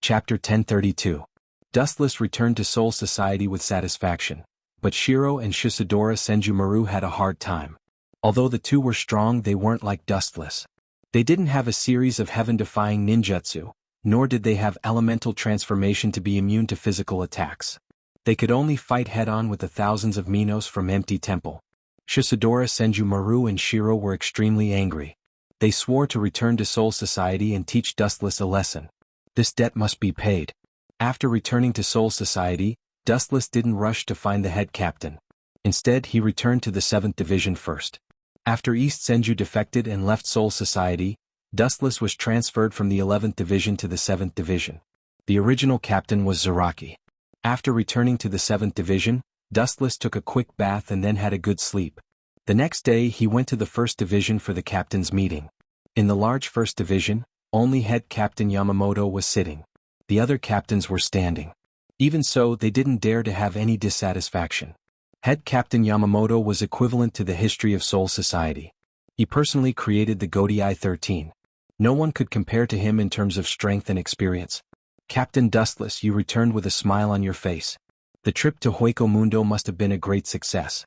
Chapter 1032. Dustless returned to Soul Society with satisfaction, but Shiro and Shisadora Senjumaru had a hard time. Although the two were strong, they weren't like Dustless. They didn't have a series of heaven-defying ninjutsu, nor did they have elemental transformation to be immune to physical attacks. They could only fight head-on with the thousands of Minos from Empty Temple. Shisadora Senjumaru and Shiro were extremely angry. They swore to return to Soul Society and teach Dustless a lesson. This debt must be paid. After returning to Soul Society, Dustless didn't rush to find the head captain. Instead, he returned to the 7th Division first. After East Senju defected and left Soul Society, Dustless was transferred from the 11th Division to the 7th Division. The original captain was Zaraki. After returning to the 7th Division, Dustless took a quick bath and then had a good sleep. The next day he went to the 1st Division for the captain's meeting. In the large 1st Division, only head captain Yamamoto was sitting. The other captains were standing. Even so, they didn't dare to have any dissatisfaction. Head captain Yamamoto was equivalent to the history of Soul Society. He personally created the Godii 13. No one could compare to him in terms of strength and experience. Captain Dustless, you returned with a smile on your face. The trip to Hoiko Mundo must have been a great success.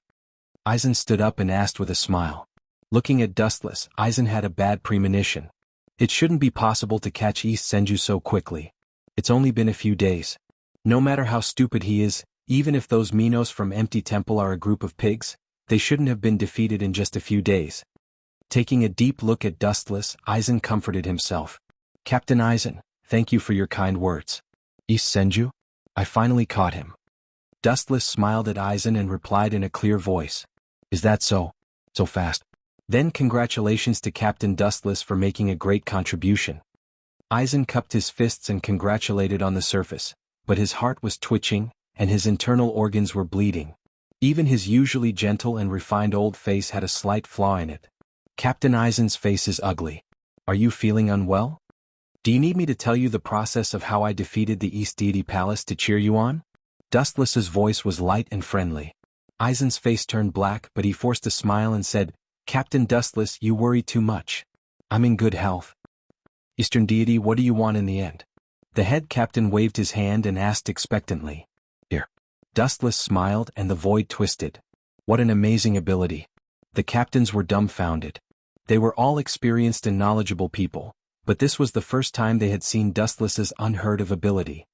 Aizen stood up and asked with a smile. Looking at Dustless, Aizen had a bad premonition. It shouldn't be possible to catch East Senju so quickly. It's only been a few days. No matter how stupid he is, even if those Minos from Empty Temple are a group of pigs, they shouldn't have been defeated in just a few days. Taking a deep look at Dustless, Aizen comforted himself. Captain Aizen, thank you for your kind words. East Senju? I finally caught him. Dustless smiled at Aizen and replied in a clear voice. Is that so? So fast? Then congratulations to Captain Dustless for making a great contribution. Aizen cupped his fists and congratulated on the surface, but his heart was twitching, and his internal organs were bleeding. Even his usually gentle and refined old face had a slight flaw in it. Captain Aizen's face is ugly. Are you feeling unwell? Do you need me to tell you the process of how I defeated the East Deity Palace to cheer you on? Dustless's voice was light and friendly. Aizen's face turned black, but he forced a smile and said, Captain Dustless, you worry too much. I'm in good health. Eastern Deity, what do you want in the end? The head captain waved his hand and asked expectantly. Here. Dustless smiled and the void twisted. What an amazing ability. The captains were dumbfounded. They were all experienced and knowledgeable people, but this was the first time they had seen Dustless's unheard-of ability.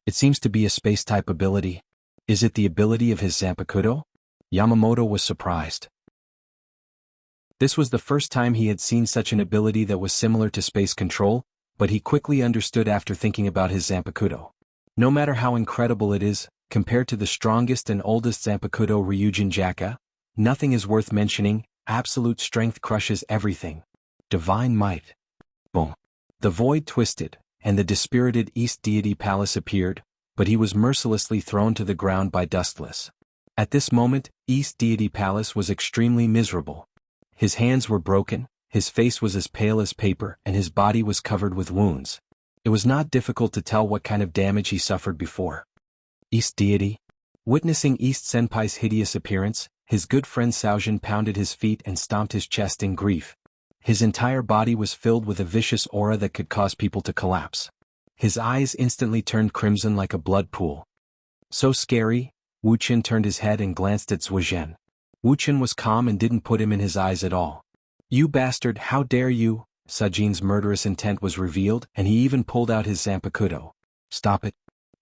It seems to be a space-type ability. Is it the ability of his Zanpakuto? Yamamoto was surprised. This was the first time he had seen such an ability that was similar to space control, but he quickly understood after thinking about his Zanpakuto. No matter how incredible it is, compared to the strongest and oldest Zanpakuto Ryujin Jaka, nothing is worth mentioning. Absolute strength crushes everything. Divine might. Boom. The void twisted, and the dispirited East Deity Palace appeared, but he was mercilessly thrown to the ground by Dustless. At this moment, East Deity Palace was extremely miserable. His hands were broken, his face was as pale as paper, and his body was covered with wounds. It was not difficult to tell what kind of damage he suffered before. East Deity? Witnessing East Senpai's hideous appearance, his good friend Saojin pounded his feet and stomped his chest in grief. His entire body was filled with a vicious aura that could cause people to collapse. His eyes instantly turned crimson like a blood pool. So scary, Wu Qin turned his head and glanced at Zuozhen. Wu Qin was calm and didn't put him in his eyes at all. You bastard, how dare you? Sajin's murderous intent was revealed, and he even pulled out his Zanpakuto. Stop it.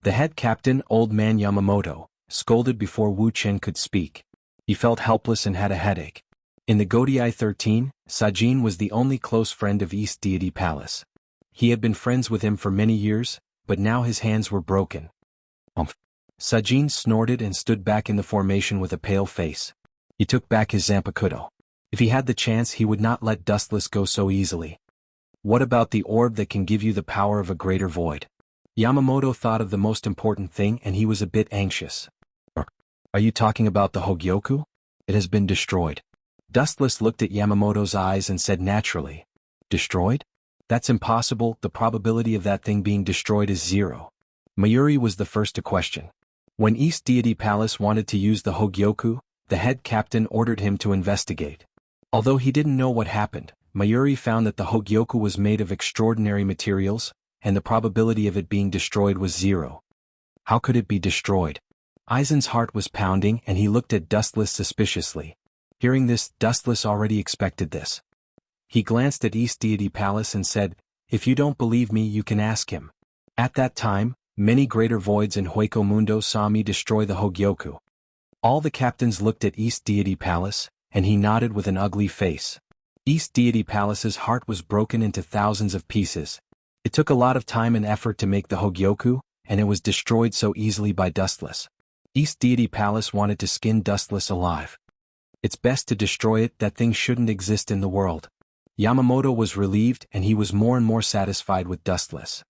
The head captain, old man Yamamoto, scolded before Wu Qin could speak. He felt helpless and had a headache. In the Godii 13, Sajin was the only close friend of East Deity Palace. He had been friends with him for many years, but now his hands were broken. Sajin snorted and stood back in the formation with a pale face. He took back his Zanpakuto. If he had the chance, he would not let Dustless go so easily. What about the orb that can give you the power of a greater void? Yamamoto thought of the most important thing and he was a bit anxious. Are you talking about the Hogyoku? It has been destroyed. Dustless looked at Yamamoto's eyes and said naturally. Destroyed? That's impossible, the probability of that thing being destroyed is 0. Mayuri was the first to question. When East Deity Palace wanted to use the Hogyoku, the head captain ordered him to investigate. Although he didn't know what happened, Mayuri found that the Hogyoku was made of extraordinary materials, and the probability of it being destroyed was 0. How could it be destroyed? Aizen's heart was pounding and he looked at Dustless suspiciously. Hearing this, Dustless already expected this. He glanced at East Deity Palace and said, "If you don't believe me, you can ask him." At that time, many greater voids in Hueco Mundo saw me destroy the Hogyoku. All the captains looked at East Deity Palace, and he nodded with an ugly face. East Deity Palace's heart was broken into thousands of pieces. It took a lot of time and effort to make the Hogyoku, and it was destroyed so easily by Dustless. East Deity Palace wanted to skin Dustless alive. It's best to destroy it, that thing shouldn't exist in the world. Yamamoto was relieved and he was more and more satisfied with Dustless.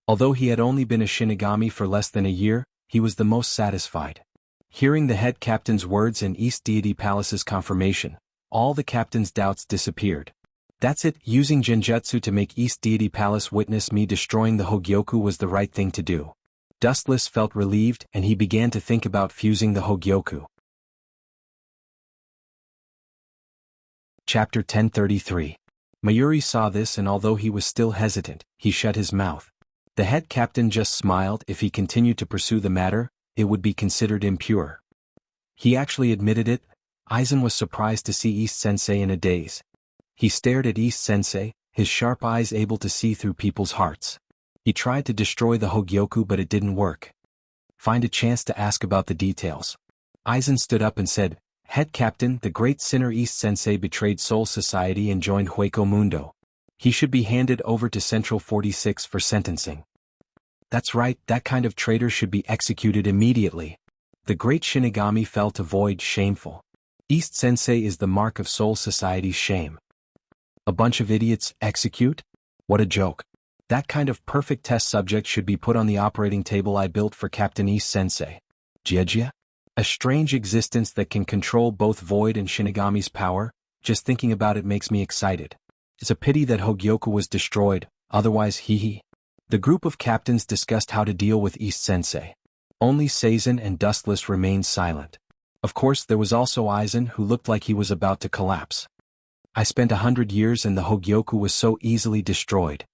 Although he had only been a Shinigami for less than a year, he was the most satisfied. Hearing the head captain's words and East Deity Palace's confirmation, all the captain's doubts disappeared. That's it, using Genjutsu to make East Deity Palace witness me destroying the Hogyoku was the right thing to do. Dustless felt relieved and he began to think about fusing the Hogyoku. Chapter 1033. Mayuri saw this and although he was still hesitant, he shut his mouth. The head captain just smiled. If he continued to pursue the matter, it would be considered impure. He actually admitted it. Aizen was surprised to see East Sensei in a daze. He stared at East Sensei, his sharp eyes able to see through people's hearts. He tried to destroy the Hogyoku but it didn't work. Find a chance to ask about the details. Aizen stood up and said, "Head Captain, the great sinner East Sensei betrayed Soul Society and joined Hueco Mundo. He should be handed over to Central 46 for sentencing." That's right, that kind of traitor should be executed immediately. The great Shinigami fell to void shameful. East Sensei is the mark of Soul Society's shame. A bunch of idiots execute? What a joke. That kind of perfect test subject should be put on the operating table I built for Captain East Sensei. Jiejia? A strange existence that can control both Void and Shinigami's power. Just thinking about it makes me excited. It's a pity that Hogyoku was destroyed, otherwise hee. The group of captains discussed how to deal with East Sensei. Only Seizen and Dustless remained silent. Of course there was also Aizen who looked like he was about to collapse. I spent 100 years and the Hogyoku was so easily destroyed.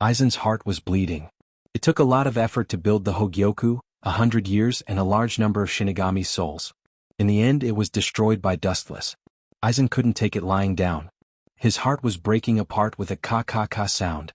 Aizen's heart was bleeding. It took a lot of effort to build the Hogyoku, 100 years and a large number of Shinigami souls. In the end it was destroyed by Dustless. Aizen couldn't take it lying down. His heart was breaking apart with a ka-ka-ka sound.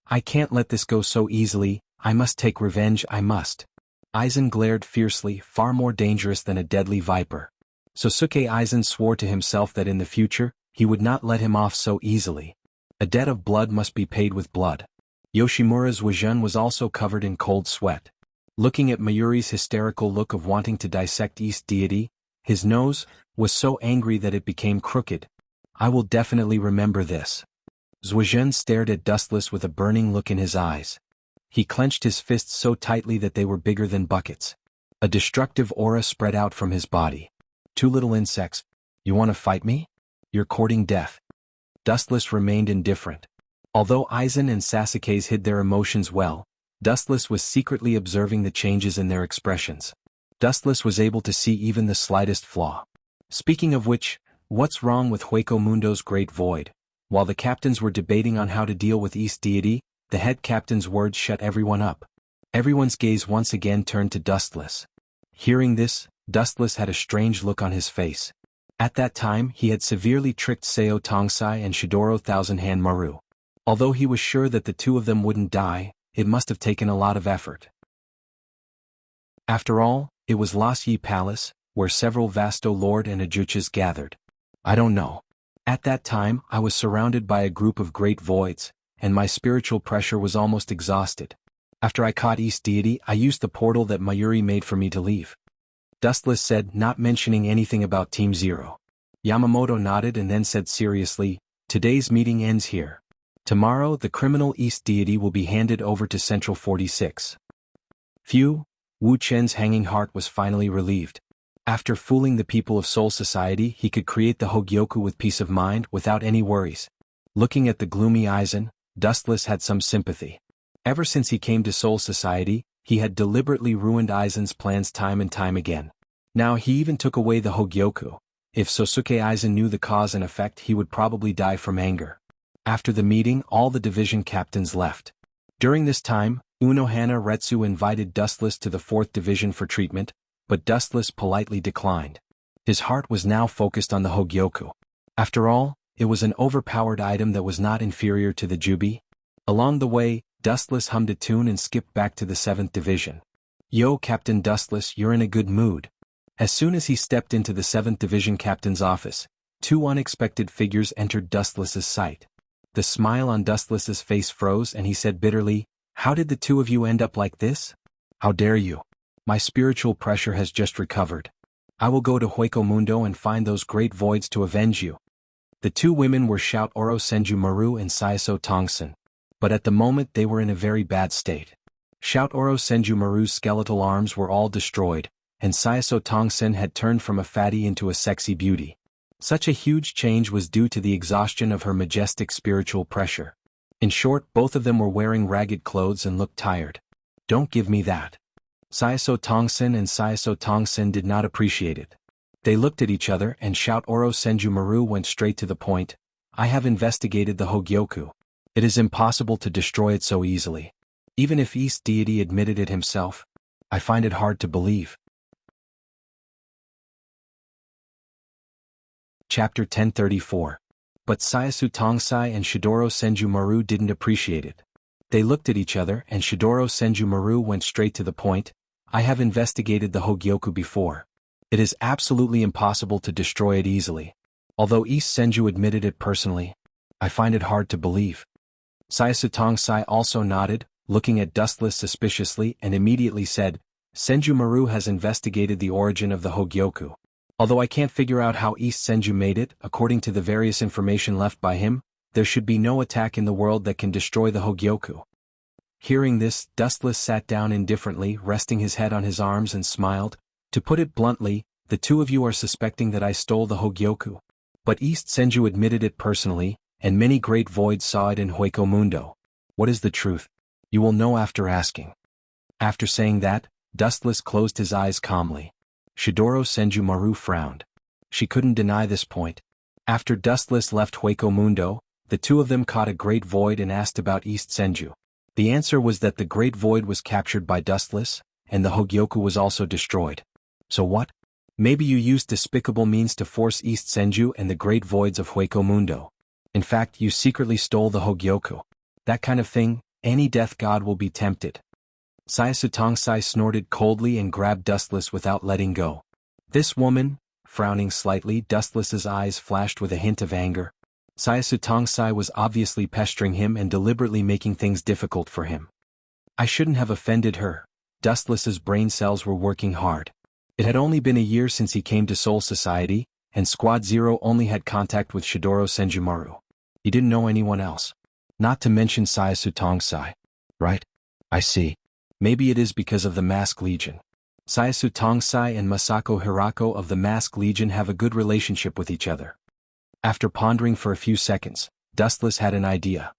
I can't let this go so easily, I must take revenge, I must. Aizen glared fiercely, far more dangerous than a deadly viper. Sosuke Aizen swore to himself that in the future, he would not let him off so easily. A debt of blood must be paid with blood. Yoshimura's Wajun was also covered in cold sweat. Looking at Mayuri's hysterical look of wanting to dissect East Deity, his nose was so angry that it became crooked. I will definitely remember this. Zwajun stared at Dustless with a burning look in his eyes. He clenched his fists so tightly that they were bigger than buckets. A destructive aura spread out from his body. Two little insects. You want to fight me? You're courting death. Dustless remained indifferent. Although Aizen and Sasuke's hid their emotions well, Dustless was secretly observing the changes in their expressions. Dustless was able to see even the slightest flaw. Speaking of which, what's wrong with Hueco Mundo's Great Void? While the captains were debating on how to deal with East Deity, the head captain's words shut everyone up. Everyone's gaze once again turned to Dustless. Hearing this, Dustless had a strange look on his face. At that time he had severely tricked Seo Tongsai and Shidoro Thousand-Hand Maru. Although he was sure that the two of them wouldn't die, it must have taken a lot of effort. After all, it was Lost Yi Palace, where several Vasto Lord and Ajuchas gathered. I don't know. At that time I was surrounded by a group of great voids, and my spiritual pressure was almost exhausted. After I caught East Deity I used the portal that Mayuri made for me to leave. Dustless said, not mentioning anything about Team Zero. Yamamoto nodded and then said seriously, today's meeting ends here. Tomorrow the criminal East Deity will be handed over to Central 46. Phew, Wu Chen's hanging heart was finally relieved. After fooling the people of Soul Society he could create the Hogyoku with peace of mind without any worries. Looking at the gloomy Aizen, Dustless had some sympathy. Ever since he came to Soul Society, he had deliberately ruined Aizen's plans time and time again. Now he even took away the Hogyoku. If Sosuke Aizen knew the cause and effect he would probably die from anger. After the meeting all the division captains left. During this time, Unohana Retsu invited Dustless to the 4th Division for treatment, but Dustless politely declined. His heart was now focused on the Hogyoku. After all, it was an overpowered item that was not inferior to the Jubi. Along the way, Dustless hummed a tune and skipped back to the 7th Division. "Yo, Captain Dustless, you're in a good mood." As soon as he stepped into the 7th Division captain's office, 2 unexpected figures entered Dustless's sight. The smile on Dustless's face froze and he said bitterly, "How did the 2 of you end up like this? How dare you? My spiritual pressure has just recovered. I will go to Hueco Mundo and find those great voids to avenge you." The 2 women were Shout Oro Senju Maru and Saiso Tongsen. But at the moment they were in a very bad state. Shout Oro Senju Maru's skeletal arms were all destroyed, and Saiso Tongsen had turned from a fatty into a sexy beauty. Such a huge change was due to the exhaustion of her majestic spiritual pressure. In short, both of them were wearing ragged clothes and looked tired. "Don't give me that." Saiso Tongsen and Saiso Tongsen did not appreciate it. They looked at each other and Shout Oro Senju Maru went straight to the point. "I have investigated the Hogyoku. It is impossible to destroy it so easily. Even if East Deity admitted it himself, I find it hard to believe." Chapter 1034. But Saisu Tongsai and Shidoro Senju Maru didn't appreciate it. They looked at each other and Shidoro Senju Maru went straight to the point. "I have investigated the Hogyoku before. It is absolutely impossible to destroy it easily. Although East Senju admitted it personally, I find it hard to believe." Saisu Tongsai also nodded, looking at Dustless suspiciously and immediately said, "Senju Maru has investigated the origin of the Hogyoku. Although I can't figure out how East Senju made it, according to the various information left by him, there should be no attack in the world that can destroy the Hogyoku." Hearing this, Dustless sat down indifferently, resting his head on his arms and smiled. "To put it bluntly, the 2 of you are suspecting that I stole the Hogyoku. But East Senju admitted it personally, and many great voids saw it in Hueco Mundo. What is the truth? You will know after asking." After saying that, Dustless closed his eyes calmly. Shidoro Senju Maru frowned. She couldn't deny this point. After Dustless left Hueco Mundo, the 2 of them caught a great void and asked about East Senju. The answer was that the great void was captured by Dustless, and the Hogyoku was also destroyed. So what? Maybe you used despicable means to force East Senju and the great voids of Hueco Mundo. In fact, you secretly stole the Hogyoku. That kind of thing, any death god will be tempted. Saisu Tongsai snorted coldly and grabbed Dustless without letting go. This woman, frowning slightly, Dustless's eyes flashed with a hint of anger. Saisu Tongsai was obviously pestering him and deliberately making things difficult for him. I shouldn't have offended her. Dustless's brain cells were working hard. It had only been a year since he came to Soul Society, and Squad Zero only had contact with Shidoro Senjumaru. He didn't know anyone else. Not to mention Saisu Tongsai. Right? I see. Maybe it is because of the Mask Legion. Saisu Tongsai and Masako Hirako of the Mask Legion have a good relationship with each other. After pondering for a few seconds, Dustless had an idea.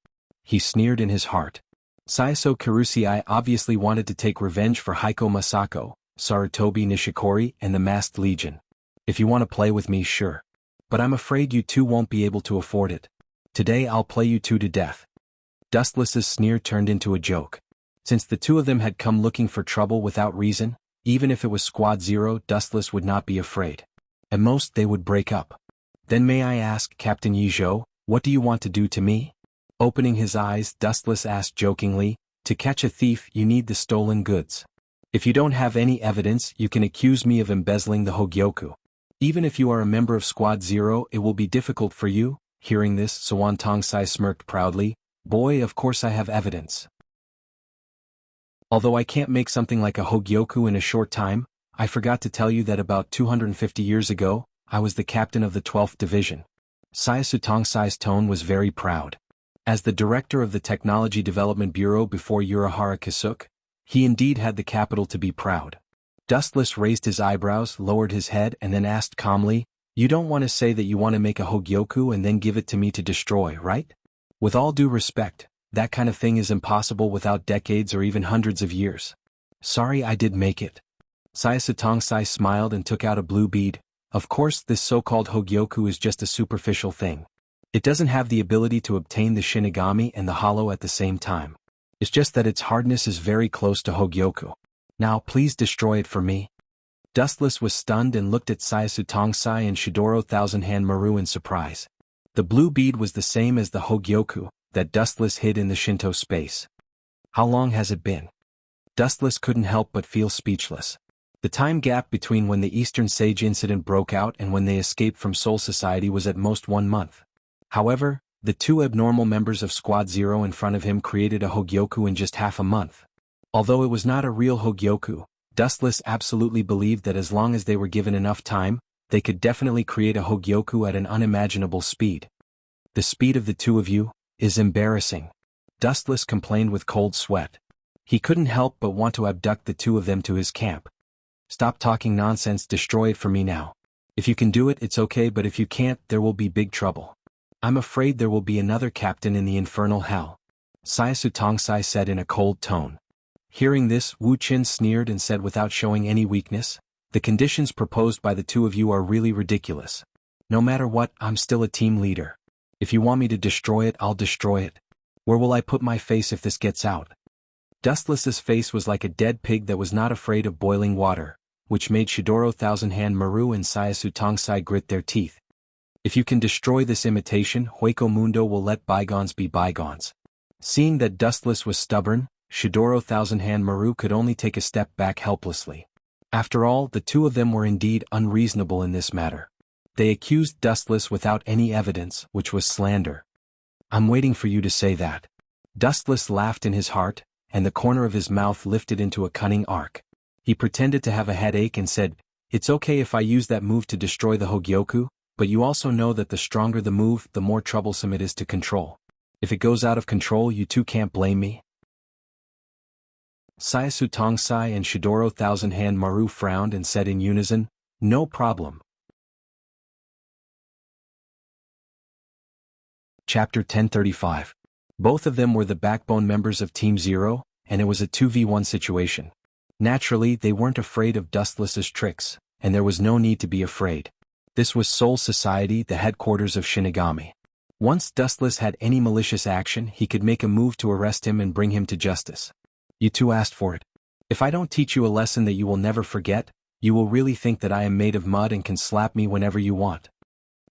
He sneered in his heart. Saiso Kirusei obviously wanted to take revenge for Heiko Masako, Sarutobi Nishikori and the Masked Legion. If you want to play with me, sure. But I'm afraid you 2 won't be able to afford it. Today I'll play you 2 to death. Dustless's sneer turned into a joke. Since the 2 of them had come looking for trouble without reason, even if it was Squad Zero, Dustless would not be afraid. At most they would break up. "Then may I ask, Captain Yizhou, what do you want to do to me?" Opening his eyes, Dustless asked jokingly, "To catch a thief you need the stolen goods. If you don't have any evidence you can accuse me of embezzling the Hogyoku. Even if you are a member of Squad Zero it will be difficult for you." Hearing this, Swan Tongsai smirked proudly. "Boy, of course I have evidence. Although I can't make something like a Hogyoku in a short time, I forgot to tell you that about 250 years ago, I was the captain of the 12th Division." Saisu Tongsai's tone was very proud. As the director of the Technology Development Bureau before Urahara Kisuke, he indeed had the capital to be proud. Dustless raised his eyebrows, lowered his head and then asked calmly, "You don't want to say that you want to make a Hogyoku and then give it to me to destroy, right? With all due respect, that kind of thing is impossible without decades or even hundreds of years. Sorry I did make it." Saisu Tongsai smiled and took out a blue bead. "Of course this so-called Hogyoku is just a superficial thing. It doesn't have the ability to obtain the Shinigami and the Hollow at the same time. It's just that its hardness is very close to Hogyoku. Now please destroy it for me. Dustless was stunned and looked at Saiyasu Tongsai and Shidoro Thousand Hand Maru in surprise. The blue bead was the same as the Hogyoku that Dustless hid in the Shinto space. How long has it been? Dustless couldn't help but feel speechless. The time gap between when the Eastern Sage incident broke out and when they escaped from Soul Society was at most 1 month. However, the two abnormal members of Squad Zero in front of him created a Hogyoku in just half a month. Although it was not a real Hogyoku, Dustless absolutely believed that as long as they were given enough time, they could definitely create a Hogyoku at an unimaginable speed. The speed of the two of you is embarrassing. Dustless complained with cold sweat. He couldn't help but want to abduct the two of them to his camp. Stop talking nonsense, destroy it for me now. If you can do it, it's okay, but if you can't, there will be big trouble. I'm afraid there will be another captain in the infernal hell. Saiyasu Tongsai said in a cold tone. Hearing this, Wu Qin sneered and said without showing any weakness, the conditions proposed by the two of you are really ridiculous. No matter what, I'm still a team leader. If you want me to destroy it, I'll destroy it. Where will I put my face if this gets out? Dustless's face was like a dead pig that was not afraid of boiling water, which made Shidoro Thousand Hand Maru and Saiyasu Tongsai grit their teeth. If you can destroy this imitation, Hueco Mundo will let bygones be bygones. Seeing that Dustless was stubborn, Shidoro Thousand Hand Maru could only take a step back helplessly. After all, the two of them were indeed unreasonable in this matter. They accused Dustless without any evidence, which was slander. I'm waiting for you to say that. Dustless laughed in his heart, and the corner of his mouth lifted into a cunning arc. He pretended to have a headache and said, "It's okay if I use that move to destroy the Hogyoku, but you also know that the stronger the move, the more troublesome it is to control. If it goes out of control, you two can't blame me." Saiyasu Tongsai and Shidoro Thousand Hand Maru frowned and said in unison, "No problem." Chapter 1035. Both of them were the backbone members of Team Zero, and it was a 2v1 situation. Naturally, they weren't afraid of Dustless's tricks, and there was no need to be afraid. This was Soul Society, the headquarters of Shinigami. Once Dustless had any malicious action, he could make a move to arrest him and bring him to justice. You two asked for it. If I don't teach you a lesson that you will never forget, you will really think that I am made of mud and can slap me whenever you want.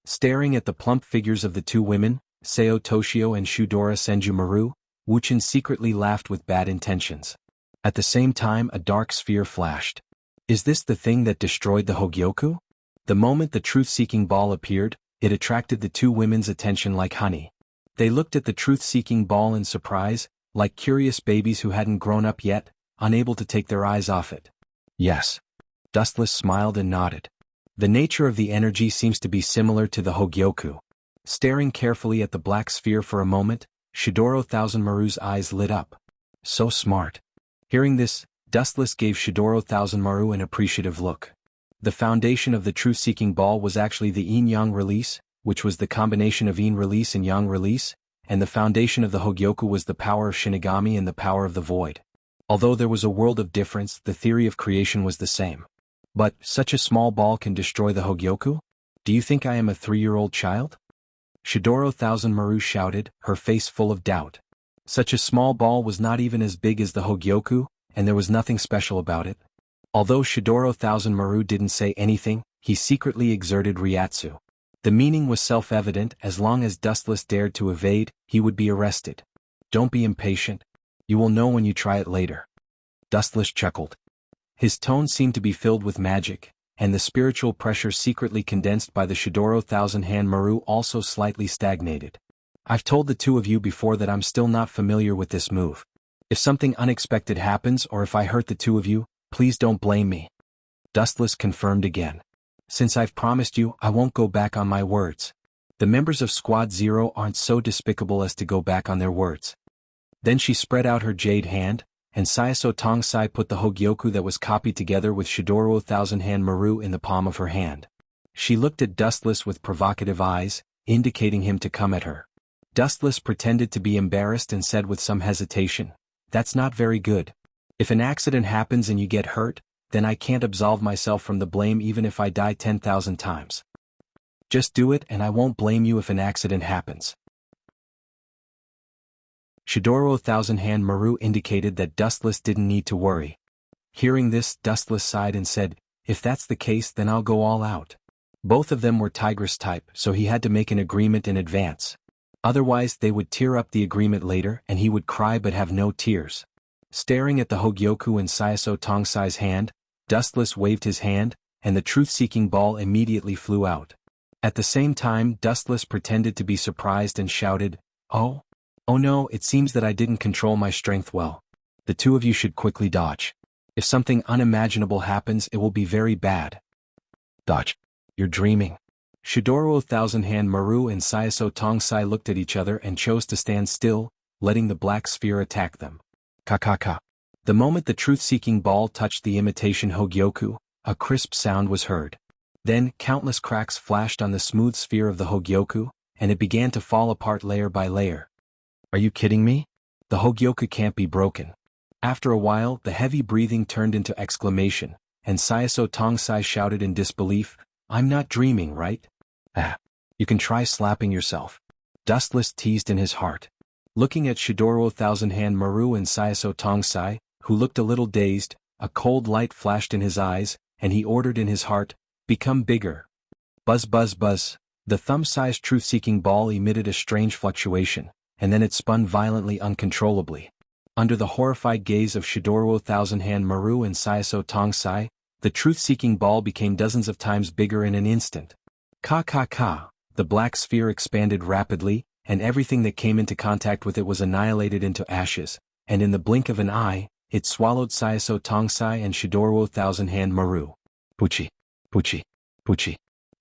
Staring at the plump figures of the two women, Seo Toshio and Shudora Senju Maru, Wuchen secretly laughed with bad intentions. At the same time, a dark sphere flashed. Is this the thing that destroyed the Hogyoku? The moment the truth-seeking ball appeared, it attracted the two women's attention like honey. They looked at the truth-seeking ball in surprise, like curious babies who hadn't grown up yet, unable to take their eyes off it. Yes. Dustless smiled and nodded. The nature of the energy seems to be similar to the Hogyoku. Staring carefully at the black sphere for a moment, Shidoro Thousand Maru's eyes lit up. So smart. Hearing this, Dustless gave Shidoro Thousand Maru an appreciative look. The foundation of the truth-seeking ball was actually the yin-yang release, which was the combination of yin release and yang release, and the foundation of the Hogyoku was the power of Shinigami and the power of the void. Although there was a world of difference, the theory of creation was the same. But, such a small ball can destroy the Hogyoku? Do you think I am a 3-year-old child? Shidoro Thousand Maru shouted, her face full of doubt. Such a small ball was not even as big as the Hogyoku, and there was nothing special about it. Although Shidoro Thousand Maru didn't say anything, he secretly exerted Ryatsu. The meaning was self-evident: as long as Dustless dared to evade, he would be arrested. Don't be impatient. You will know when you try it later. Dustless chuckled. His tone seemed to be filled with magic, and the spiritual pressure secretly condensed by the Shidoro Thousand Hand Maru also slightly stagnated. I've told the two of you before that I'm still not familiar with this move. If something unexpected happens or if I hurt the two of you, please don't blame me. Dustless confirmed again. Since I've promised you, I won't go back on my words. The members of Squad Zero aren't so despicable as to go back on their words. Then she spread out her jade hand, and Saiyasu Tongsai put the Hogyoku that was copied together with Shidoro Thousand Hand Maru in the palm of her hand. She looked at Dustless with provocative eyes, indicating him to come at her. Dustless pretended to be embarrassed and said with some hesitation, "That's not very good. If an accident happens and you get hurt, then I can't absolve myself from the blame even if I die 10,000 times. Just do it and I won't blame you if an accident happens." Shidoro Thousand-Hand Maru indicated that Dustless didn't need to worry. Hearing this, Dustless sighed and said, "If that's the case, then I'll go all out." Both of them were Tigress type, so he had to make an agreement in advance. Otherwise they would tear up the agreement later and he would cry but have no tears. Staring at the Hogyoku in Saiso Tongsai's hand, Dustless waved his hand, and the truth-seeking ball immediately flew out. At the same time, Dustless pretended to be surprised and shouted, "Oh? Oh no, it seems that I didn't control my strength well. The two of you should quickly dodge. If something unimaginable happens, it will be very bad." "Dodge. You're dreaming." Shidoro Thousand-Hand Maru and Saiso Tongsai looked at each other and chose to stand still, letting the black sphere attack them. Ka. The moment the truth-seeking ball touched the imitation Hogyoku, a crisp sound was heard. Then, countless cracks flashed on the smooth sphere of the Hogyoku, and it began to fall apart layer by layer. "Are you kidding me? The Hogyoku can't be broken." After a while, the heavy breathing turned into exclamation, and Saiso Tongsai shouted in disbelief, "I'm not dreaming, right?" "Ah. You can try slapping yourself." Dustless teased in his heart. Looking at Shidoro Thousand-Hand Maru and Saiso Tongsai, who looked a little dazed, a cold light flashed in his eyes, and he ordered in his heart, "Become bigger." Buzz buzz buzz. The thumb-sized truth-seeking ball emitted a strange fluctuation, and then it spun violently uncontrollably. Under the horrified gaze of Shidoro Thousand-Hand Maru and Saiso Tongsai, the truth-seeking ball became dozens of times bigger in an instant. Ka. The black sphere expanded rapidly, and everything that came into contact with it was annihilated into ashes, and in the blink of an eye, it swallowed Saiso Tongsai and Shidoro Thousand-Hand Maru. Puchi.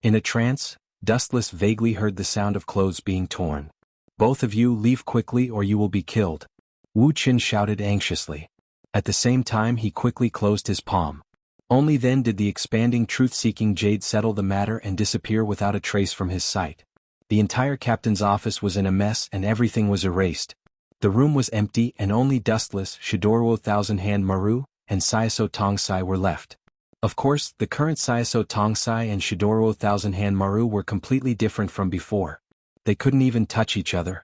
In a trance, Dustless vaguely heard the sound of clothes being torn. "Both of you leave quickly or you will be killed," Wu Qin shouted anxiously. At the same time he quickly closed his palm. Only then did the expanding truth-seeking jade settle the matter and disappear without a trace from his sight. The entire captain's office was in a mess and everything was erased. The room was empty and only Dustless, Shidoro Thousand-Hand Maru, and Saiso Tongsai were left. Of course, the current Saiso Tongsai and Shidoro Thousand-Hand Maru were completely different from before. They couldn't even touch each other.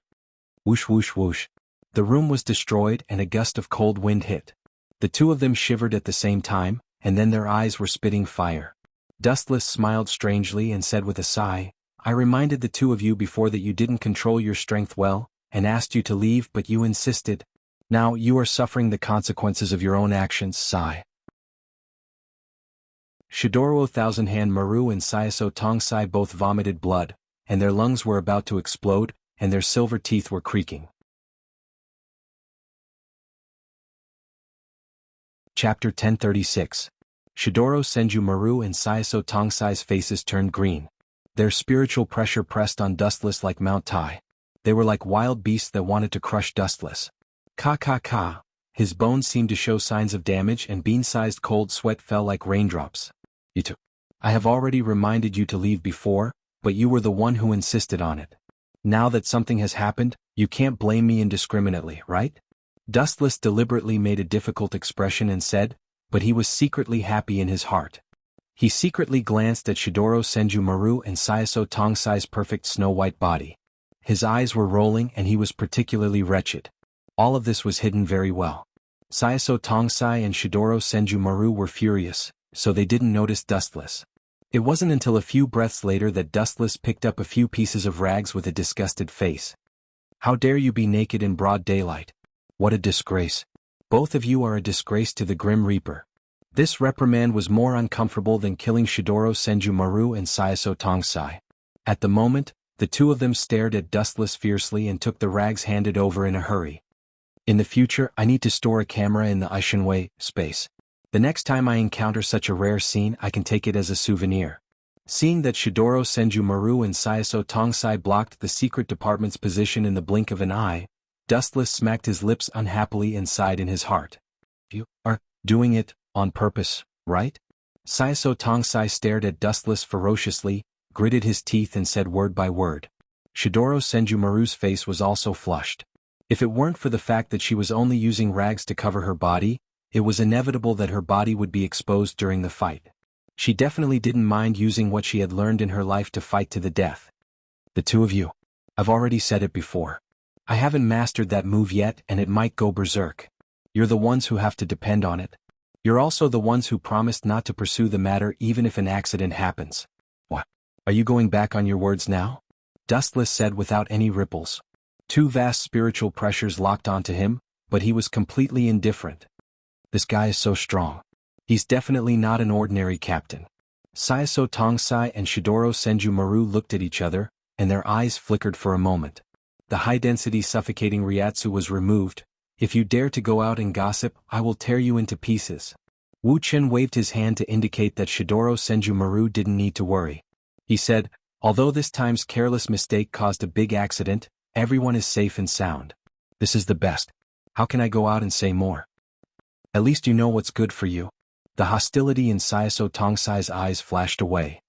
Whoosh whoosh whoosh. The room was destroyed and a gust of cold wind hit. The two of them shivered at the same time, and then their eyes were spitting fire. Dustless smiled strangely and said with a sigh, "I reminded the two of you before that you didn't control your strength well, and asked you to leave but you insisted. Now you are suffering the consequences of your own actions." Sigh. Shidoro Thousand-Hand Maru and Saiso Tongsai both vomited blood, and their lungs were about to explode, and their silver teeth were creaking. Chapter 1036. Shidoro Senju Maru and Saiso Tongsai's faces turned green. Their spiritual pressure pressed on Dustless like Mount Tai. They were like wild beasts that wanted to crush Dustless. Ka. His bones seemed to show signs of damage and bean-sized cold sweat fell like raindrops. "You two. I have already reminded you to leave before, but you were the one who insisted on it. Now that something has happened, you can't blame me indiscriminately, right?" Dustless deliberately made a difficult expression and said, but he was secretly happy in his heart. He secretly glanced at Shidoro Senju Maru and Saiso Tongsai's perfect snow-white body. His eyes were rolling and he was particularly wretched. All of this was hidden very well. Saiso Tongsai and Shidoro Senju Maru were furious, so they didn't notice Dustless. It wasn't until a few breaths later that Dustless picked up a few pieces of rags with a disgusted face. "How dare you be naked in broad daylight? What a disgrace. Both of you are a disgrace to the Grim Reaper." This reprimand was more uncomfortable than killing Shidoro Senju Maru and Saiso Tongsai. At the moment, the two of them stared at Dustless fiercely and took the rags handed over in a hurry. "In the future, I need to store a camera in the Ishinway space. The next time I encounter such a rare scene, I can take it as a souvenir." Seeing that Shidoro Senju Maru and Saiso Tongsai blocked the secret department's position in the blink of an eye, Dustless smacked his lips unhappily and sighed in his heart. "You are doing it on purpose, right?" Saiso Tongsai stared at Dustless ferociously, gritted his teeth and said word by word. Shidoro Senju Maru's face was also flushed. If it weren't for the fact that she was only using rags to cover her body, it was inevitable that her body would be exposed during the fight. She definitely didn't mind using what she had learned in her life to fight to the death. "The two of you. I've already said it before. I haven't mastered that move yet and it might go berserk. You're the ones who have to depend on it. You're also the ones who promised not to pursue the matter even if an accident happens. What? Are you going back on your words now? Dustless said without any ripples. Two vast spiritual pressures locked onto him, but he was completely indifferent. This guy is so strong. He's definitely not an ordinary captain. Sayaso Tongsai and Shidoro Senju looked at each other, and their eyes flickered for a moment. The high-density suffocating Ryatsu was removed. If you dare to go out and gossip, I will tear you into pieces. Wu Chen waved his hand to indicate that Shidoro Senju didn't need to worry. He said, although this time's careless mistake caused a big accident, everyone is safe and sound. This is the best. How can I go out and say more? At least you know what's good for you. The hostility in Sayaso Tongsai's eyes flashed away.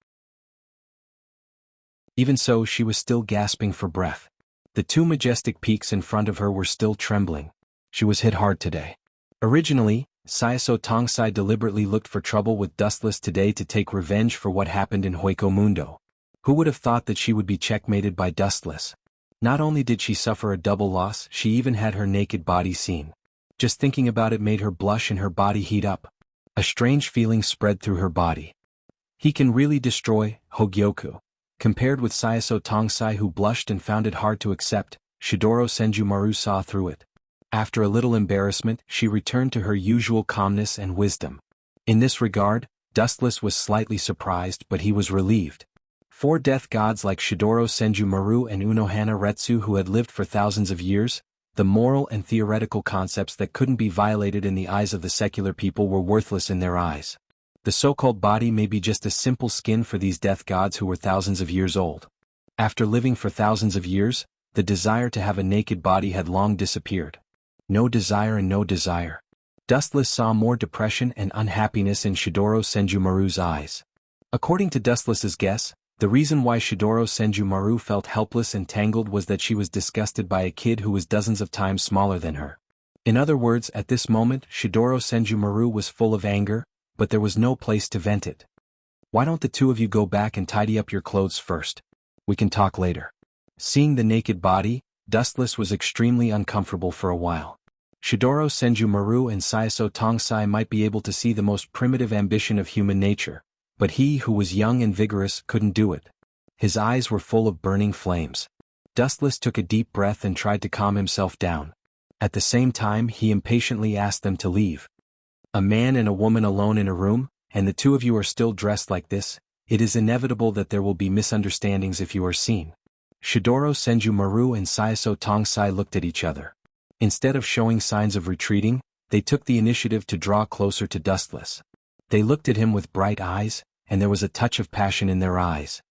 Even so, she was still gasping for breath. The two majestic peaks in front of her were still trembling. She was hit hard today. Originally, Sayaso Tongsai deliberately looked for trouble with Dustless today to take revenge for what happened in Hoiko Mundo. Who would have thought that she would be checkmated by Dustless? Not only did she suffer a double loss, she even had her naked body seen. Just thinking about it made her blush and her body heat up. A strange feeling spread through her body. He can really destroy Hogyoku. Compared with Sayaso Tongsai, who blushed and found it hard to accept, Shidoro Senju saw through it. After a little embarrassment, she returned to her usual calmness and wisdom. In this regard, Dustless was slightly surprised, but he was relieved. Four death gods like Shidoro Senju and Unohana Retsu, who had lived for thousands of years, the moral and theoretical concepts that couldn't be violated in the eyes of the secular people were worthless in their eyes. The so-called body may be just a simple skin for these death gods who were thousands of years old. After living for thousands of years, the desire to have a naked body had long disappeared. No desire and no desire. Dustless saw more depression and unhappiness in Shidoro Senju eyes. According to Dustless's guess, the reason why Shidoro Senju felt helpless and tangled was that she was disgusted by a kid who was dozens of times smaller than her. In other words, at this moment, Shidoro Senju was full of anger, but there was no place to vent it. Why don't the two of you go back and tidy up your clothes first? We can talk later. Seeing the naked body, Dustless was extremely uncomfortable for a while. Shidoro Senju and Sayaso Tongsai might be able to see the most primitive ambition of human nature, but he who was young and vigorous couldn't do it. His eyes were full of burning flames. Dustless took a deep breath and tried to calm himself down. At the same time, he impatiently asked them to leave. A man and a woman alone in a room, and the two of you are still dressed like this. It is inevitable that there will be misunderstandings if you are seen. Shidoro Senju and Sayaso Tongsai looked at each other. Instead of showing signs of retreating, they took the initiative to draw closer to Dustless. They looked at him with bright eyes, and there was a touch of passion in their eyes.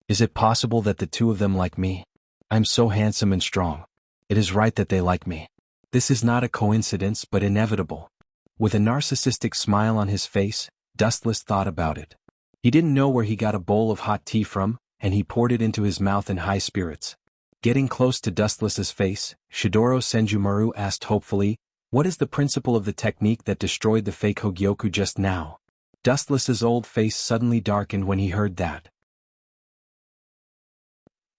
Is it possible that the two of them like me? I'm so handsome and strong. It is right that they like me. This is not a coincidence but inevitable. With a narcissistic smile on his face, Dustless thought about it. He didn't know where he got a bowl of hot tea from, and he poured it into his mouth in high spirits. Getting close to Dustless's face, Shidoro Senju asked hopefully, "What is the principle of the technique that destroyed the fake Hogyoku just now?" Dustless's old face suddenly darkened when he heard that.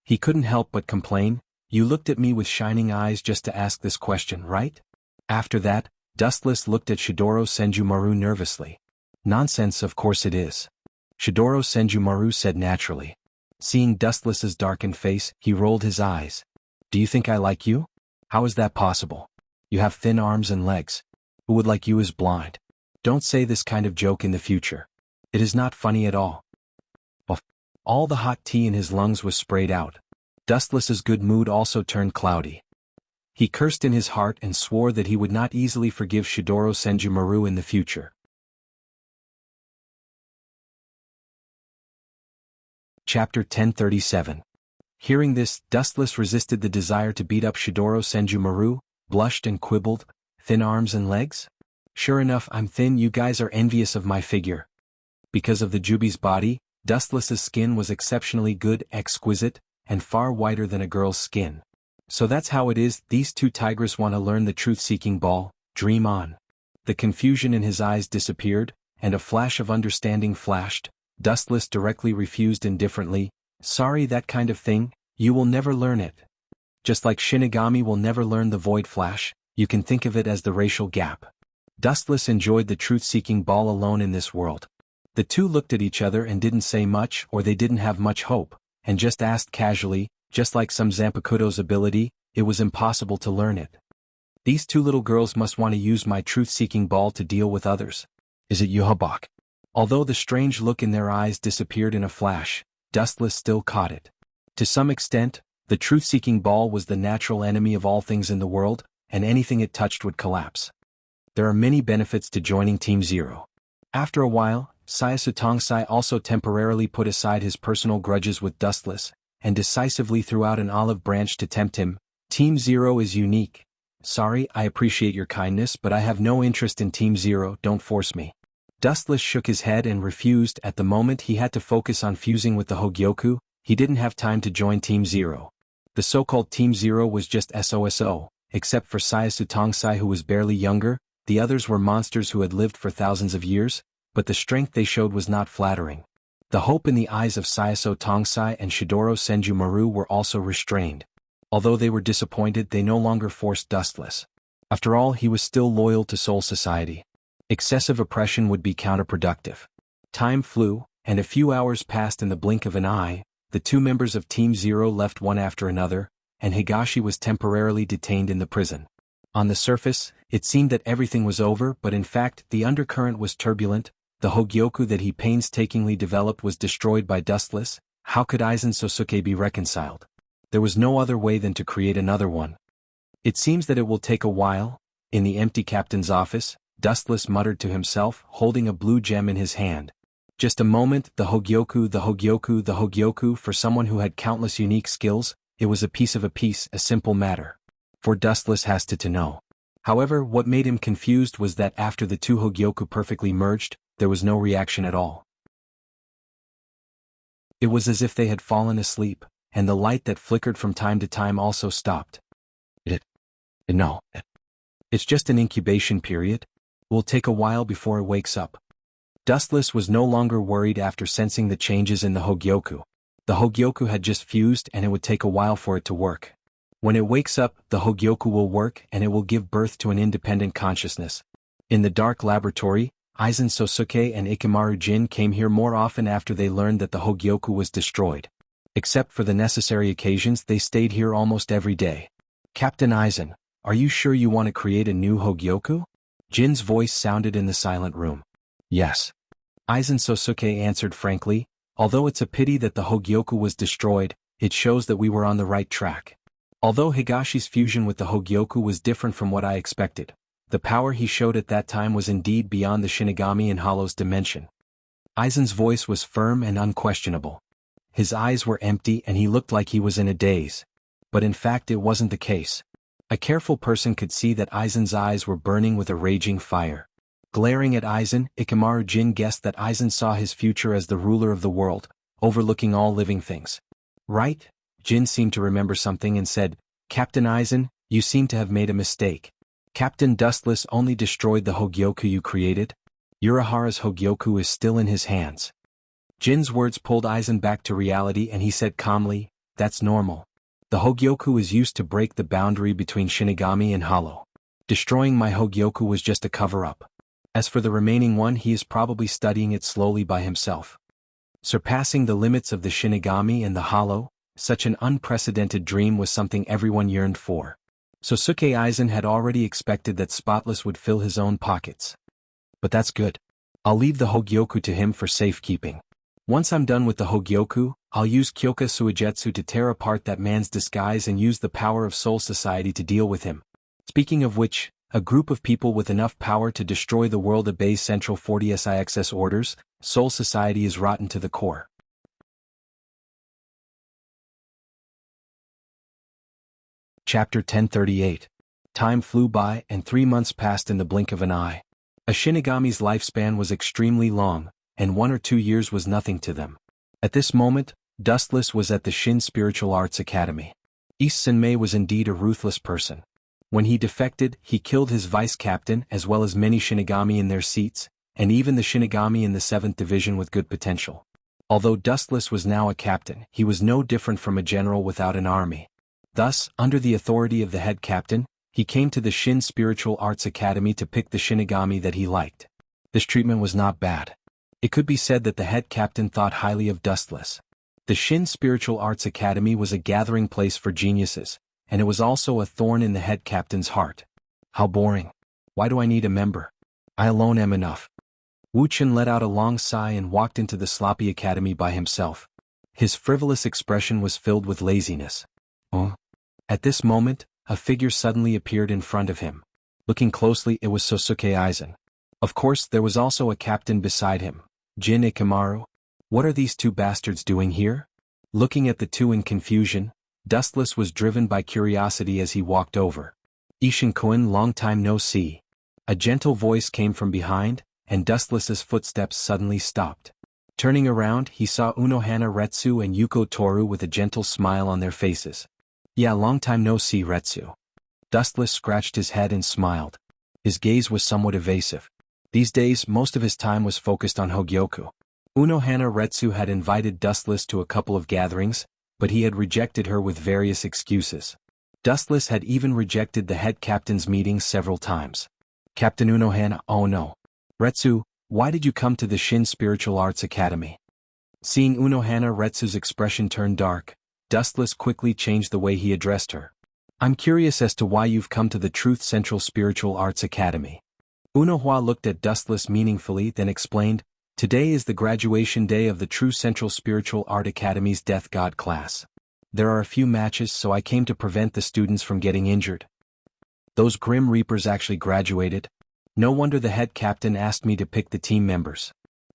He couldn't help but complain, "You looked at me with shining eyes just to ask this question, right?" After that, Dustless looked at Shidoro Senju nervously. "Nonsense, of course it is," Shidoro Senju said naturally. Seeing Dustless's darkened face, he rolled his eyes. "Do you think I like you? How is that possible? You have thin arms and legs. Who would like you is blind. Don't say this kind of joke in the future. It is not funny at all." All the hot tea in his lungs was sprayed out. Dustless's good mood also turned cloudy. He cursed in his heart and swore that he would not easily forgive Shidoro Senju in the future. Chapter 1037. Hearing this, Dustless resisted the desire to beat up Shidoro Senju, blushed and quibbled, "Thin arms and legs? Sure enough, I'm thin. You guys are envious of my figure." Because of the Jubi's body, Dustless's skin was exceptionally good, exquisite, and far whiter than a girl's skin. So that's how it is. These two tigers want to learn the truth-seeking ball. Dream on. The confusion in his eyes disappeared, and a flash of understanding flashed. Dustless directly refused indifferently, "Sorry, that kind of thing, you will never learn it." Just like Shinigami will never learn the Void Flash, you can think of it as the racial gap. Dustless enjoyed the truth-seeking ball alone in this world. The two looked at each other and didn't say much, or they didn't have much hope, and just asked casually, just like some Zanpakuto's ability, it was impossible to learn it. These two little girls must want to use my truth-seeking ball to deal with others. Is it Yuhabak? Although the strange look in their eyes disappeared in a flash, Dustless still caught it. To some extent, the truth-seeking ball was the natural enemy of all things in the world, and anything it touched would collapse. There are many benefits to joining Team Zero. After a while, Syasu Tongsai also temporarily put aside his personal grudges with Dustless, and decisively threw out an olive branch to tempt him. Team Zero is unique. Sorry, I appreciate your kindness, but I have no interest in Team Zero, don't force me. Dustless shook his head and refused. At the moment he had to focus on fusing with the Hogyoku, he didn't have time to join Team Zero. The so-called Team Zero was just SOSO, except for Syasu Tongsai who was barely younger. The others were monsters who had lived for thousands of years, but the strength they showed was not flattering. The hope in the eyes of Syasu Tongsai and Shidoro Senjumaru were also restrained. Although they were disappointed, they no longer forced Dustless. After all, he was still loyal to Soul Society. Excessive oppression would be counterproductive. Time flew, and a few hours passed in the blink of an eye. The two members of Team Zero left one after another, and Higashi was temporarily detained in the prison. On the surface, it seemed that everything was over, but in fact, the undercurrent was turbulent. The Hogyoku that he painstakingly developed was destroyed by Dustless. How could Aizen Sosuke be reconciled? There was no other way than to create another one. It seems that it will take a while. In the empty captain's office, Dustless muttered to himself, holding a blue gem in his hand. Just a moment, the Hogyoku, the Hogyoku, the Hogyoku. For someone who had countless unique skills, it was a piece, a simple matter. For Dustless has to know. However, what made him confused was that after the two Hogyoku perfectly merged, there was no reaction at all. It was as if they had fallen asleep, and the light that flickered from time to time also stopped. It's just an incubation period. It will take a while before it wakes up. Dustless was no longer worried after sensing the changes in the Hogyoku. The Hogyoku had just fused and it would take a while for it to work. When it wakes up, the Hogyoku will work and it will give birth to an independent consciousness. In the dark laboratory, Aizen Sosuke and Ikemaru Jin came here more often after they learned that the Hogyoku was destroyed. Except for the necessary occasions, they stayed here almost every day. Captain Aizen, are you sure you want to create a new Hogyoku? Jin's voice sounded in the silent room. Yes. Aizen Sosuke answered frankly, although it's a pity that the Hogyoku was destroyed, it shows that we were on the right track. Although Higashi's fusion with the Hogyoku was different from what I expected, the power he showed at that time was indeed beyond the Shinigami and Hollow's dimension. Aizen's voice was firm and unquestionable. His eyes were empty and he looked like he was in a daze. But in fact it wasn't the case. A careful person could see that Aizen's eyes were burning with a raging fire. Glaring at Aizen, Ikemaru Jin guessed that Aizen saw his future as the ruler of the world, overlooking all living things. Right? Jin seemed to remember something and said, Captain Aizen, you seem to have made a mistake. Captain Dustless only destroyed the Hogyoku you created. Urahara's Hogyoku is still in his hands. Jin's words pulled Aizen back to reality and he said calmly, that's normal. The Hogyoku is used to break the boundary between Shinigami and Hollow. Destroying my Hogyoku was just a cover-up. As for the remaining one, he is probably studying it slowly by himself. Surpassing the limits of the Shinigami and the Hollow, such an unprecedented dream was something everyone yearned for. Sosuke Aizen had already expected that Spotless would fill his own pockets. But that's good. I'll leave the Hogyoku to him for safekeeping. Once I'm done with the Hogyoku, I'll use Kyoka Suigetsu to tear apart that man's disguise and use the power of Soul Society to deal with him. Speaking of which, a group of people with enough power to destroy the world obeys Central 40 SIXS orders. Soul Society is rotten to the core. Chapter 1038. Time flew by and 3 months passed in the blink of an eye. A Shinigami's lifespan was extremely long, and 1 or 2 years was nothing to them. At this moment, Dustless was at the Shin Spiritual Arts Academy. East Senmei was indeed a ruthless person. When he defected, he killed his vice-captain as well as many Shinigami in their seats, and even the Shinigami in the 7th Division with good potential. Although Dustless was now a captain, he was no different from a general without an army. Thus, under the authority of the head captain, he came to the Shin Spiritual Arts Academy to pick the Shinigami that he liked. This treatment was not bad. It could be said that the head captain thought highly of Dustless. The Shin Spiritual Arts Academy was a gathering place for geniuses, and it was also a thorn in the head captain's heart. How boring. Why do I need a member? I alone am enough. Wu Chen let out a long sigh and walked into the sloppy academy by himself. His frivolous expression was filled with laziness. Oh. At this moment, a figure suddenly appeared in front of him. Looking closely, it was Sosuke Aizen. Of course, there was also a captain beside him, Jin Ikamaru. What are these two bastards doing here? Looking at the two in confusion, Dustless was driven by curiosity as he walked over. Ishin-kun, long time no see. A gentle voice came from behind, and Dustless's footsteps suddenly stopped. Turning around, he saw Unohana Retsu and Yuko Toru with a gentle smile on their faces. Yeah, long time no see, Retsu. Dustless scratched his head and smiled. His gaze was somewhat evasive. These days, most of his time was focused on Hogyoku. Unohana Retsu had invited Dustless to a couple of gatherings, but he had rejected her with various excuses. Dustless had even rejected the head captain's meetings several times. Captain Unohana, oh no. Retsu, why did you come to the Shin Spiritual Arts Academy? Seeing Unohana Retsu's expression turn dark, Dustless quickly changed the way he addressed her. I'm curious as to why you've come to the Truth Central Spiritual Arts Academy. Unohana looked at Dustless meaningfully, then explained, today is the graduation day of the True Central Spiritual Art Academy's Death God class. There are a few matches, so I came to prevent the students from getting injured. Those Grim Reapers actually graduated? No wonder the head captain asked me to pick the team members.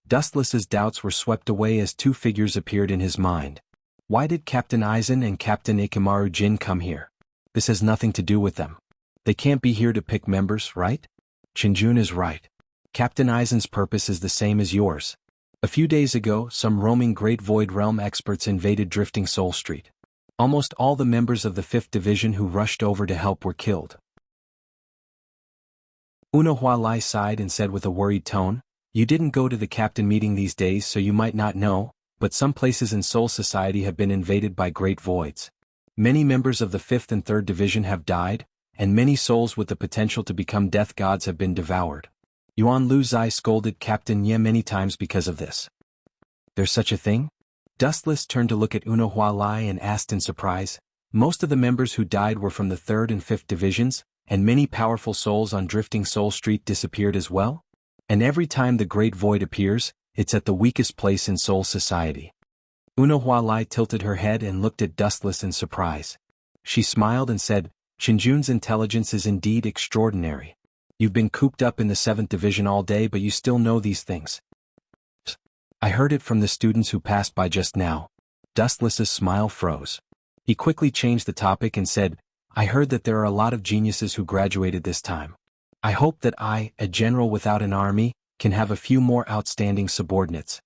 Dustless's doubts were swept away as two figures appeared in his mind. Why did Captain Aizen and Captain Ikamaru Jin come here? This has nothing to do with them. They can't be here to pick members, right? Shinjun is right. Captain Aizen's purpose is the same as yours. A few days ago, some roaming Great Void Realm experts invaded Drifting Soul Street. Almost all the members of the 5th Division who rushed over to help were killed. Unohana sighed and said with a worried tone, you didn't go to the captain meeting these days, so you might not know, but some places in Soul Society have been invaded by Great Voids. Many members of the 5th and 3rd Division have died, and many souls with the potential to become death gods have been devoured. Yuan Lu Zai scolded Captain Ye many times because of this. There's such a thing? Dustless turned to look at Unohana and asked in surprise. Most of the members who died were from the 3rd and 5th Divisions, and many powerful souls on Drifting Soul Street disappeared as well? And every time the Great Void appears, it's at the weakest place in Soul Society. Unohana tilted her head and looked at Dustless in surprise. She smiled and said, Shinjun's intelligence is indeed extraordinary. You've been cooped up in the 7th Division all day, but you still know these things. I heard it from the students who passed by just now. Dustless's smile froze. He quickly changed the topic and said, I heard that there are a lot of geniuses who graduated this time. I hope that I, a general without an army, can have a few more outstanding subordinates.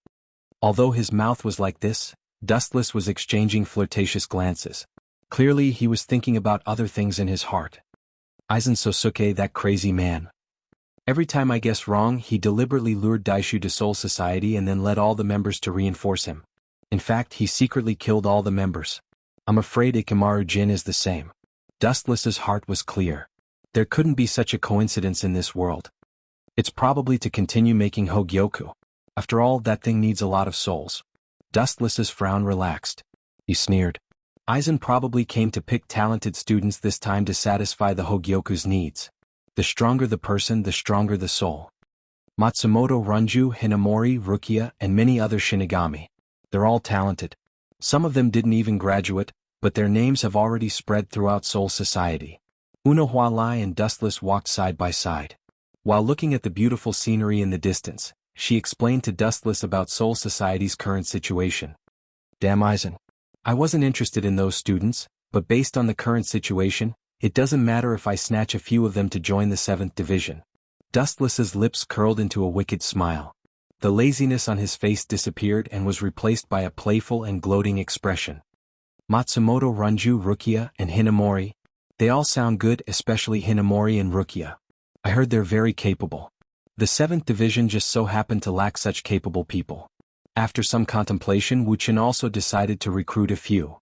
Although his mouth was like this, Dustless was exchanging flirtatious glances. Clearly he was thinking about other things in his heart. Aizen Sosuke, that crazy man. Every time I guess wrong, he deliberately lured Daishu to Soul Society and then led all the members to reinforce him. In fact, he secretly killed all the members. I'm afraid Ikamaru Jin is the same. Dustless's heart was clear. There couldn't be such a coincidence in this world. It's probably to continue making Hogyoku. After all, that thing needs a lot of souls. Dustless's frown relaxed. He sneered. Aizen probably came to pick talented students this time to satisfy the Hogyoku's needs. The stronger the person, the stronger the soul. Matsumoto Ranju, Hinamori, Rukia, and many other Shinigami. They're all talented. Some of them didn't even graduate, but their names have already spread throughout Soul Society. Unohana and Dustless walked side by side. While looking at the beautiful scenery in the distance, she explained to Dustless about Soul Society's current situation. Damn Aizen. I wasn't interested in those students, but based on the current situation, it doesn't matter if I snatch a few of them to join the 7th Division. Dustless's lips curled into a wicked smile. The laziness on his face disappeared and was replaced by a playful and gloating expression. Matsumoto Ranju, Rukia, and Hinamori. They all sound good, especially Hinamori and Rukia. I heard they're very capable. The 7th Division just so happened to lack such capable people. After some contemplation, Wu Chen also decided to recruit a few.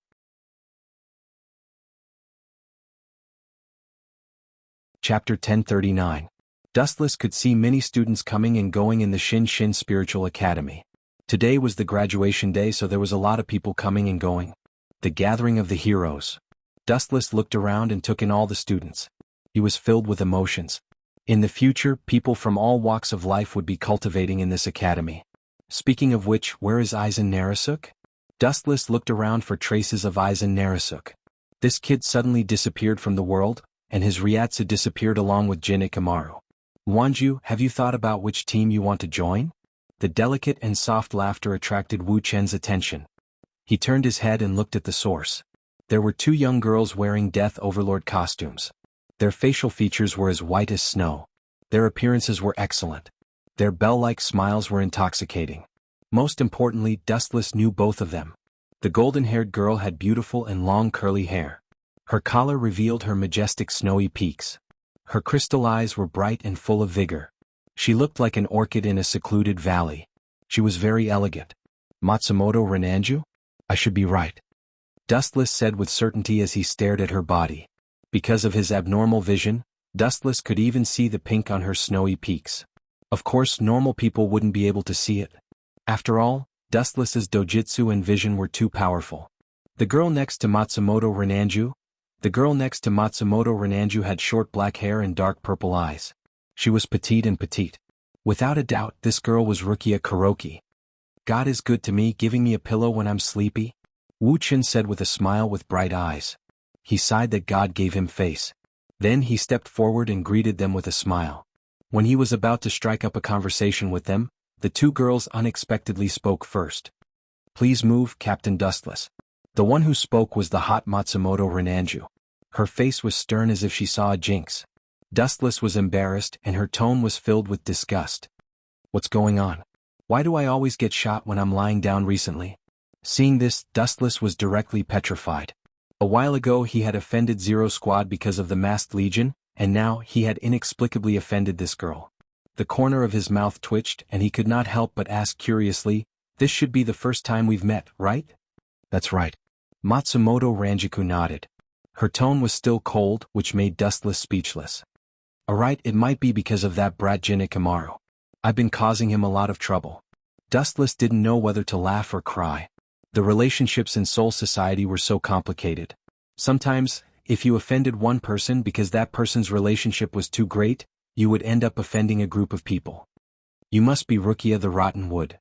Chapter 1039. Dustless could see many students coming and going in the Shin Shin Spiritual Academy. Today was the graduation day, so there was a lot of people coming and going. The gathering of the heroes. Dustless looked around and took in all the students. He was filled with emotions. In the future, people from all walks of life would be cultivating in this academy. Speaking of which, where is Aizen Narasuk? Dustless looked around for traces of Aizen Narasuk. This kid suddenly disappeared from the world, and his Ryatsu disappeared along with Jin Ikamaru. Wanju, have you thought about which team you want to join? The delicate and soft laughter attracted Wu Chen's attention. He turned his head and looked at the source. There were two young girls wearing Death Overlord costumes. Their facial features were as white as snow. Their appearances were excellent. Their bell-like smiles were intoxicating. Most importantly, Dustless knew both of them. The golden-haired girl had beautiful and long curly hair. Her collar revealed her majestic snowy peaks. Her crystal eyes were bright and full of vigor. She looked like an orchid in a secluded valley. She was very elegant. Matsumoto Renanju? I should be right. Dustless said with certainty as he stared at her body. Because of his abnormal vision, Dustless could even see the pink on her snowy peaks. Of course, normal people wouldn't be able to see it. After all, Dustless's dojutsu and vision were too powerful. The girl next to Matsumoto Renanju had short black hair and dark purple eyes. She was petite and petite. Without a doubt, this girl was Rukia Kuroki. God is good to me, giving me a pillow when I'm sleepy, Wu Chen said with a smile with bright eyes. He sighed that God gave him face. Then he stepped forward and greeted them with a smile. When he was about to strike up a conversation with them, the two girls unexpectedly spoke first. Please move, Captain Dustless. The one who spoke was the hot Matsumoto Renanju. Her face was stern as if she saw a jinx. Dustless was embarrassed and her tone was filled with disgust. What's going on? Why do I always get shot when I'm lying down recently? Seeing this, Dustless was directly petrified. A while ago he had offended Zero Squad because of the Masked Legion, and now he had inexplicably offended this girl. The corner of his mouth twitched and he could not help but ask curiously, this should be the first time we've met, right? That's right. Matsumoto Ranjiku nodded. Her tone was still cold, which made Dustless speechless. Alright, it might be because of that brat Jin Ikamaru. I've been causing him a lot of trouble. Dustless didn't know whether to laugh or cry. The relationships in Soul Society were so complicated. Sometimes, if you offended one person because that person's relationship was too great, you would end up offending a group of people. You must be Rukia the Rotten Wood.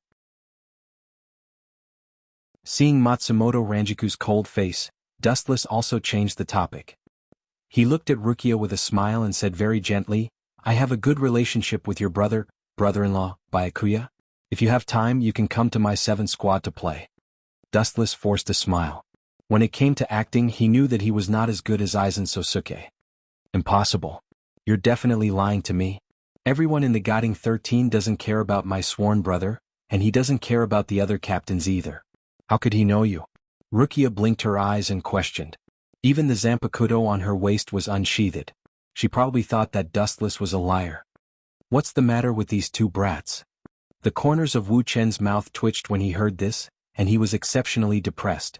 Seeing Matsumoto Ranjiku's cold face, Dustless also changed the topic. He looked at Rukia with a smile and said very gently, I have a good relationship with your brother-in-law, Byakuya. If you have time, you can come to my 7th squad to play. Dustless forced a smile. When it came to acting, he knew that he was not as good as Aizen Sosuke. Impossible. You're definitely lying to me. Everyone in the Guiding 13 doesn't care about my sworn brother, and he doesn't care about the other captains either. How could he know you? Rukia blinked her eyes and questioned. Even the Zanpakuto on her waist was unsheathed. She probably thought that Dustless was a liar. What's the matter with these two brats? The corners of Wu Chen's mouth twitched when he heard this, and he was exceptionally depressed.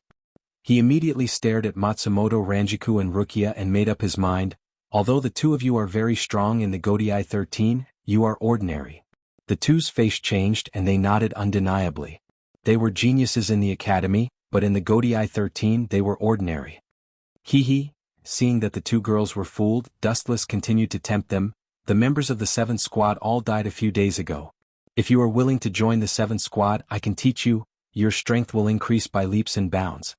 He immediately stared at Matsumoto Ranjiku and Rukia and made up his mind, although the two of you are very strong in the Godai 13, you are ordinary. The two's face changed and they nodded undeniably. They were geniuses in the academy, but in the Godai 13 they were ordinary. Hee. Seeing that the two girls were fooled, Dustless continued to tempt them. The members of the 7th squad all died a few days ago. If you are willing to join the 7th squad, I can teach you. Your strength will increase by leaps and bounds.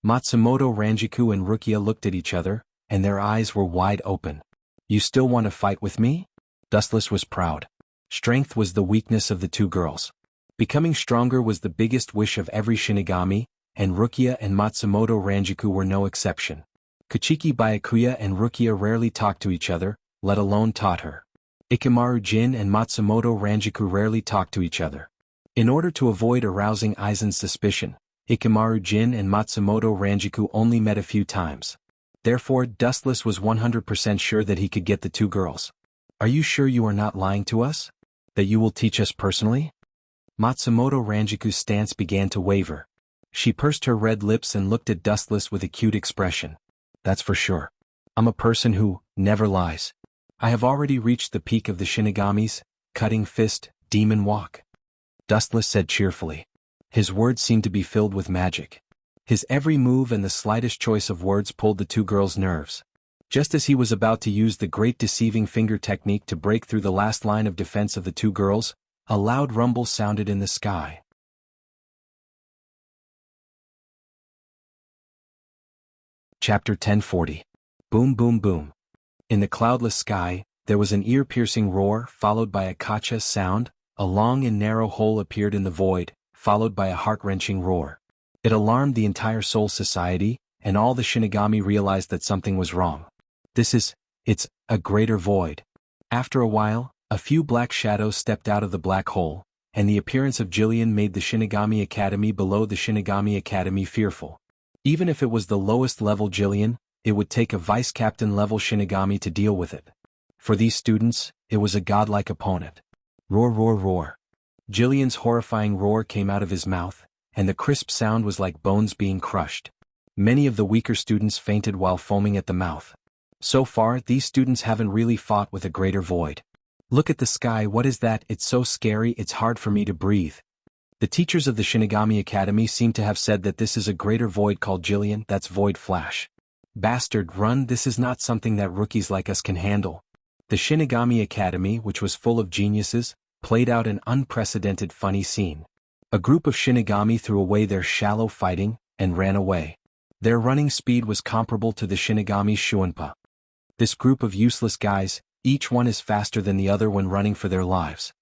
Matsumoto Ranjiku and Rukia looked at each other, and their eyes were wide open. You still want to fight with me? Dustless was proud. Strength was the weakness of the two girls. Becoming stronger was the biggest wish of every Shinigami, and Rukia and Matsumoto Ranjiku were no exception. Kuchiki Byakuya and Rukia rarely talked to each other, let alone taught her. Ikamaru Jin and Matsumoto Ranjiku rarely talked to each other. In order to avoid arousing Aizen's suspicion, Ikamaru Jin and Matsumoto Ranjiku only met a few times. Therefore, Dustless was 100% sure that he could get the two girls. Are you sure you are not lying to us? That you will teach us personally? Matsumoto Ranjiku's stance began to waver. She pursed her red lips and looked at Dustless with a cute expression. That's for sure. I'm a person who never lies. I have already reached the peak of the Shinigami's cutting fist, demon walk, Dustless said cheerfully. His words seemed to be filled with magic. His every move and the slightest choice of words pulled the two girls' nerves. Just as he was about to use the great deceiving finger technique to break through the last line of defense of the two girls, a loud rumble sounded in the sky. Chapter 1040. Boom boom boom. In the cloudless sky, there was an ear-piercing roar followed by a kacha sound. A long and narrow hole appeared in the void, followed by a heart-wrenching roar. It alarmed the entire Soul Society, and all the Shinigami realized that something was wrong. It's a greater void. After a while, a few black shadows stepped out of the black hole, and the appearance of Jillian made the Shinigami Academy below the Shinigami Academy fearful. Even if it was the lowest level Jillian, it would take a vice-captain level Shinigami to deal with it. For these students, it was a godlike opponent. Roar roar roar. Jillian's horrifying roar came out of his mouth, and the crisp sound was like bones being crushed. Many of the weaker students fainted while foaming at the mouth. So far, these students haven't really fought with a greater void. Look at the sky, what is that? It's so scary, it's hard for me to breathe. The teachers of the Shinigami Academy seem to have said that this is a greater void called Jillian, that's Void Flash. Bastard, run, this is not something that rookies like us can handle. The Shinigami Academy, which was full of geniuses, played out an unprecedented funny scene. A group of Shinigami threw away their shallow fighting and ran away. Their running speed was comparable to the Shinigami's Shuanpa. This group of useless guys, each one is faster than the other when running for their lives.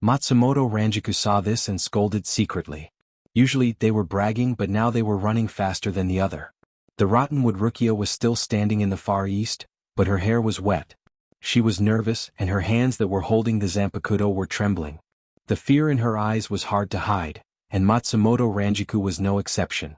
Matsumoto Ranjiku saw this and scolded secretly. Usually they were bragging, but now they were running faster than the other. The Rottenwood Rukia was still standing in the far east, but her hair was wet. She was nervous, and her hands that were holding the Zanpakuto were trembling. The fear in her eyes was hard to hide, and Matsumoto Ranjiku was no exception.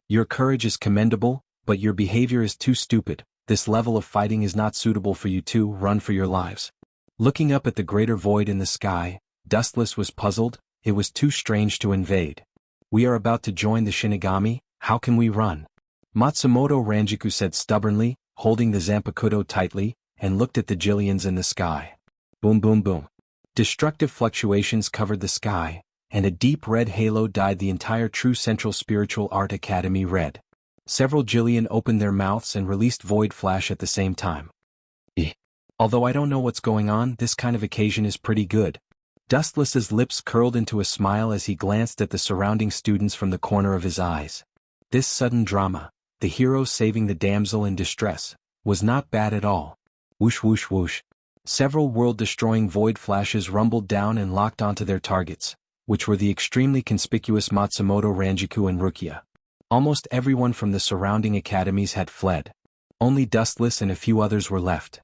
Your courage is commendable, but your behavior is too stupid. This level of fighting is not suitable for you two, run for your lives. Looking up at the greater void in the sky, Dustless was puzzled, it was too strange to invade. We are about to join the Shinigami, how can we run? Matsumoto Ranjiku said stubbornly, holding the Zanpakuto tightly, and looked at the Jillians in the sky. Boom boom boom. Destructive fluctuations covered the sky, and a deep red halo dyed the entire True Central Spiritual Art Academy red. Several Jillian opened their mouths and released Void Flash at the same time. Although I don't know what's going on, this kind of occasion is pretty good. Dustless's lips curled into a smile as he glanced at the surrounding students from the corner of his eyes. This sudden drama, the hero saving the damsel in distress, was not bad at all. Whoosh whoosh whoosh. Several world-destroying void flashes rumbled down and locked onto their targets, which were the extremely conspicuous Matsumoto Ranjiku and Rukia. Almost everyone from the surrounding academies had fled. Only Dustless and a few others were left.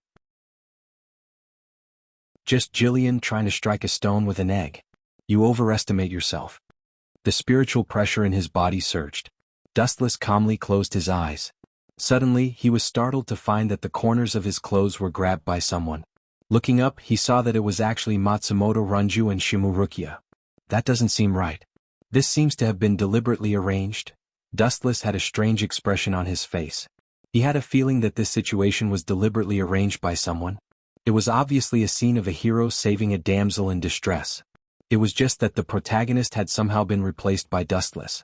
Just Jillian trying to strike a stone with an egg. You overestimate yourself. The spiritual pressure in his body surged. Dustless calmly closed his eyes. Suddenly, he was startled to find that the corners of his clothes were grabbed by someone. Looking up, he saw that it was actually Matsumoto Ranju and Shimu Rukia. That doesn't seem right. This seems to have been deliberately arranged. Dustless had a strange expression on his face. He had a feeling that this situation was deliberately arranged by someone. It was obviously a scene of a hero saving a damsel in distress. It was just that the protagonist had somehow been replaced by Dustless.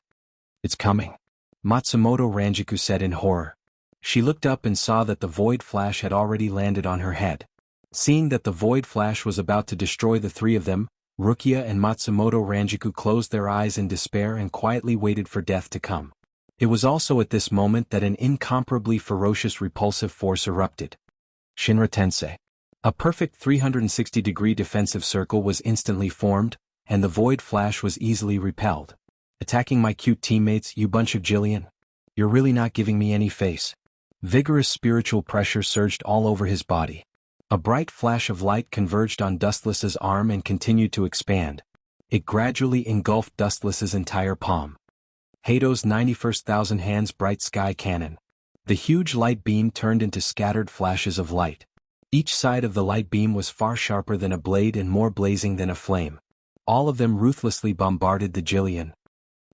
It's coming, Matsumoto Ranjiku said in horror. She looked up and saw that the Void Flash had already landed on her head. Seeing that the Void Flash was about to destroy the three of them, Rukia and Matsumoto Ranjiku closed their eyes in despair and quietly waited for death to come. It was also at this moment that an incomparably ferocious repulsive force erupted. Shinra Tensei. A perfect 360-degree defensive circle was instantly formed, and the Void Flash was easily repelled. Attacking my cute teammates, you bunch of Jillian. You're really not giving me any face. Vigorous spiritual pressure surged all over his body. A bright flash of light converged on Dustless's arm and continued to expand. It gradually engulfed Dustless's entire palm. Hato's 91,000 hands bright sky cannon. The huge light beam turned into scattered flashes of light. Each side of the light beam was far sharper than a blade and more blazing than a flame. All of them ruthlessly bombarded the Jillian.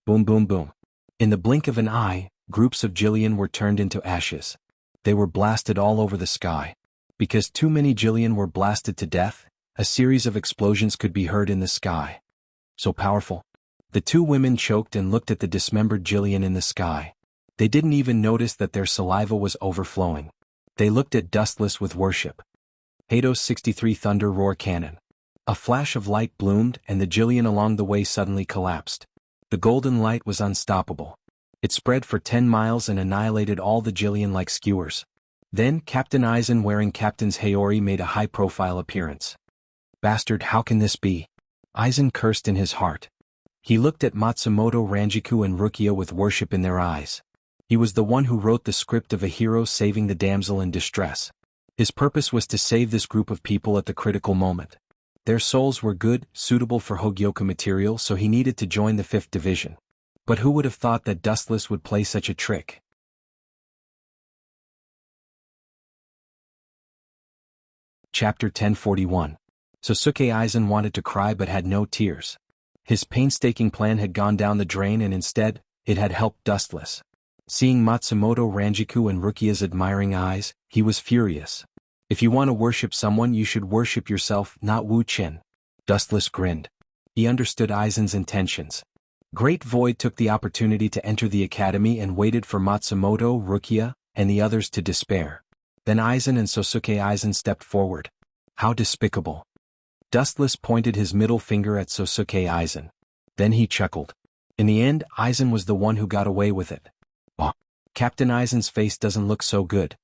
Boom boom boom. In the blink of an eye, groups of Jillian were turned into ashes. They were blasted all over the sky. Because too many Jillian were blasted to death, a series of explosions could be heard in the sky. So powerful. The two women choked and looked at the dismembered Jillian in the sky. They didn't even notice that their saliva was overflowing. They looked at Dustless with worship. Hados 63 Thunder Roar Cannon. A flash of light bloomed and the Jillian along the way suddenly collapsed. The golden light was unstoppable. It spread for 10 miles and annihilated all the Jillian like skewers. Then Captain Eisen wearing Captain's Haori made a high-profile appearance. Bastard, how can this be? Eisen cursed in his heart. He looked at Matsumoto Ranjiku and Rukia with worship in their eyes. He was the one who wrote the script of a hero saving the damsel in distress. His purpose was to save this group of people at the critical moment. Their souls were good, suitable for Hogyoku material, so he needed to join the 5th Division. But who would have thought that Dustless would play such a trick? Chapter 1041. Sosuke Eisen wanted to cry but had no tears. His painstaking plan had gone down the drain and instead, it had helped Dustless. Seeing Matsumoto Ranjiku and Rukia's admiring eyes, he was furious. If you want to worship someone you should worship yourself, not Wu Qin. Dustless grinned. He understood Eisen's intentions. Great Void took the opportunity to enter the academy and waited for Matsumoto, Rukia, and the others to despair. Then Eisen and Sosuke Eisen stepped forward. How despicable. Dustless pointed his middle finger at Sosuke Eisen. Then he chuckled. In the end, Eisen was the one who got away with it. Oh, Captain Eisen's face doesn't look so good.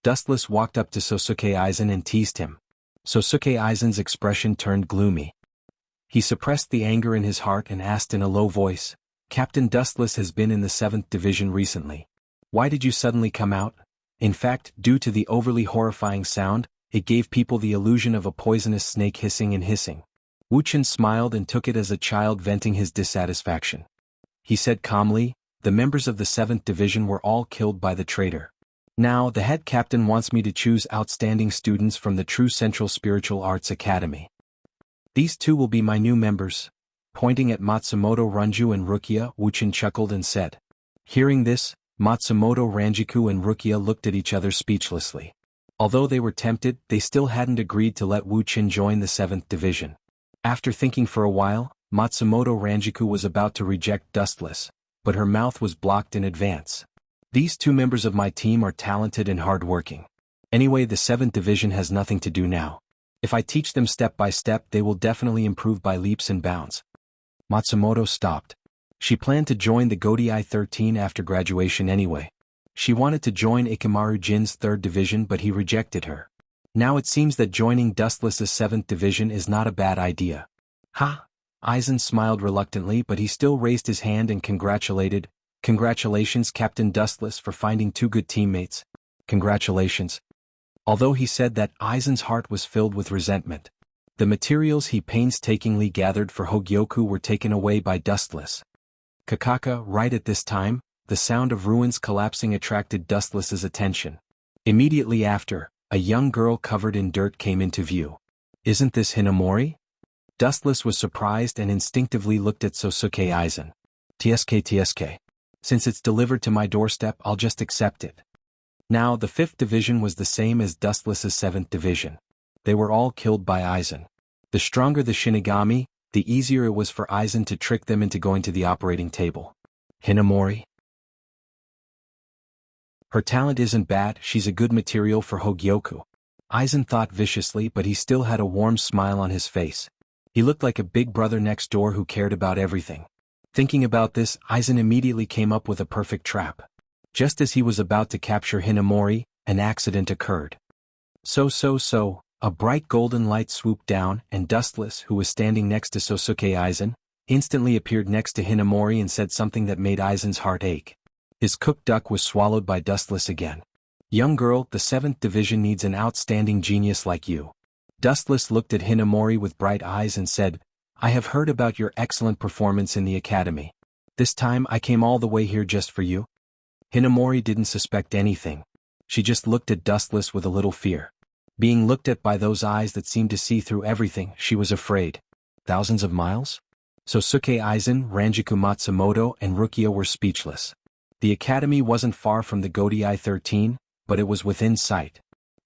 Dustless walked up to Sosuke Eisen and teased him. Sosuke Eisen's expression turned gloomy. He suppressed the anger in his heart and asked in a low voice, Captain Dustless has been in the 7th Division recently. Why did you suddenly come out? In fact, due to the overly horrifying sound, it gave people the illusion of a poisonous snake hissing and hissing. Wu Qin smiled and took it as a child venting his dissatisfaction. He said calmly, the members of the 7th Division were all killed by the traitor. Now the head captain wants me to choose outstanding students from the True Central Spiritual Arts Academy. These two will be my new members. Pointing at Matsumoto Ranju and Rukia, Wu Qin chuckled and said. Hearing this, Matsumoto Ranjiku and Rukia looked at each other speechlessly. Although they were tempted, they still hadn't agreed to let Wu Qin join the 7th Division. After thinking for a while, Matsumoto Ranjiku was about to reject Dustless, but her mouth was blocked in advance. These two members of my team are talented and hard-working. Anyway, the 7th Division has nothing to do now. If I teach them step by step, they will definitely improve by leaps and bounds. Matsumoto stopped. She planned to join the Godai 13 after graduation anyway. She wanted to join Ikamaru Jin's 3rd Division but he rejected her. Now it seems that joining Dustless's 7th Division is not a bad idea. Ha! Eisen smiled reluctantly but he still raised his hand and congratulated. Congratulations Captain Dustless for finding 2 good teammates. Congratulations. Although he said that, Eisen's heart was filled with resentment. The materials he painstakingly gathered for Hogyoku were taken away by Dustless. Kakaka, right at this time, the sound of ruins collapsing attracted Dustless's attention. Immediately after, a young girl covered in dirt came into view. Isn't this Hinamori? Dustless was surprised and instinctively looked at Sosuke Eisen. TSK. Since it's delivered to my doorstep, I'll just accept it. Now, the 5th Division was the same as Dustless's 7th Division. They were all killed by Eisen. The stronger the Shinigami, the easier it was for Eisen to trick them into going to the operating table. Hinamori? Her talent isn't bad, she's a good material for Hogyoku. Eisen thought viciously but he still had a warm smile on his face. He looked like a big brother next door who cared about everything. Thinking about this, Eisen immediately came up with a perfect trap. Just as he was about to capture Hinamori, an accident occurred. So, a bright golden light swooped down and Dustless, who was standing next to Sosuke Eisen, instantly appeared next to Hinamori and said something that made Eisen's heart ache. His cooked duck was swallowed by Dustless again. Young girl, the 7th Division needs an outstanding genius like you. Dustless looked at Hinamori with bright eyes and said, I have heard about your excellent performance in the academy. This time I came all the way here just for you. Hinamori didn't suspect anything. She just looked at Dustless with a little fear. Being looked at by those eyes that seemed to see through everything, she was afraid. Thousands of miles? Sosuke Eisen, Ranjiku Matsumoto, and Rukia were speechless. The academy wasn't far from the Godai 13, but it was within sight.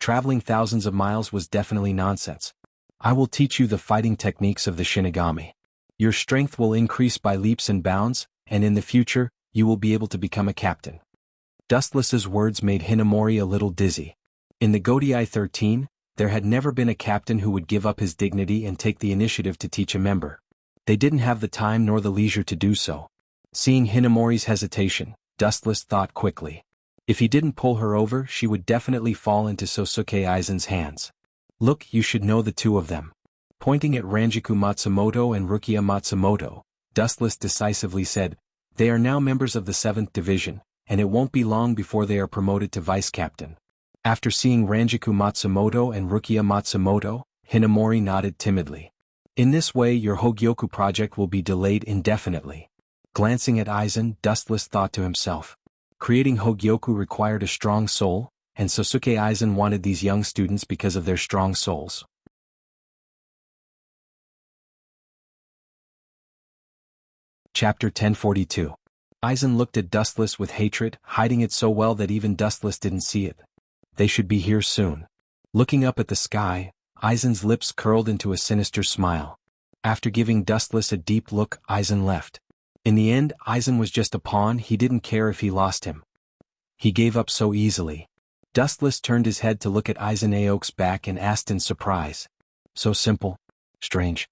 Traveling thousands of miles was definitely nonsense. I will teach you the fighting techniques of the Shinigami. Your strength will increase by leaps and bounds, and in the future, you will be able to become a captain. Dustless's words made Hinamori a little dizzy. In the Godai 13, there had never been a captain who would give up his dignity and take the initiative to teach a member. They didn't have the time nor the leisure to do so. Seeing Hinamori's hesitation, Dustless thought quickly. If he didn't pull her over, she would definitely fall into Sosuke Aizen's hands. Look, you should know the two of them. Pointing at Ranjaku Matsumoto and Rukia Matsumoto, Dustless decisively said, they are now members of the 7th Division, and it won't be long before they are promoted to vice captain. After seeing Ranjaku Matsumoto and Rukia Matsumoto, Hinamori nodded timidly. In this way your Hogyoku project will be delayed indefinitely. Glancing at Aizen, Dustless thought to himself. Creating Hogyoku required a strong soul, and Sosuke Aizen wanted these young students because of their strong souls. Chapter 1042. Aizen looked at Dustless with hatred, hiding it so well that even Dustless didn't see it. They should be here soon. Looking up at the sky, Aizen's lips curled into a sinister smile. After giving Dustless a deep look, Aizen left. In the end, Aizen was just a pawn. He didn't care if he lost him. He gave up so easily. Dustless turned his head to look at Aizen Aok's back and asked in surprise. So simple. Strange.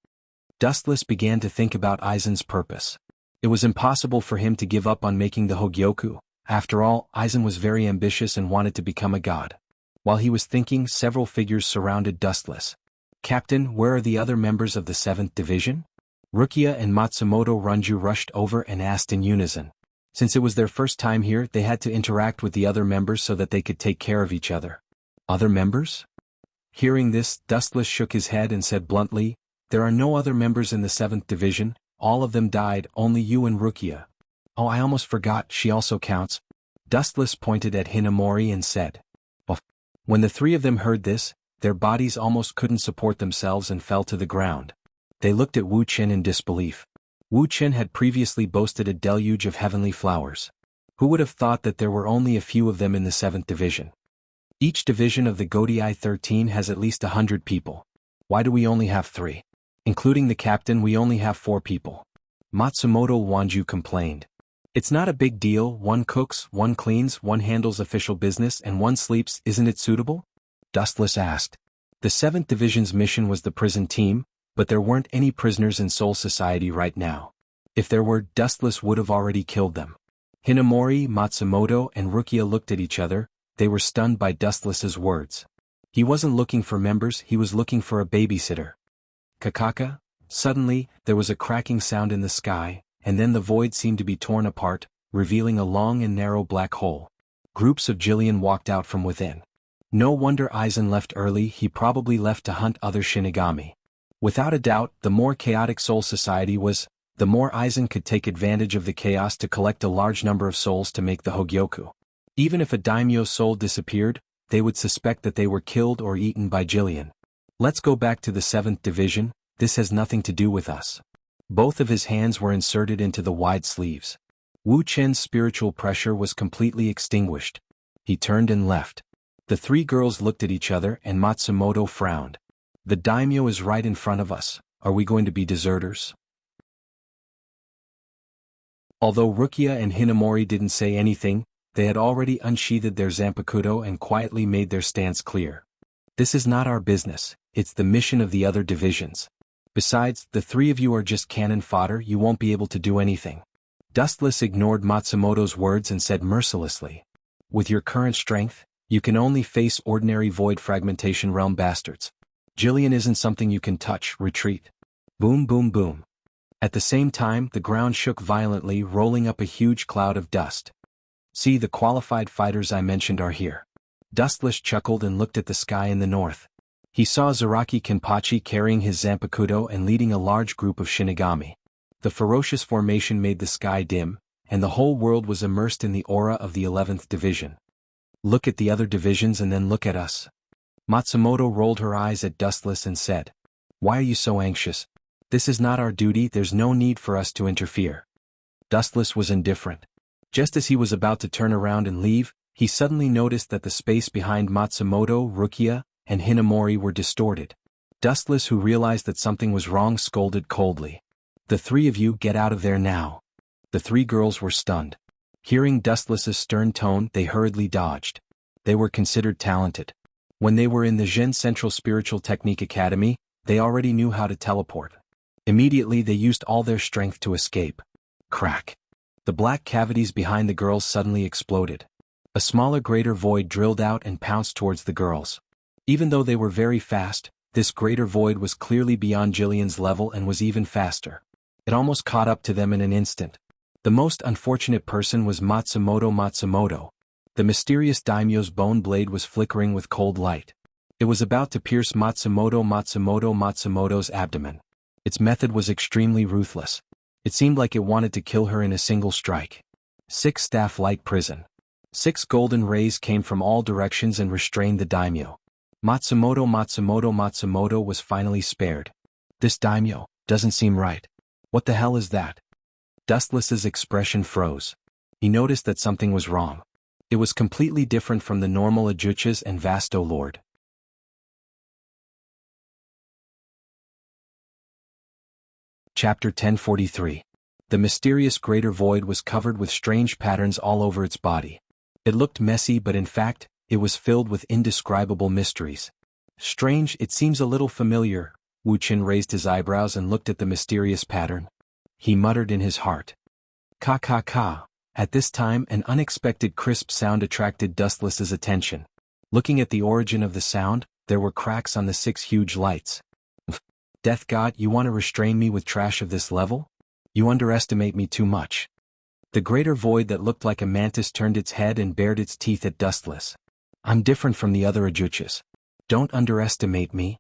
Dustless began to think about Aizen's purpose. It was impossible for him to give up on making the Hogyoku. After all, Aizen was very ambitious and wanted to become a god. While he was thinking, several figures surrounded Dustless. Captain, where are the other members of the 7th Division? Rukia and Matsumoto Ranju rushed over and asked in unison. Since it was their first time here, they had to interact with the other members so that they could take care of each other. Other members? Hearing this, Dustless shook his head and said bluntly, there are no other members in the 7th Division, all of them died, only you and Rukia. Oh, I almost forgot, she also counts. Dustless pointed at Hinamori and said. Oh. When the three of them heard this, their bodies almost couldn't support themselves and fell to the ground. They looked at Wu Qin in disbelief. Wu Qin had previously boasted a deluge of heavenly flowers. Who would have thought that there were only a few of them in the 7th Division? Each division of the Godai 13 has at least 100 people. Why do we only have 3? Including the captain, we only have 4 people. Matsumoto Wanju complained. It's not a big deal, one cooks, one cleans, one handles official business and one sleeps, isn't it suitable? Dustless asked. The 7th Division's mission was the prison team, but there weren't any prisoners in Soul Society right now. If there were, Dustless would have already killed them. Hinamori, Matsumoto and Rukia looked at each other. They were stunned by Dustless's words. He wasn't looking for members, he was looking for a babysitter. Kakaka? Suddenly, there was a cracking sound in the sky, and then the void seemed to be torn apart, revealing a long and narrow black hole. Groups of Jillian walked out from within. No wonder Aizen left early, he probably left to hunt other Shinigami. Without a doubt, the more chaotic Soul Society was, the more Aizen could take advantage of the chaos to collect a large number of souls to make the Hogyoku. Even if a daimyo's soul disappeared, they would suspect that they were killed or eaten by Jillian. Let's go back to the 7th Division, this has nothing to do with us. Both of his hands were inserted into the wide sleeves. Wu Qin's spiritual pressure was completely extinguished. He turned and left. The 3 girls looked at each other and Matsumoto frowned. The daimyo is right in front of us, are we going to be deserters? Although Rukia and Hinamori didn't say anything, they had already unsheathed their zanpakuto and quietly made their stance clear. This is not our business, it's the mission of the other divisions. Besides, the 3 of you are just cannon fodder, you won't be able to do anything. Dustless ignored Matsumoto's words and said mercilessly. With your current strength, you can only face ordinary void fragmentation realm bastards. Jillian isn't something you can touch, retreat. Boom boom boom. At the same time, the ground shook violently, rolling up a huge cloud of dust. See, the qualified fighters I mentioned are here. Dustless chuckled and looked at the sky in the north. He saw Zaraki Kenpachi carrying his zanpakuto and leading a large group of Shinigami. The ferocious formation made the sky dim, and the whole world was immersed in the aura of the 11th Division. Look at the other divisions and then look at us. Matsumoto rolled her eyes at Dustless and said, why are you so anxious? This is not our duty, there's no need for us to interfere. Dustless was indifferent. Just as he was about to turn around and leave, He suddenly noticed that the space behind Matsumoto, Rukia, and Hinamori were distorted. Dustless, who realized that something was wrong, scolded coldly. "The three of you get out of there now." The three girls were stunned. Hearing Dustless's stern tone, they hurriedly dodged. They were considered talented. When they were in the Zhen Central Spiritual Technique Academy, they already knew how to teleport. Immediately they used all their strength to escape. Crack. The black cavities behind the girls suddenly exploded. A smaller greater void drilled out and pounced towards the girls. Even though they were very fast, this greater void was clearly beyond Jillian's level and was even faster. It almost caught up to them in an instant. The most unfortunate person was Matsumoto. The mysterious daimyo's bone blade was flickering with cold light. It was about to pierce Matsumoto's abdomen. Its method was extremely ruthless. It seemed like it wanted to kill her in a single strike. 6 staff-like prison. 6 golden rays came from all directions and restrained the daimyo. Matsumoto was finally spared. "This daimyo doesn't seem right. What the hell is that?" Dustless's expression froze. He noticed that something was wrong. It was completely different from the normal Ajuchas and Vasto Lord. Chapter 1043. The mysterious greater void was covered with strange patterns all over its body. It looked messy, but in fact, it was filled with indescribable mysteries. "Strange, it seems a little familiar." Wu Qin raised his eyebrows and looked at the mysterious pattern. He muttered in his heart. "Ka ka ka." At this time, an unexpected crisp sound attracted Dustless's attention. Looking at the origin of the sound, there were cracks on the 6 huge lights. "Death God, you want to restrain me with trash of this level? You underestimate me too much." The greater void that looked like a mantis turned its head and bared its teeth at Dustless. "I'm different from the other Ajuchas. Don't underestimate me."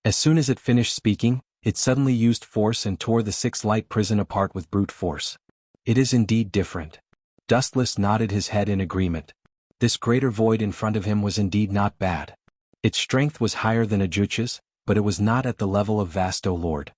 As soon as it finished speaking, it suddenly used force and tore the 6 light prison apart with brute force. "It is indeed different." Dustless nodded his head in agreement. This greater void in front of him was indeed not bad. Its strength was higher than Ajucha's, but it was not at the level of Vasto Lord.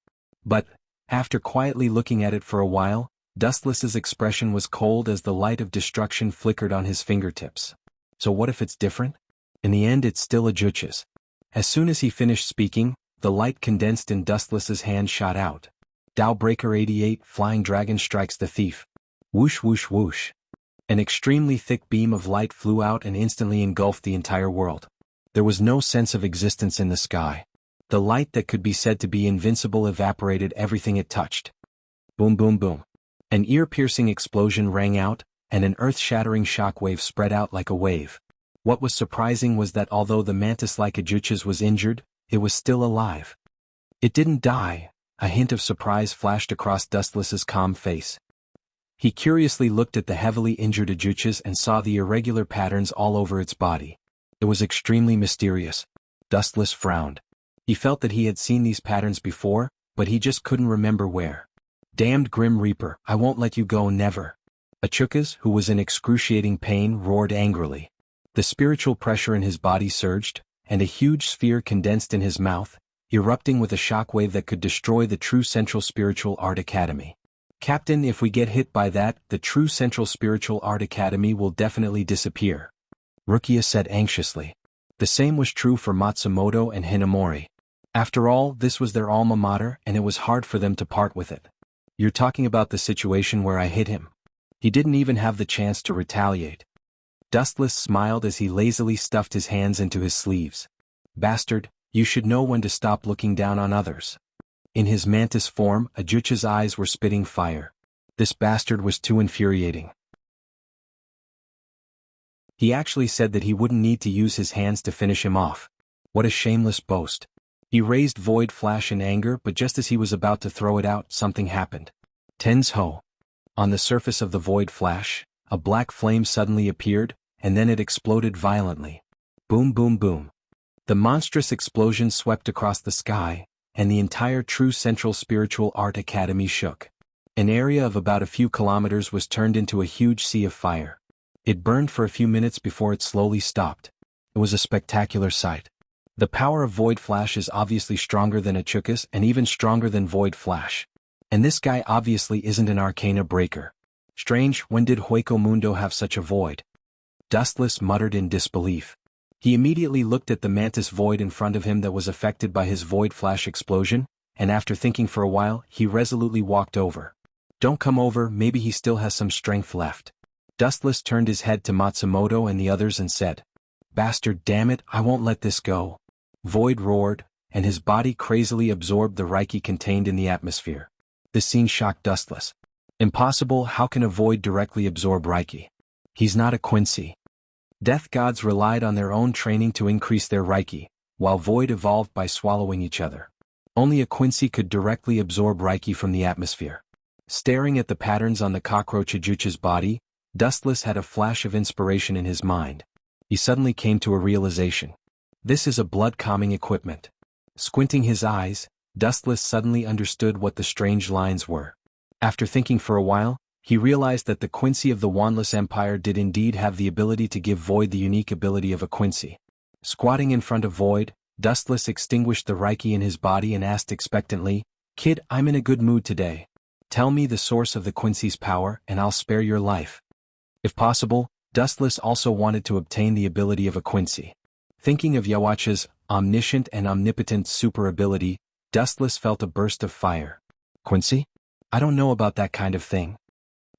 But, after quietly looking at it for a while, Dustless's expression was cold as the light of destruction flickered on his fingertips. So what if it's different? In the end, it's still Ajucha's. As soon as he finished speaking, the light condensed and Dustless's hand shot out. "Tao Breaker 88, Flying Dragon strikes the thief." Whoosh whoosh whoosh. An extremely thick beam of light flew out and instantly engulfed the entire world. There was no sense of existence in the sky. The light that could be said to be invincible evaporated everything it touched. Boom boom boom. An ear-piercing explosion rang out, and an earth-shattering shockwave spread out like a wave. What was surprising was that although the mantis-like Ajuchas was injured, it was still alive. It didn't die. A hint of surprise flashed across Dustless's calm face. He curiously looked at the heavily injured Ajuchas and saw the irregular patterns all over its body. It was extremely mysterious. Dustless frowned. He felt that he had seen these patterns before, but he just couldn't remember where. "Damned Grim Reaper, I won't let you go, never." Achukas, who was in excruciating pain, roared angrily. The spiritual pressure in his body surged, and a huge sphere condensed in his mouth, erupting with a shockwave that could destroy the true Central Spiritual Art Academy. "Captain, if we get hit by that, the true Central Spiritual Art Academy will definitely disappear," Rukia said anxiously. The same was true for Matsumoto and Hinamori. After all, this was their alma mater and it was hard for them to part with it. "You're talking about the situation where I hit him. He didn't even have the chance to retaliate." Dustless smiled as he lazily stuffed his hands into his sleeves. "Bastard, you should know when to stop looking down on others." In his mantis form, Ajucha's eyes were spitting fire. This bastard was too infuriating. He actually said that he wouldn't need to use his hands to finish him off. What a shameless boast. He raised Void Flash in anger, but just as he was about to throw it out, something happened. Tens ho. On the surface of the Void Flash, a black flame suddenly appeared, and then it exploded violently. Boom boom boom. The monstrous explosion swept across the sky, and the entire True Central Spiritual Art Academy shook. An area of about a few kilometers was turned into a huge sea of fire. It burned for a few minutes before it slowly stopped. It was a spectacular sight. The power of Void Flash is obviously stronger than Achukas and even stronger than Void Flash. And this guy obviously isn't an Arcana breaker. Strange, when did Hueco Mundo have such a void? Dustless muttered in disbelief. He immediately looked at the mantis void in front of him that was affected by his void flash explosion, and after thinking for a while, he resolutely walked over. Don't come over, maybe he still has some strength left. Dustless turned his head to Matsumoto and the others and said, Bastard, damn it, I won't let this go. Void roared, and his body crazily absorbed the Reiki contained in the atmosphere. This scene shocked Dustless. Impossible, how can a void directly absorb Reiki? He's not a Quincy. Death gods relied on their own training to increase their Reiki, while void evolved by swallowing each other. Only a Quincy could directly absorb Reiki from the atmosphere. Staring at the patterns on the cockroach Ajucha's body, Dustless had a flash of inspiration in his mind. He suddenly came to a realization. This is a blood-calming equipment. Squinting his eyes, Dustless suddenly understood what the strange lines were. After thinking for a while, he realized that the Quincy of the Wandless Empire did indeed have the ability to give Void the unique ability of a Quincy. Squatting in front of Void, Dustless extinguished the Reiki in his body and asked expectantly, Kid, I'm in a good mood today. Tell me the source of the Quincy's power and I'll spare your life. If possible, Dustless also wanted to obtain the ability of a Quincy. Thinking of Yawacha's omniscient and omnipotent super ability, Dustless felt a burst of fire. Quincy? I don't know about that kind of thing.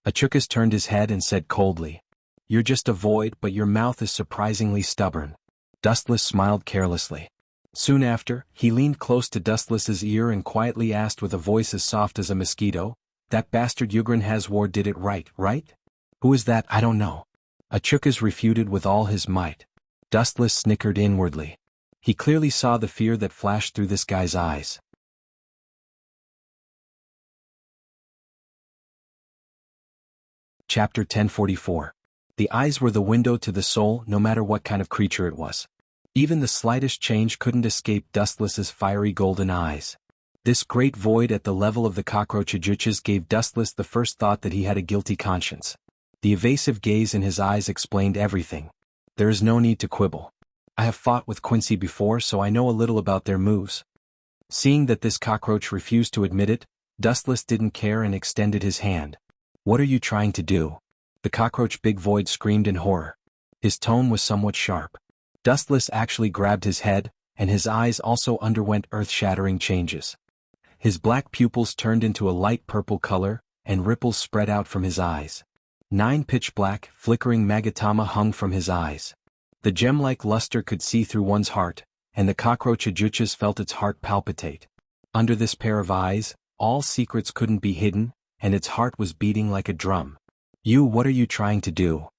Achukas turned his head and said coldly, You're just a void, but your mouth is surprisingly stubborn. Dustless smiled carelessly. Soon after, he leaned close to Dustless's ear and quietly asked with a voice as soft as a mosquito, That bastard Yugran Hazwar did it right? Who is that? I don't know. Achukas refuted with all his might. Dustless snickered inwardly. He clearly saw the fear that flashed through this guy's eyes. Chapter 1044. The eyes were the window to the soul, no matter what kind of creature it was. Even the slightest change couldn't escape Dustless's fiery golden eyes. This great void at the level of the cockroach Ajuchas gave Dustless the first thought that he had a guilty conscience. The evasive gaze in his eyes explained everything. There is no need to quibble. I have fought with Quincy before, so I know a little about their moves. Seeing that this cockroach refused to admit it, Dustless didn't care and extended his hand. What are you trying to do? The cockroach Big Void screamed in horror. His tone was somewhat sharp. Dustless actually grabbed his head, and his eyes also underwent earth-shattering changes. His black pupils turned into a light purple color, and ripples spread out from his eyes. 9 pitch-black, flickering magatama hung from his eyes. The gem-like luster could see through one's heart, and the cockroach Ajuchas felt its heart palpitate. Under this pair of eyes, all secrets couldn't be hidden, and its heart was beating like a drum. What are you trying to do?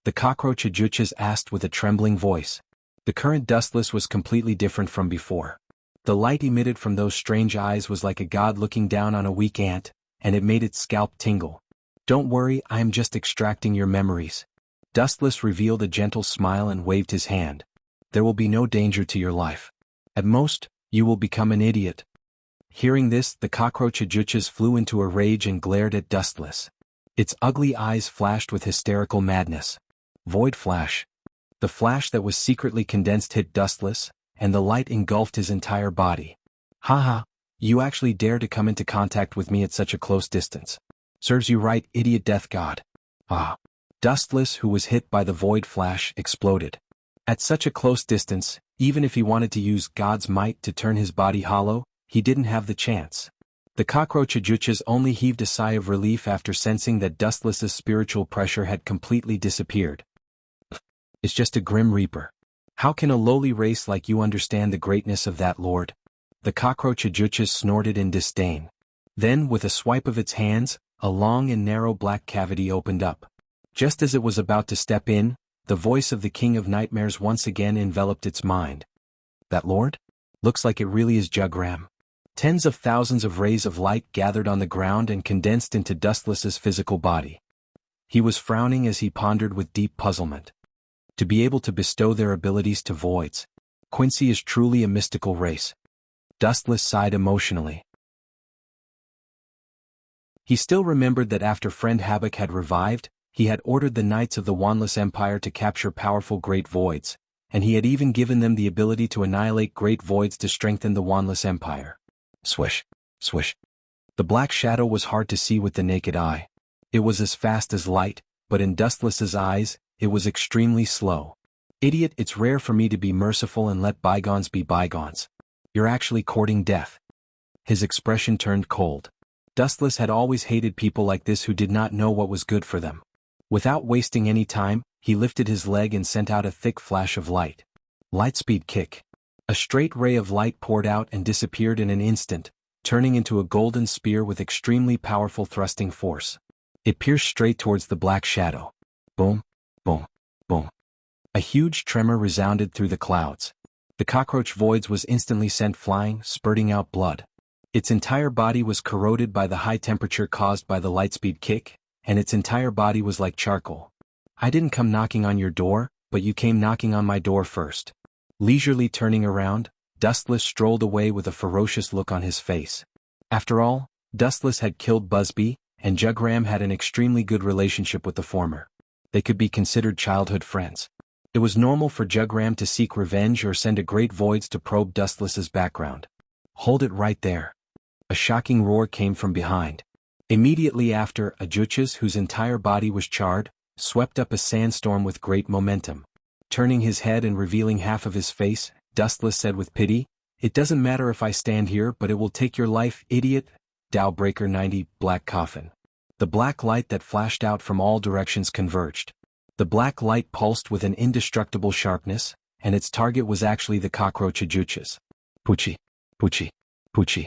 The cockroach Ajuchas asked with a trembling voice. The current Dustless was completely different from before. The light emitted from those strange eyes was like a god looking down on a weak ant, and it made its scalp tingle. Don't worry, I am just extracting your memories. Dustless revealed a gentle smile and waved his hand. There will be no danger to your life. At most, you will become an idiot. Hearing this, the cockroach Ajuchas flew into a rage and glared at Dustless. Its ugly eyes flashed with hysterical madness. Void flash. The flash that was secretly condensed hit Dustless, and the light engulfed his entire body. Haha, you actually dare to come into contact with me at such a close distance. Serves you right, idiot death god. Ah. Dustless, who was hit by the void flash, exploded. At such a close distance, even if he wanted to use God's might to turn his body hollow, he didn't have the chance. The cockroach Ajuchas only heaved a sigh of relief after sensing that Dustless's spiritual pressure had completely disappeared. It's just a grim reaper. How can a lowly race like you understand the greatness of that lord? The cockroach Ajuchas snorted in disdain. Then, with a swipe of its hands, a long and narrow black cavity opened up. Just as it was about to step in, the voice of the King of Nightmares once again enveloped its mind. That lord? Looks like it really is Jugram. Tens of thousands of rays of light gathered on the ground and condensed into Dustless's physical body. He was frowning as he pondered with deep puzzlement. To be able to bestow their abilities to voids, Quincy is truly a mystical race. Dustless sighed emotionally. He still remembered that after friend Havoc had revived, he had ordered the Knights of the Wandless Empire to capture powerful great voids, and he had even given them the ability to annihilate great voids to strengthen the Wandless Empire. Swish, swish. The black shadow was hard to see with the naked eye. It was as fast as light, but in Dustless's eyes, it was extremely slow. Idiot, it's rare for me to be merciful and let bygones be bygones. You're actually courting death. His expression turned cold. Dustless had always hated people like this who did not know what was good for them. Without wasting any time, he lifted his leg and sent out a thick flash of light. Lightspeed kick. A straight ray of light poured out and disappeared in an instant, turning into a golden spear with extremely powerful thrusting force. It pierced straight towards the black shadow. Boom, boom, boom. A huge tremor resounded through the clouds. The cockroach voids was instantly sent flying, spurting out blood. Its entire body was corroded by the high temperature caused by the lightspeed kick, and its entire body was like charcoal. I didn't come knocking on your door, but you came knocking on my door first. Leisurely turning around, Dustless strolled away with a ferocious look on his face. After all, Dustless had killed Busby, and Jugram had an extremely good relationship with the former. They could be considered childhood friends. It was normal for Jugram to seek revenge or send a great voids to probe Dustless's background. Hold it right there. A shocking roar came from behind. Immediately after, Ajuchas, whose entire body was charred, swept up a sandstorm with great momentum. Turning his head and revealing half of his face, Dustless said with pity, "It doesn't matter if I stand here, but it will take your life, idiot." Dowbreaker 90, Black Coffin. The black light that flashed out from all directions converged. The black light pulsed with an indestructible sharpness, and its target was actually the cockroach Ajuchas. Poochie, poochie, poochie.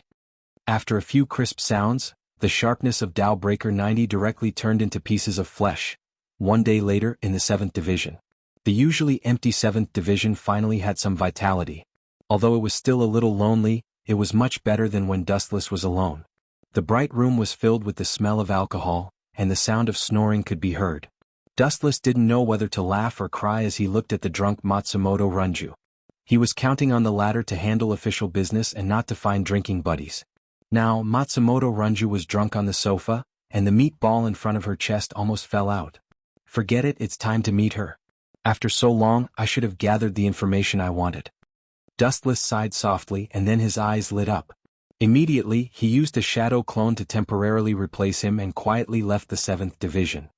After a few crisp sounds, the sharpness of Dowbreaker 90 directly turned into pieces of flesh. One day later, in the 7th Division. The usually empty 7th Division finally had some vitality. Although it was still a little lonely, it was much better than when Dustless was alone. The bright room was filled with the smell of alcohol, and the sound of snoring could be heard. Dustless didn't know whether to laugh or cry as he looked at the drunk Matsumoto Runju. He was counting on the latter to handle official business and not to find drinking buddies. Now, Matsumoto Runju was drunk on the sofa, and the meatball in front of her chest almost fell out. Forget it, it's time to meet her. After so long, I should have gathered the information I wanted. Dustless sighed softly and then his eyes lit up. Immediately, he used a shadow clone to temporarily replace him and quietly left the 7th Division.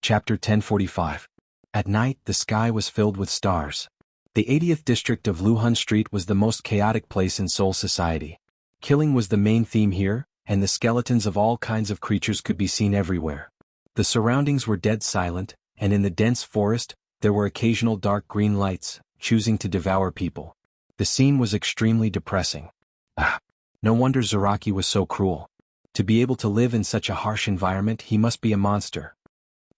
Chapter 1045. At night, the sky was filled with stars. The 80th district of Luhun Street was the most chaotic place in Seoul society. Killing was the main theme here, and the skeletons of all kinds of creatures could be seen everywhere. The surroundings were dead silent, and in the dense forest, there were occasional dark green lights, choosing to devour people. The scene was extremely depressing. No wonder Zaraki was so cruel. To be able to live in such a harsh environment, he must be a monster.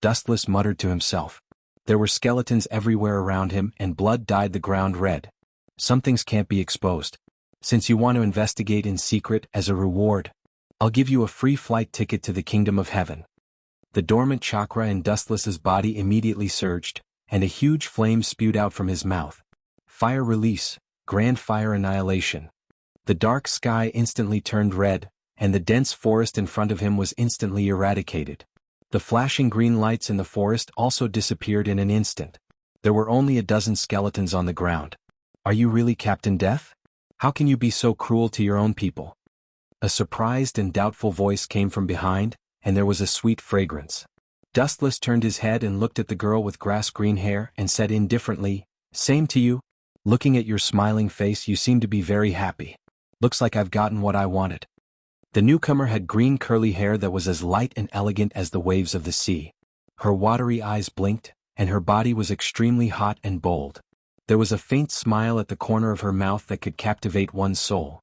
Dustless muttered to himself. There were skeletons everywhere around him, and blood dyed the ground red. Some things can't be exposed. Since you want to investigate in secret as a reward, I'll give you a free flight ticket to the kingdom of heaven. The dormant chakra in Dustless's body immediately surged, and a huge flame spewed out from his mouth. Fire release, grand fire annihilation. The dark sky instantly turned red, and the dense forest in front of him was instantly eradicated. The flashing green lights in the forest also disappeared in an instant. There were only a dozen skeletons on the ground. Are you really Captain Death? How can you be so cruel to your own people? A surprised and doubtful voice came from behind, and there was a sweet fragrance. Dustless turned his head and looked at the girl with grass-green hair and said indifferently, "Same to you. Looking at your smiling face, you seem to be very happy. Looks like I've gotten what I wanted." The newcomer had green curly hair that was as light and elegant as the waves of the sea. Her watery eyes blinked, and her body was extremely hot and bold. There was a faint smile at the corner of her mouth that could captivate one's soul.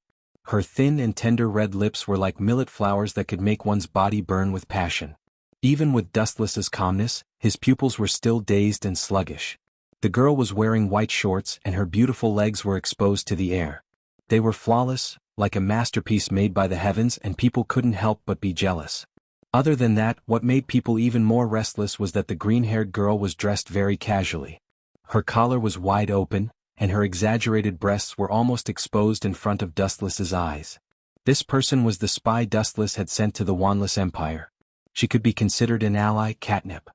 Her thin and tender red lips were like millet flowers that could make one's body burn with passion. Even with Dustless's calmness, his pupils were still dazed and sluggish. The girl was wearing white shorts and her beautiful legs were exposed to the air. They were flawless, like a masterpiece made by the heavens, and people couldn't help but be jealous. Other than that, what made people even more restless was that the green-haired girl was dressed very casually. Her collar was wide open, and her exaggerated breasts were almost exposed in front of Dustless's eyes. This person was the spy Dustless had sent to the Wanless Empire. She could be considered an ally, Catnip.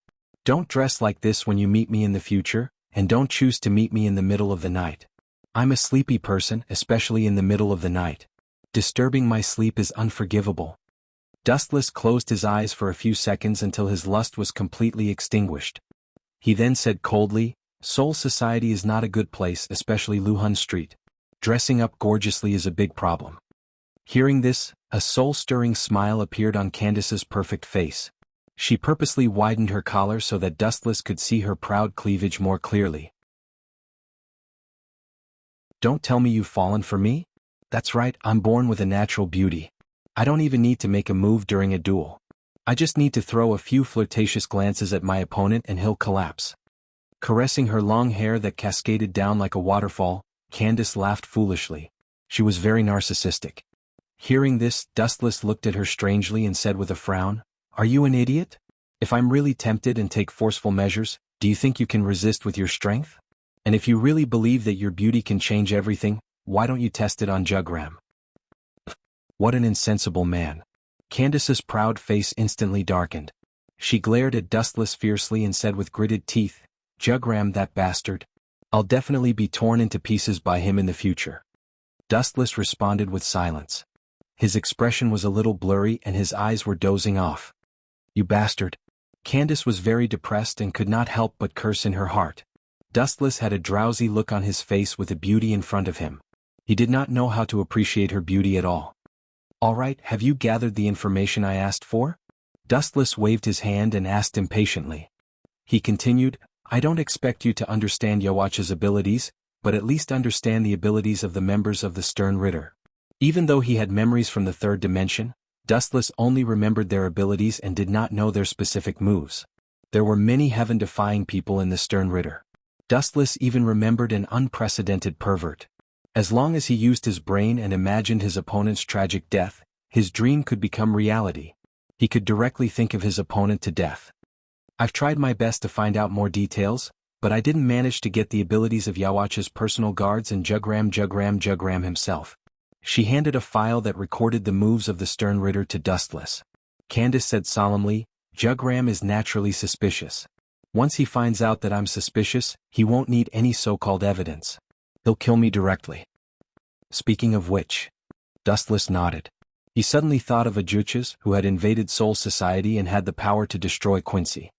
Don't dress like this when you meet me in the future, and don't choose to meet me in the middle of the night. I'm a sleepy person, especially in the middle of the night. Disturbing my sleep is unforgivable. Dustless closed his eyes for a few seconds until his lust was completely extinguished. He then said coldly, "Seoul society is not a good place, especially Luhun Street. Dressing up gorgeously is a big problem." Hearing this, a soul-stirring smile appeared on Candace's perfect face. She purposely widened her collar so that Dustless could see her proud cleavage more clearly. "Don't tell me you've fallen for me? That's right, I'm born with a natural beauty. I don't even need to make a move during a duel. I just need to throw a few flirtatious glances at my opponent and he'll collapse." Caressing her long hair that cascaded down like a waterfall, Candace laughed foolishly. She was very narcissistic. Hearing this, Dustless looked at her strangely and said with a frown, "Are you an idiot? If I'm really tempted and take forceful measures, do you think you can resist with your strength? And if you really believe that your beauty can change everything, why don't you test it on Jugram?" What an insensible man. Candace's proud face instantly darkened. She glared at Dustless fiercely and said with gritted teeth, "Jugram, that bastard. I'll definitely be torn into pieces by him in the future." Dustless responded with silence. His expression was a little blurry and his eyes were dozing off. "You bastard." Candace was very depressed and could not help but curse in her heart. Dustless had a drowsy look on his face with a beauty in front of him. He did not know how to appreciate her beauty at all. "All right, have you gathered the information I asked for?" Dustless waved his hand and asked impatiently. He continued, "I don't expect you to understand Yawach's abilities, but at least understand the abilities of the members of the Stern Ritter." Even though he had memories from the third dimension, Dustless only remembered their abilities and did not know their specific moves. There were many heaven-defying people in the Stern Ritter. Dustless even remembered an unprecedented pervert. As long as he used his brain and imagined his opponent's tragic death, his dream could become reality. He could directly think of his opponent to death. "I've tried my best to find out more details, but I didn't manage to get the abilities of Yawach's personal guards and Jugram himself." She handed a file that recorded the moves of the Stern Ritter to Dustless. Candace said solemnly, "Jugram is naturally suspicious. Once he finds out that I'm suspicious, he won't need any so-called evidence. He'll kill me directly." Speaking of which, Dustless nodded. He suddenly thought of Ajuchas, who had invaded Seoul society and had the power to destroy Quincy.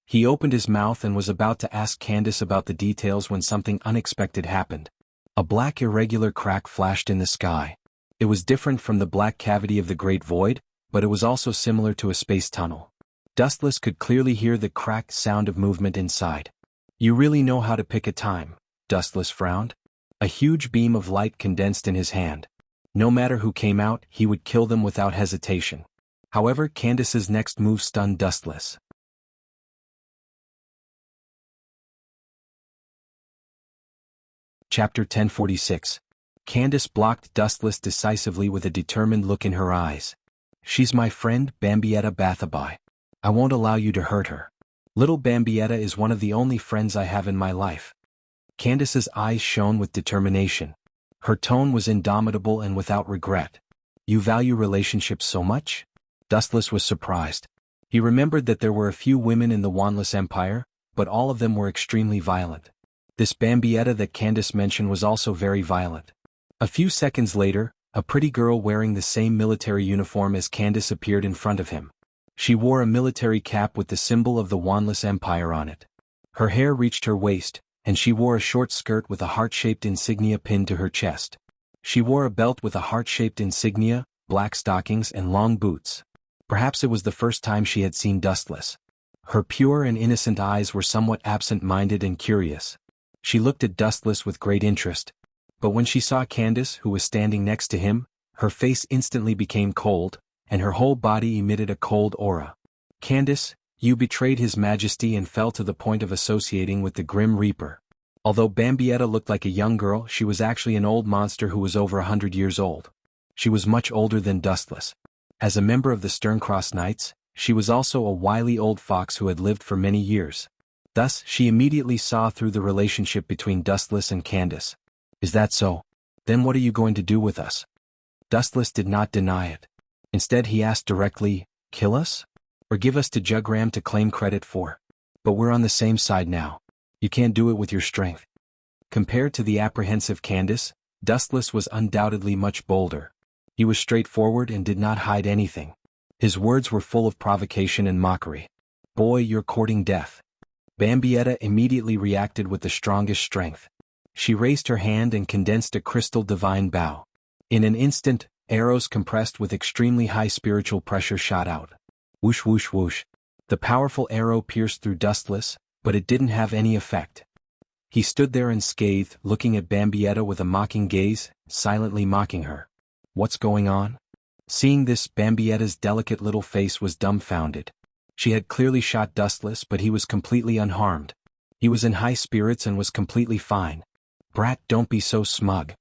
He opened his mouth and was about to ask Candace about the details when something unexpected happened. A black irregular crack flashed in the sky. It was different from the black cavity of the Great Void, but it was also similar to a space tunnel. Dustless could clearly hear the cracked sound of movement inside. "You really know how to pick a time," Dustless frowned. A huge beam of light condensed in his hand. No matter who came out, he would kill them without hesitation. However, Candace's next move stunned Dustless. Chapter 1046. Candace blocked Dustless decisively with a determined look in her eyes. "She's my friend, Bambietta Bathabai. I won't allow you to hurt her. Little Bambietta is one of the only friends I have in my life." Candace's eyes shone with determination. Her tone was indomitable and without regret. "You value relationships so much?" Dustless was surprised. He remembered that there were a few women in the Wanless Empire, but all of them were extremely violent. This Bambietta that Candace mentioned was also very violent. A few seconds later, a pretty girl wearing the same military uniform as Candace appeared in front of him. She wore a military cap with the symbol of the Wanless Empire on it. Her hair reached her waist, and she wore a short skirt with a heart-shaped insignia pinned to her chest. She wore a belt with a heart-shaped insignia, black stockings and long boots. Perhaps it was the first time she had seen Dustless. Her pure and innocent eyes were somewhat absent-minded and curious. She looked at Dustless with great interest. But when she saw Candace, who was standing next to him, her face instantly became cold, and her whole body emitted a cold aura. "Candace, you betrayed His Majesty and fell to the point of associating with the Grim Reaper." Although Bambietta looked like a young girl, she was actually an old monster who was over 100 years old. She was much older than Dustless. As a member of the Sterncross Knights, she was also a wily old fox who had lived for many years. Thus, she immediately saw through the relationship between Dustless and Candace. "Is that so? Then what are you going to do with us?" Dustless did not deny it. Instead he asked directly, "Kill us? Or give us to Jugram to claim credit for? But we're on the same side now. You can't do it with your strength." Compared to the apprehensive Candace, Dustless was undoubtedly much bolder. He was straightforward and did not hide anything. His words were full of provocation and mockery. Boy, you're courting death. Bambietta immediately reacted with the strongest strength. She raised her hand and condensed a crystal divine bow. In an instant, arrows compressed with extremely high spiritual pressure shot out. Whoosh whoosh whoosh. The powerful arrow pierced through Dustless, but it didn't have any effect. He stood there unscathed, looking at Bambietta with a mocking gaze, silently mocking her. What's going on? Seeing this, Bambietta's delicate little face was dumbfounded. She had clearly shot Dustless, but he was completely unharmed. He was in high spirits and was completely fine. Brat, don't be so smug.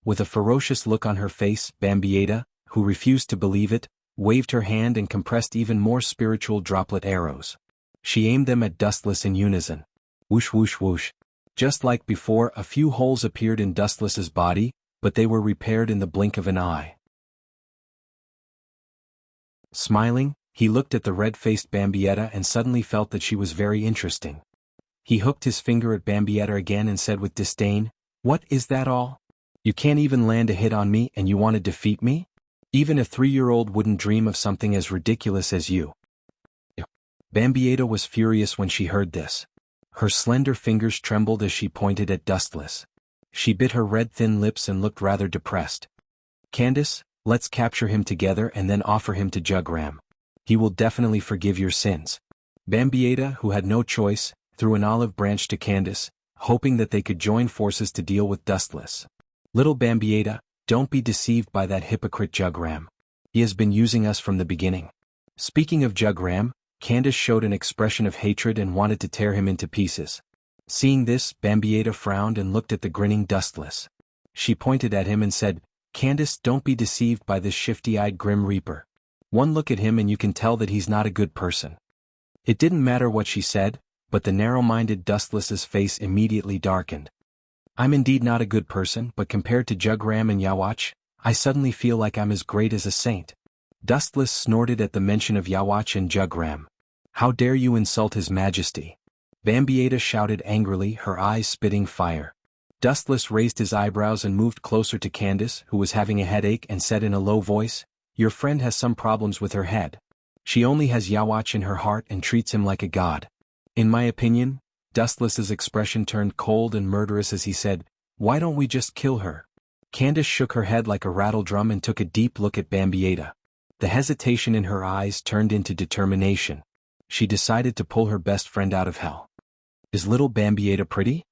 With a ferocious look on her face, Bambietta, who refused to believe it, waved her hand and compressed even more spiritual droplet arrows. She aimed them at Dustless in unison. Whoosh whoosh whoosh. Just like before, a few holes appeared in Dustless's body, but they were repaired in the blink of an eye. Smiling, he looked at the red-faced Bambietta and suddenly felt that she was very interesting. He hooked his finger at Bambietta again and said with disdain, "What is that all? You can't even land a hit on me and you want to defeat me? Even a 3-year-old wouldn't dream of something as ridiculous as you." Bambietta was furious when she heard this. Her slender fingers trembled as she pointed at Dustless. She bit her red thin lips and looked rather depressed. "Candace, let's capture him together and then offer him to Jugram. He will definitely forgive your sins." Bambietta, who had no choice, threw an olive branch to Candace, hoping that they could join forces to deal with Dustless. "Little Bambietta, don't be deceived by that hypocrite Jugram. He has been using us from the beginning." Speaking of Jugram, Candace showed an expression of hatred and wanted to tear him into pieces. Seeing this, Bambietta frowned and looked at the grinning Dustless. She pointed at him and said, "Candace, don't be deceived by this shifty-eyed Grim Reaper. One look at him and you can tell that he's not a good person." It didn't matter what she said, but the narrow-minded Dustless's face immediately darkened. "I'm indeed not a good person, but compared to Jugram and Yawach, I suddenly feel like I'm as great as a saint." Dustless snorted at the mention of Yawach and Jugram. "How dare you insult his majesty?" Bambietta shouted angrily, her eyes spitting fire. Dustless raised his eyebrows and moved closer to Candace, who was having a headache, and said in a low voice, "Your friend has some problems with her head. She only has Yawach in her heart and treats him like a god." In my opinion, Dustless's expression turned cold and murderous as he said, "Why don't we just kill her?" Candace shook her head like a rattledrum and took a deep look at Bambietta. The hesitation in her eyes turned into determination. She decided to pull her best friend out of hell. "Is little Bambietta pretty?"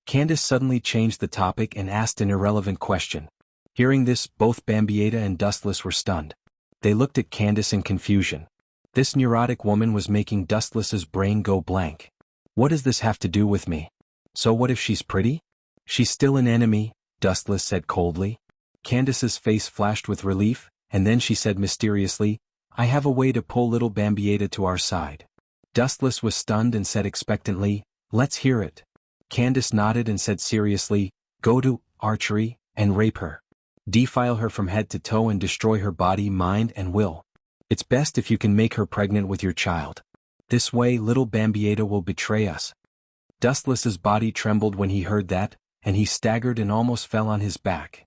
Candace suddenly changed the topic and asked an irrelevant question. Hearing this, both Bambietta and Dustless were stunned. They looked at Candace in confusion. This neurotic woman was making Dustless's brain go blank. "What does this have to do with me? So what if she's pretty?" "She's still an enemy," Dustless said coldly. Candace's face flashed with relief, and then she said mysteriously, "I have a way to pull little Bambietta to our side." Dustless was stunned and said expectantly, "Let's hear it." Candace nodded and said seriously, "Go to archery and rape her. Defile her from head to toe and destroy her body, mind and will. It's best if you can make her pregnant with your child. This way little Bambietta will betray us." Dustless's body trembled when he heard that, and he staggered and almost fell on his back.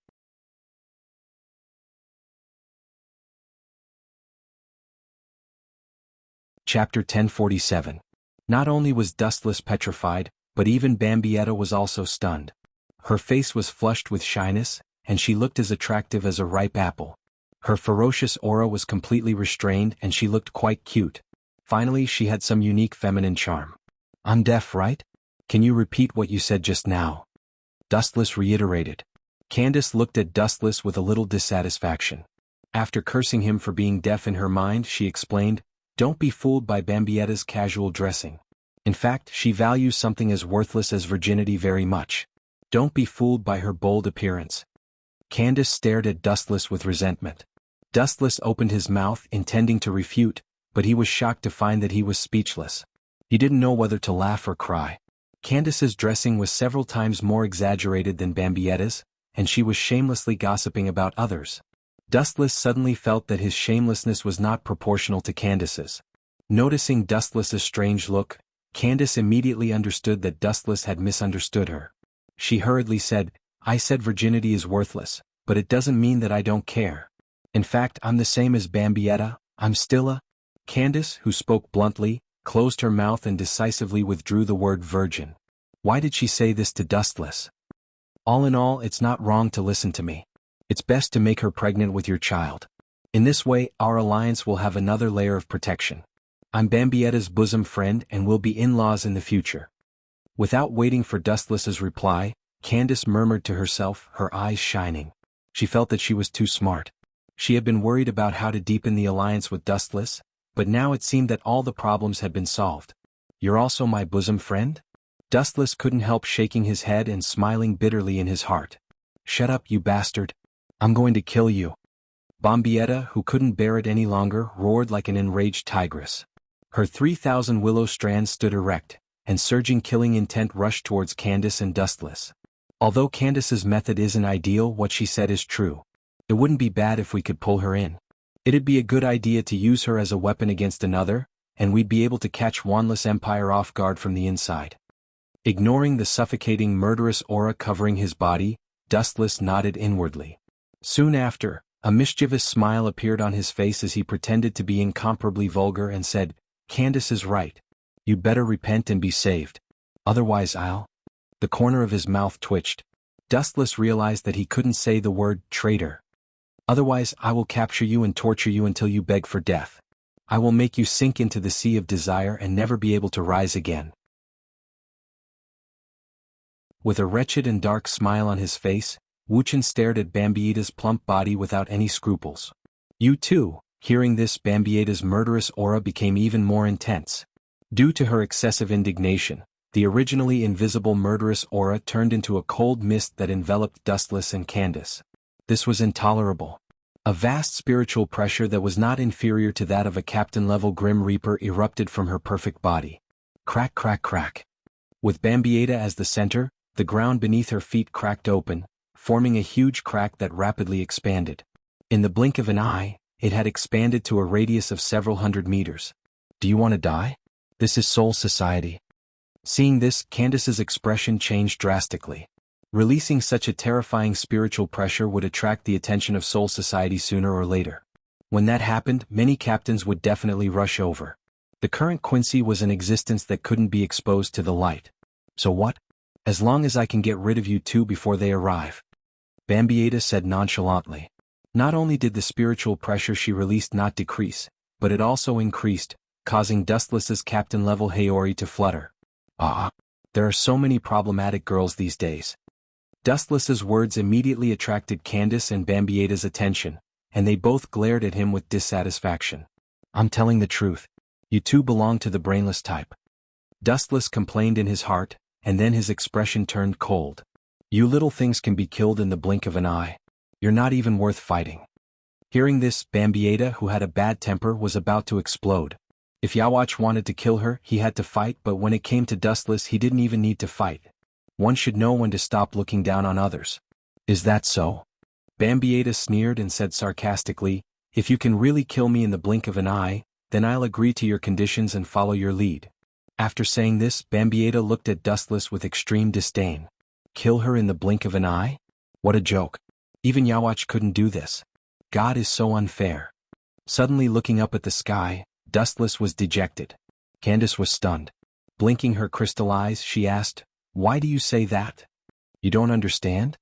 Chapter 1047. Not only was Dustless petrified, but even Bambietta was also stunned. Her face was flushed with shyness, and she looked as attractive as a ripe apple. Her ferocious aura was completely restrained and she looked quite cute. Finally, she had some unique feminine charm. "I'm deaf, right? Can you repeat what you said just now?" Dustless reiterated. Candace looked at Dustless with a little dissatisfaction. After cursing him for being deaf in her mind, she explained, "Don't be fooled by Bambietta's casual dressing. In fact, she values something as worthless as virginity very much. Don't be fooled by her bold appearance." Candace stared at Dustless with resentment. Dustless opened his mouth, intending to refute, but he was shocked to find that he was speechless. He didn't know whether to laugh or cry. Candace's dressing was several times more exaggerated than Bambietta's, and she was shamelessly gossiping about others. Dustless suddenly felt that his shamelessness was not proportional to Candace's. Noticing Dustless's strange look, Candace immediately understood that Dustless had misunderstood her. She hurriedly said, "I said virginity is worthless, but it doesn't mean that I don't care. In fact, I'm the same as Bambietta, I'm still a... Candace, who spoke bluntly, closed her mouth and decisively withdrew the word virgin. Why did she say this to Dustless? All in all, it's not wrong to listen to me. It's best to make her pregnant with your child. In this way, our alliance will have another layer of protection. I'm Bambietta's bosom friend and we'll be in-laws in the future. Without waiting for Dustless's reply, Candace murmured to herself, her eyes shining. She felt that she was too smart. She had been worried about how to deepen the alliance with Dustless, but now it seemed that all the problems had been solved. You're also my bosom friend? Dustless couldn't help shaking his head and smiling bitterly in his heart. Shut up, you bastard. I'm going to kill you. Bambietta, who couldn't bear it any longer, roared like an enraged tigress. Her 3,000 willow strands stood erect, and surging killing intent rushed towards Candace and Dustless. Although Candace's method isn't ideal, what she said is true. It wouldn't be bad if we could pull her in. It'd be a good idea to use her as a weapon against another, and we'd be able to catch Wandless Empire off guard from the inside. Ignoring the suffocating murderous aura covering his body, Dustless nodded inwardly. Soon after, a mischievous smile appeared on his face as he pretended to be incomparably vulgar and said, Candace is right. You'd better repent and be saved. Otherwise I'll... The corner of his mouth twitched. Dustless realized that he couldn't say the word traitor. Otherwise I will capture you and torture you until you beg for death. I will make you sink into the sea of desire and never be able to rise again. With a wretched and dark smile on his face, Wuchen stared at Bambietta's plump body without any scruples. You too. Hearing this, Bambietta's murderous aura became even more intense. Due to her excessive indignation, the originally invisible murderous aura turned into a cold mist that enveloped Dustless and Candace. This was intolerable. A vast spiritual pressure that was not inferior to that of a captain-level Grim Reaper erupted from her perfect body. Crack, crack, crack. With Bambietta as the center, the ground beneath her feet cracked open, forming a huge crack that rapidly expanded. In the blink of an eye, it had expanded to a radius of several hundred meters. Do you want to die? This is Soul Society. Seeing this, Candace's expression changed drastically. Releasing such a terrifying spiritual pressure would attract the attention of Soul Society sooner or later. When that happened, many captains would definitely rush over. The current Quincy was an existence that couldn't be exposed to the light. So what? As long as I can get rid of you two before they arrive. Bambietta said nonchalantly. Not only did the spiritual pressure she released not decrease, but it also increased, causing Dustless's captain-level Haori to flutter. There are so many problematic girls these days. Dustless's words immediately attracted Candace and Bambietta's attention, and they both glared at him with dissatisfaction. I'm telling the truth. You two belong to the brainless type. Dustless complained in his heart, and then his expression turned cold. You little things can be killed in the blink of an eye. You're not even worth fighting. Hearing this, Bambietta, who had a bad temper, was about to explode. If Yawach wanted to kill her, he had to fight, but when it came to Dustless, he didn't even need to fight. One should know when to stop looking down on others. Is that so? Bambietta sneered and said sarcastically, If you can really kill me in the blink of an eye, then I'll agree to your conditions and follow your lead. After saying this, Bambietta looked at Dustless with extreme disdain. Kill her in the blink of an eye? What a joke. Even Yawach couldn't do this. God is so unfair. Suddenly looking up at the sky, Dustless was dejected. Candace was stunned. Blinking her crystal eyes, she asked, Why do you say that? You don't understand?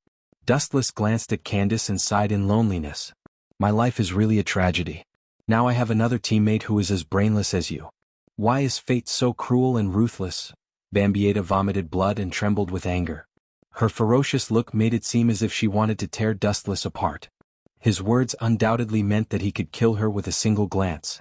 Dustless glanced at Candace and sighed in loneliness. My life is really a tragedy. Now I have another teammate who is as brainless as you. Why is fate so cruel and ruthless? Bambietta vomited blood and trembled with anger. Her ferocious look made it seem as if she wanted to tear Dustless apart. His words undoubtedly meant that he could kill her with a single glance.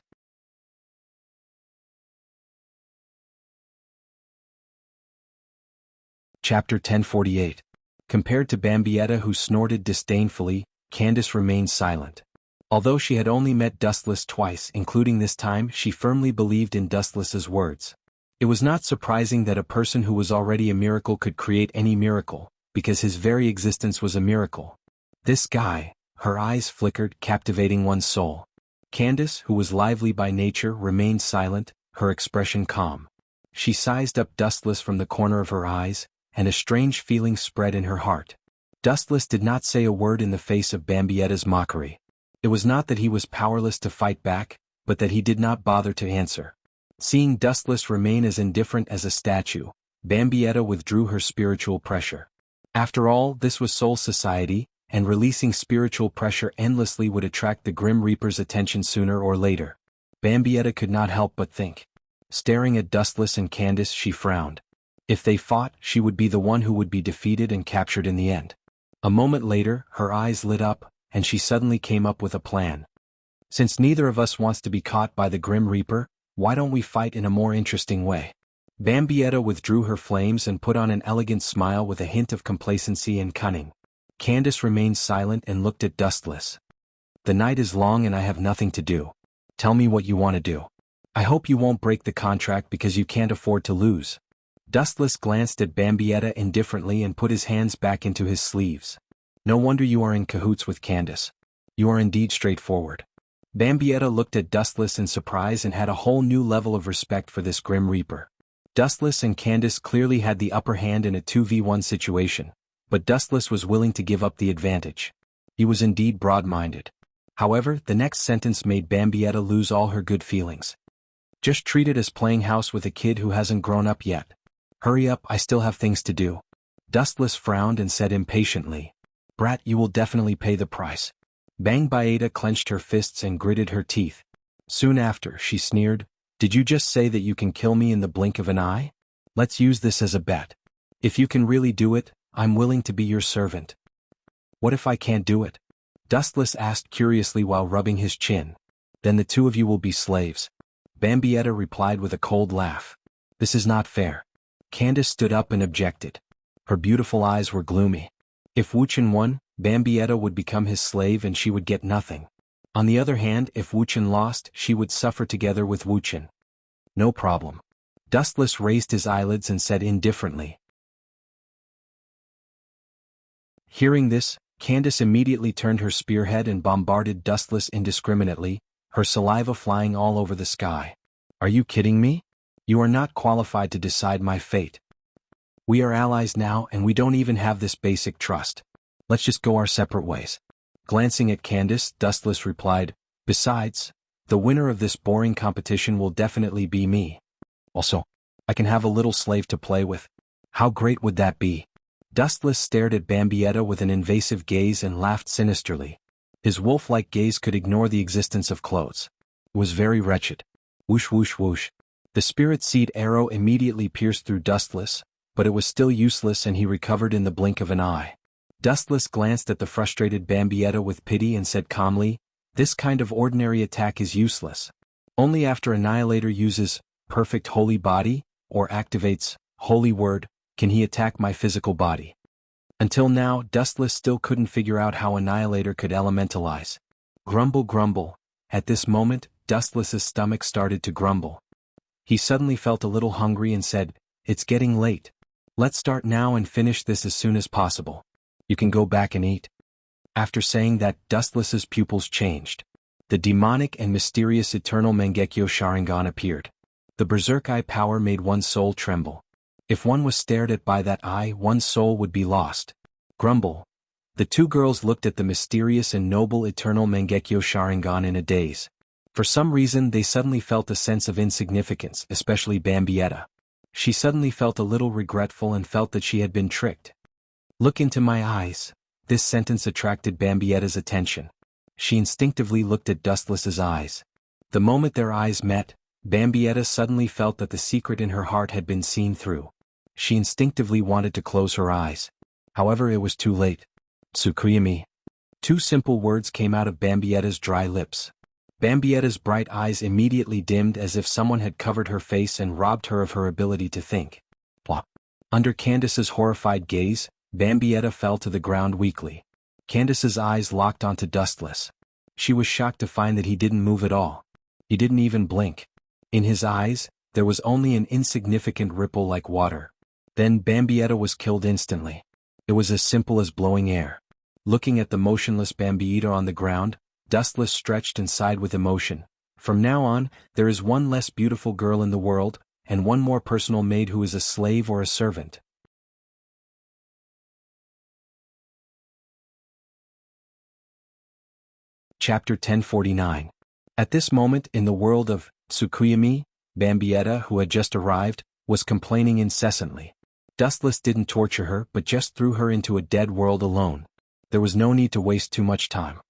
Chapter 1048. Compared to Bambietta, who snorted disdainfully, Candace remained silent. Although she had only met Dustless twice, including this time, she firmly believed in Dustless's words. It was not surprising that a person who was already a miracle could create any miracle, because his very existence was a miracle. This guy, her eyes flickered, captivating one's soul. Candace, who was lively by nature, remained silent, her expression calm. She sized up Dustless from the corner of her eyes, and a strange feeling spread in her heart. Dustless did not say a word in the face of Bambietta's mockery. It was not that he was powerless to fight back, but that he did not bother to answer. Seeing Dustless remain as indifferent as a statue, Bambietta withdrew her spiritual pressure. After all, this was Soul Society, and releasing spiritual pressure endlessly would attract the Grim Reaper's attention sooner or later. Bambietta could not help but think. Staring at Dustless and Candace, she frowned. If they fought, she would be the one who would be defeated and captured in the end. A moment later, her eyes lit up, and she suddenly came up with a plan. Since neither of us wants to be caught by the Grim Reaper, why don't we fight in a more interesting way? Bambietta withdrew her flames and put on an elegant smile with a hint of complacency and cunning. Candace remained silent and looked at Dustless. The night is long and I have nothing to do. Tell me what you want to do. I hope you won't break the contract because you can't afford to lose. Dustless glanced at Bambietta indifferently and put his hands back into his sleeves. No wonder you are in cahoots with Candace. You are indeed straightforward. Bambietta looked at Dustless in surprise and had a whole new level of respect for this Grim Reaper. Dustless and Candace clearly had the upper hand in a 2v1 situation, but Dustless was willing to give up the advantage. He was indeed broad-minded. However, the next sentence made Bambietta lose all her good feelings. Just treat it as playing house with a kid who hasn't grown up yet. Hurry up, I still have things to do. Dustless frowned and said impatiently, Brat, you will definitely pay the price. Bambietta clenched her fists and gritted her teeth. Soon after, she sneered, Did you just say that you can kill me in the blink of an eye? Let's use this as a bet. If you can really do it, I'm willing to be your servant. What if I can't do it? Dustless asked curiously while rubbing his chin. Then the two of you will be slaves. Bambietta replied with a cold laugh. This is not fair. Candace stood up and objected. Her beautiful eyes were gloomy. If Wuchen won, Bambietta would become his slave and she would get nothing. On the other hand, if Wuchen lost, she would suffer together with Wuchen. No problem. Dustless raised his eyelids and said indifferently. Hearing this, Candace immediately turned her spearhead and bombarded Dustless indiscriminately, her saliva flying all over the sky. Are you kidding me? You are not qualified to decide my fate. We are allies now and we don't even have this basic trust. Let's just go our separate ways. Glancing at Candace, Dustless replied, Besides, the winner of this boring competition will definitely be me. Also, I can have a little slave to play with. How great would that be? Dustless stared at Bambietta with an invasive gaze and laughed sinisterly. His wolf-like gaze could ignore the existence of clothes. It was very wretched. Whoosh whoosh whoosh. The spirit seed arrow immediately pierced through Dustless, but it was still useless and he recovered in the blink of an eye. Dustless glanced at the frustrated Bambietta with pity and said calmly, This kind of ordinary attack is useless. Only after Annihilator uses Perfect Holy Body, or activates Holy Word, can he attack my physical body. Until now, Dustless still couldn't figure out how Annihilator could elementalize. Grumble grumble. At this moment, Dustless's stomach started to grumble. He suddenly felt a little hungry and said, It's getting late. Let's start now and finish this as soon as possible. You can go back and eat. After saying that, Dustless's pupils changed. The demonic and mysterious Eternal Mangekyo Sharingan appeared. The Berserk Eye power made one's soul tremble. If one was stared at by that eye, one's soul would be lost. Grumble. The two girls looked at the mysterious and noble Eternal Mangekyo Sharingan in a daze. For some reason they suddenly felt a sense of insignificance, especially Bambietta. She suddenly felt a little regretful and felt that she had been tricked. Look into my eyes. This sentence attracted Bambietta's attention. She instinctively looked at Dustless's eyes. The moment their eyes met, Bambietta suddenly felt that the secret in her heart had been seen through. She instinctively wanted to close her eyes. However, it was too late. Tsukuyami. Two simple words came out of Bambietta's dry lips. Bambietta's bright eyes immediately dimmed as if someone had covered her face and robbed her of her ability to think. Plop. Under Candace's horrified gaze, Bambietta fell to the ground weakly. Candace's eyes locked onto Dustless. She was shocked to find that he didn't move at all. He didn't even blink. In his eyes, there was only an insignificant ripple like water. Then Bambietta was killed instantly. It was as simple as blowing air. Looking at the motionless Bambietta on the ground, Dustless stretched and sighed with emotion. From now on, there is one less beautiful girl in the world, and one more personal maid who is a slave or a servant. Chapter 1049. At this moment in the world of Tsukuyami, Bambietta, who had just arrived, was complaining incessantly. Dustless didn't torture her but just threw her into a dead world alone. There was no need to waste too much time.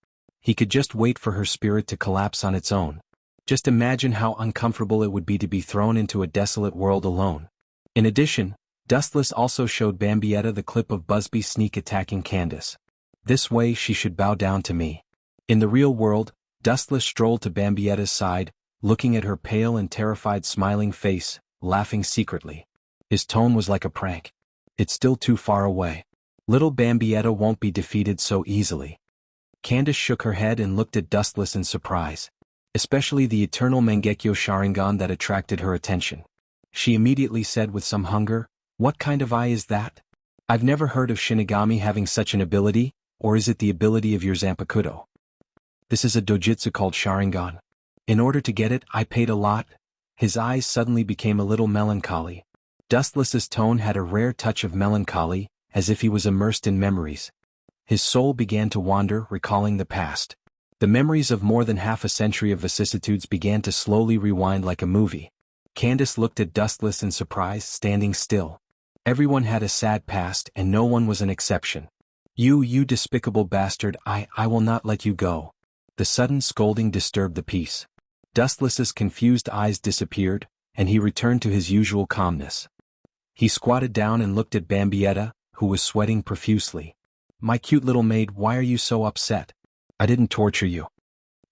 He could just wait for her spirit to collapse on its own. Just imagine how uncomfortable it would be to be thrown into a desolate world alone. In addition, Dustless also showed Bambietta the clip of Busby sneak attacking Candace. This way she should bow down to me. In the real world, Dustless strolled to Bambietta's side, looking at her pale and terrified smiling face, laughing secretly. His tone was like a prank. It's still too far away. Little Bambietta won't be defeated so easily. Candace shook her head and looked at Dustless in surprise. Especially the eternal Mangekyo Sharingan that attracted her attention. She immediately said with some hunger, "What kind of eye is that? I've never heard of Shinigami having such an ability, or is it the ability of your Zanpakuto? This is a dojutsu called Sharingan. In order to get it, I paid a lot." His eyes suddenly became a little melancholy. Dustless's tone had a rare touch of melancholy, as if he was immersed in memories. His soul began to wander, recalling the past. The memories of more than half a century of vicissitudes began to slowly rewind like a movie. Candace looked at Dustless in surprise, standing still. Everyone had a sad past and no one was an exception. You despicable bastard, I will not let you go." The sudden scolding disturbed the peace. Dustless's confused eyes disappeared, and he returned to his usual calmness. He squatted down and looked at Bambietta, who was sweating profusely. "My cute little maid, why are you so upset? I didn't torture you."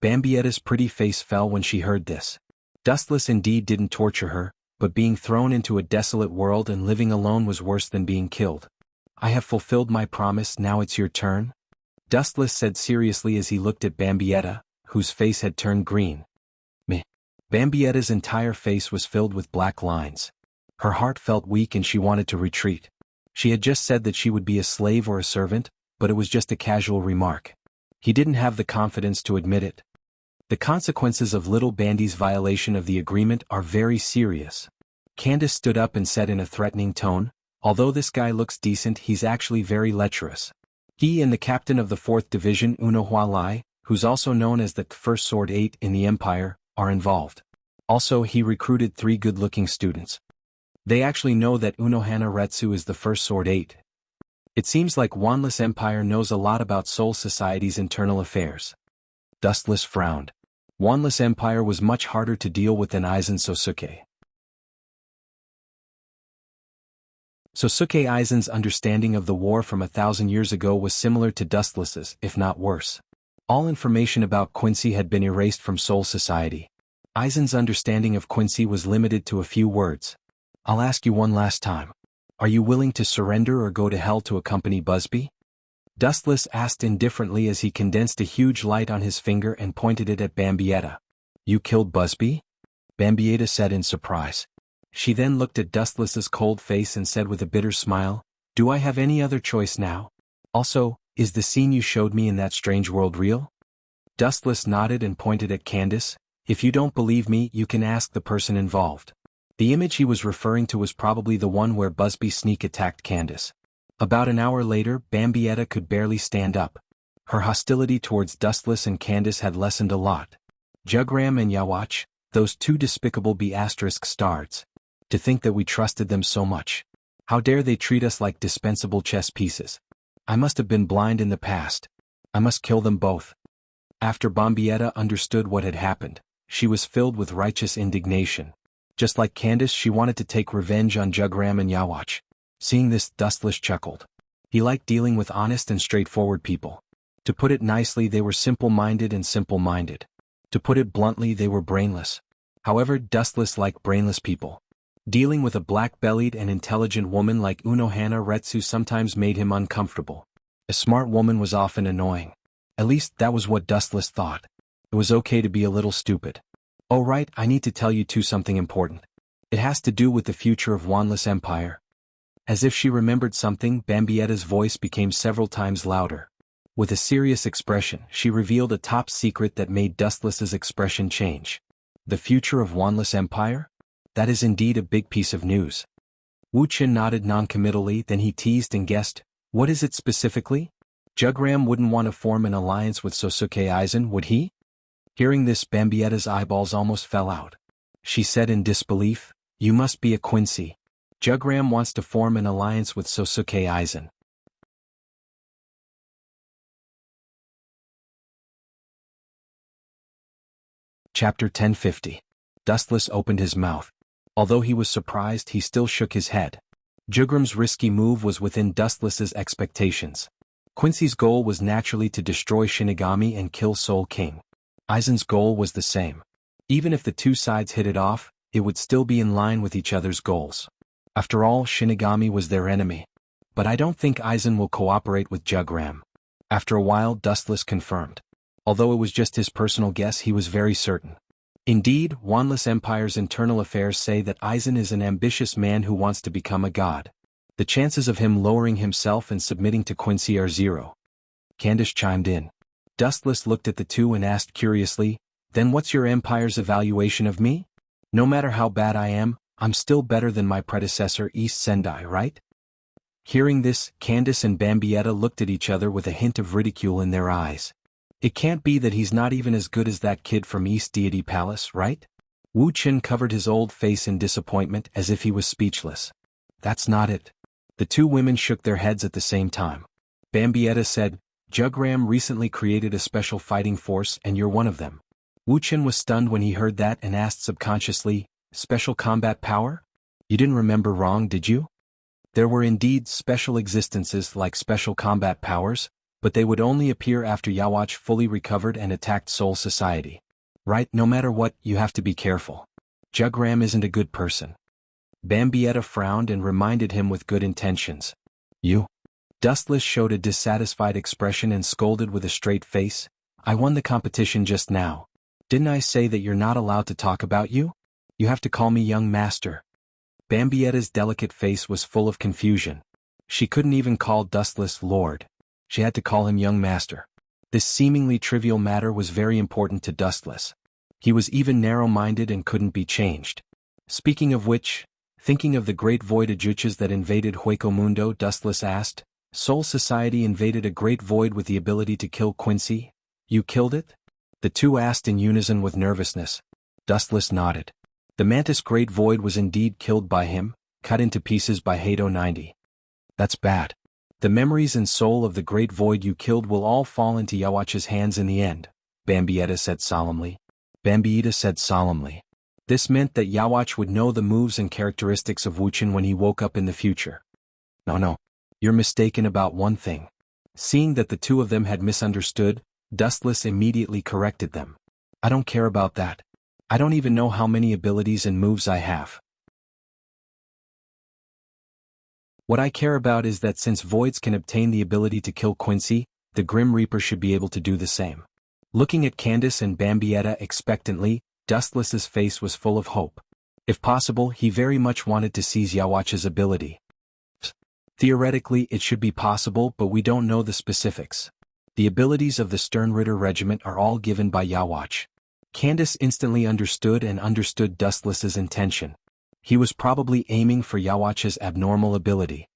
Bambietta's pretty face fell when she heard this. Dustless indeed didn't torture her, but being thrown into a desolate world and living alone was worse than being killed. "I have fulfilled my promise, now it's your turn," Dustless said seriously as he looked at Bambietta, whose face had turned green. Meh. Bambietta's entire face was filled with black lines. Her heart felt weak and she wanted to retreat. She had just said that she would be a slave or a servant, but it was just a casual remark. He didn't have the confidence to admit it. The consequences of little Bandy's violation of the agreement are very serious. Candace stood up and said in a threatening tone, "Although this guy looks decent, he's actually very lecherous. He and the captain of the 4th Division, Unohua Lai, who's also known as the First Sword 8 in the Empire, are involved. Also, he recruited 3 good-looking students. They actually know that Unohana Retsu is the First Sword 8. It seems like Wanless Empire knows a lot about Soul Society's internal affairs." Dustless frowned. Wanless Empire was much harder to deal with than Aizen Sosuke. Sosuke Aizen's understanding of the war from 1,000 years ago was similar to Dustless's, if not worse. All information about Quincy had been erased from Soul Society. Aizen's understanding of Quincy was limited to a few words. "I'll ask you one last time. Are you willing to surrender or go to hell to accompany Busby?" Dustless asked indifferently as he condensed a huge light on his finger and pointed it at Bambietta. "You killed Busby?" Bambietta said in surprise. She then looked at Dustless's cold face and said with a bitter smile, "Do I have any other choice now? Also, is the scene you showed me in that strange world real?" Dustless nodded and pointed at Candace. "If you don't believe me, you can ask the person involved." The image he was referring to was probably the one where Busby sneak attacked Candace. About an hour later, Bambietta could barely stand up. Her hostility towards Dustless and Candace had lessened a lot. Jugram and Yawach, those 2 despicable B****stards. To think that we trusted them so much. How dare they treat us like dispensable chess pieces. I must have been blind in the past. I must kill them both. After Bambietta understood what had happened, she was filled with righteous indignation. Just like Candace, she wanted to take revenge on Jugram and Yawach. Seeing this, Dustless chuckled. He liked dealing with honest and straightforward people. To put it nicely, they were simple-minded and simple-minded. To put it bluntly, they were brainless. However, Dustless liked brainless people. Dealing with a black-bellied and intelligent woman like Unohana Retsu sometimes made him uncomfortable. A smart woman was often annoying. At least that was what Dustless thought. It was okay to be a little stupid. "Oh right, I need to tell you something important. It has to do with the future of Wanless Empire." As if she remembered something, Bambietta's voice became several times louder. With a serious expression, she revealed a top secret that made Dustless's expression change. "The future of Wanless Empire? That is indeed a big piece of news." Wu Qin nodded noncommittally, then he teased and guessed, "What is it specifically?" "Jugram wouldn't want to form an alliance with Sosuke Aizen, would he?" Hearing this, Bambietta's eyeballs almost fell out. She said in disbelief, "You must be a Quincy. Jugram wants to form an alliance with Sosuke Aizen." Chapter 1050. Dustless opened his mouth. Although he was surprised, he still shook his head. Jugram's risky move was within Dustless's expectations. Quincy's goal was naturally to destroy Shinigami and kill Soul King. Aizen's goal was the same. Even if the two sides hit it off, it would still be in line with each other's goals. After all, Shinigami was their enemy. But I don't think Aizen will cooperate with Jugram. After a while, Dustless confirmed. Although it was just his personal guess, he was very certain. Indeed, Wanless Empire's internal affairs say that Aizen is an ambitious man who wants to become a god. The chances of him lowering himself and submitting to Quincy are zero. Candace chimed in. Dustless looked at the two and asked curiously, "Then what's your empire's evaluation of me? No matter how bad I am, I'm still better than my predecessor East Sendai, right?" Hearing this, Candace and Bambietta looked at each other with a hint of ridicule in their eyes. It can't be that he's not even as good as that kid from East Deity Palace, right? Wu Qin covered his old face in disappointment as if he was speechless. That's not it. The two women shook their heads at the same time. Bambietta said, "Jugram recently created a special fighting force and you're one of them." Wu Qin was stunned when he heard that and asked subconsciously, "Special combat power? You didn't remember wrong, did you?" There were indeed special existences like special combat powers, but they would only appear after Yawatch fully recovered and attacked Soul Society. Right, no matter what, you have to be careful. Jugram isn't a good person. Bambietta frowned and reminded him with good intentions. "You?" Dustless showed a dissatisfied expression and scolded with a straight face, "I won the competition just now. Didn't I say that you're not allowed to talk about you? You have to call me young master." Bambietta's delicate face was full of confusion. She couldn't even call Dustless Lord. She had to call him young master. This seemingly trivial matter was very important to Dustless. He was even narrow-minded and couldn't be changed. Speaking of which, thinking of the great void ajuchas that invaded Hueco Mundo, Dustless asked, "Soul Society invaded a great void with the ability to kill Quincy? You killed it?" The two asked in unison with nervousness. Dustless nodded. The Mantis Great Void was indeed killed by him, cut into pieces by Hado 90. "That's bad. The memories and soul of the Great Void you killed will all fall into Yawatch's hands in the end," Bambietta said solemnly. This meant that Yawatch would know the moves and characteristics of Wu Qin when he woke up in the future. No, you're mistaken about one thing." Seeing that the two of them had misunderstood, Dustless immediately corrected them. "I don't care about that. I don't even know how many abilities and moves I have. What I care about is that since Voids can obtain the ability to kill Quincy, the Grim Reaper should be able to do the same." Looking at Candace and Bambietta expectantly, Dustless's face was full of hope. If possible, he very much wanted to seize Yawatch's ability. Theoretically, it should be possible, but we don't know the specifics. The abilities of the Sternritter Regiment are all given by Yawatch. Candace instantly understood Dustless's intention. He was probably aiming for Yawatch's abnormal ability.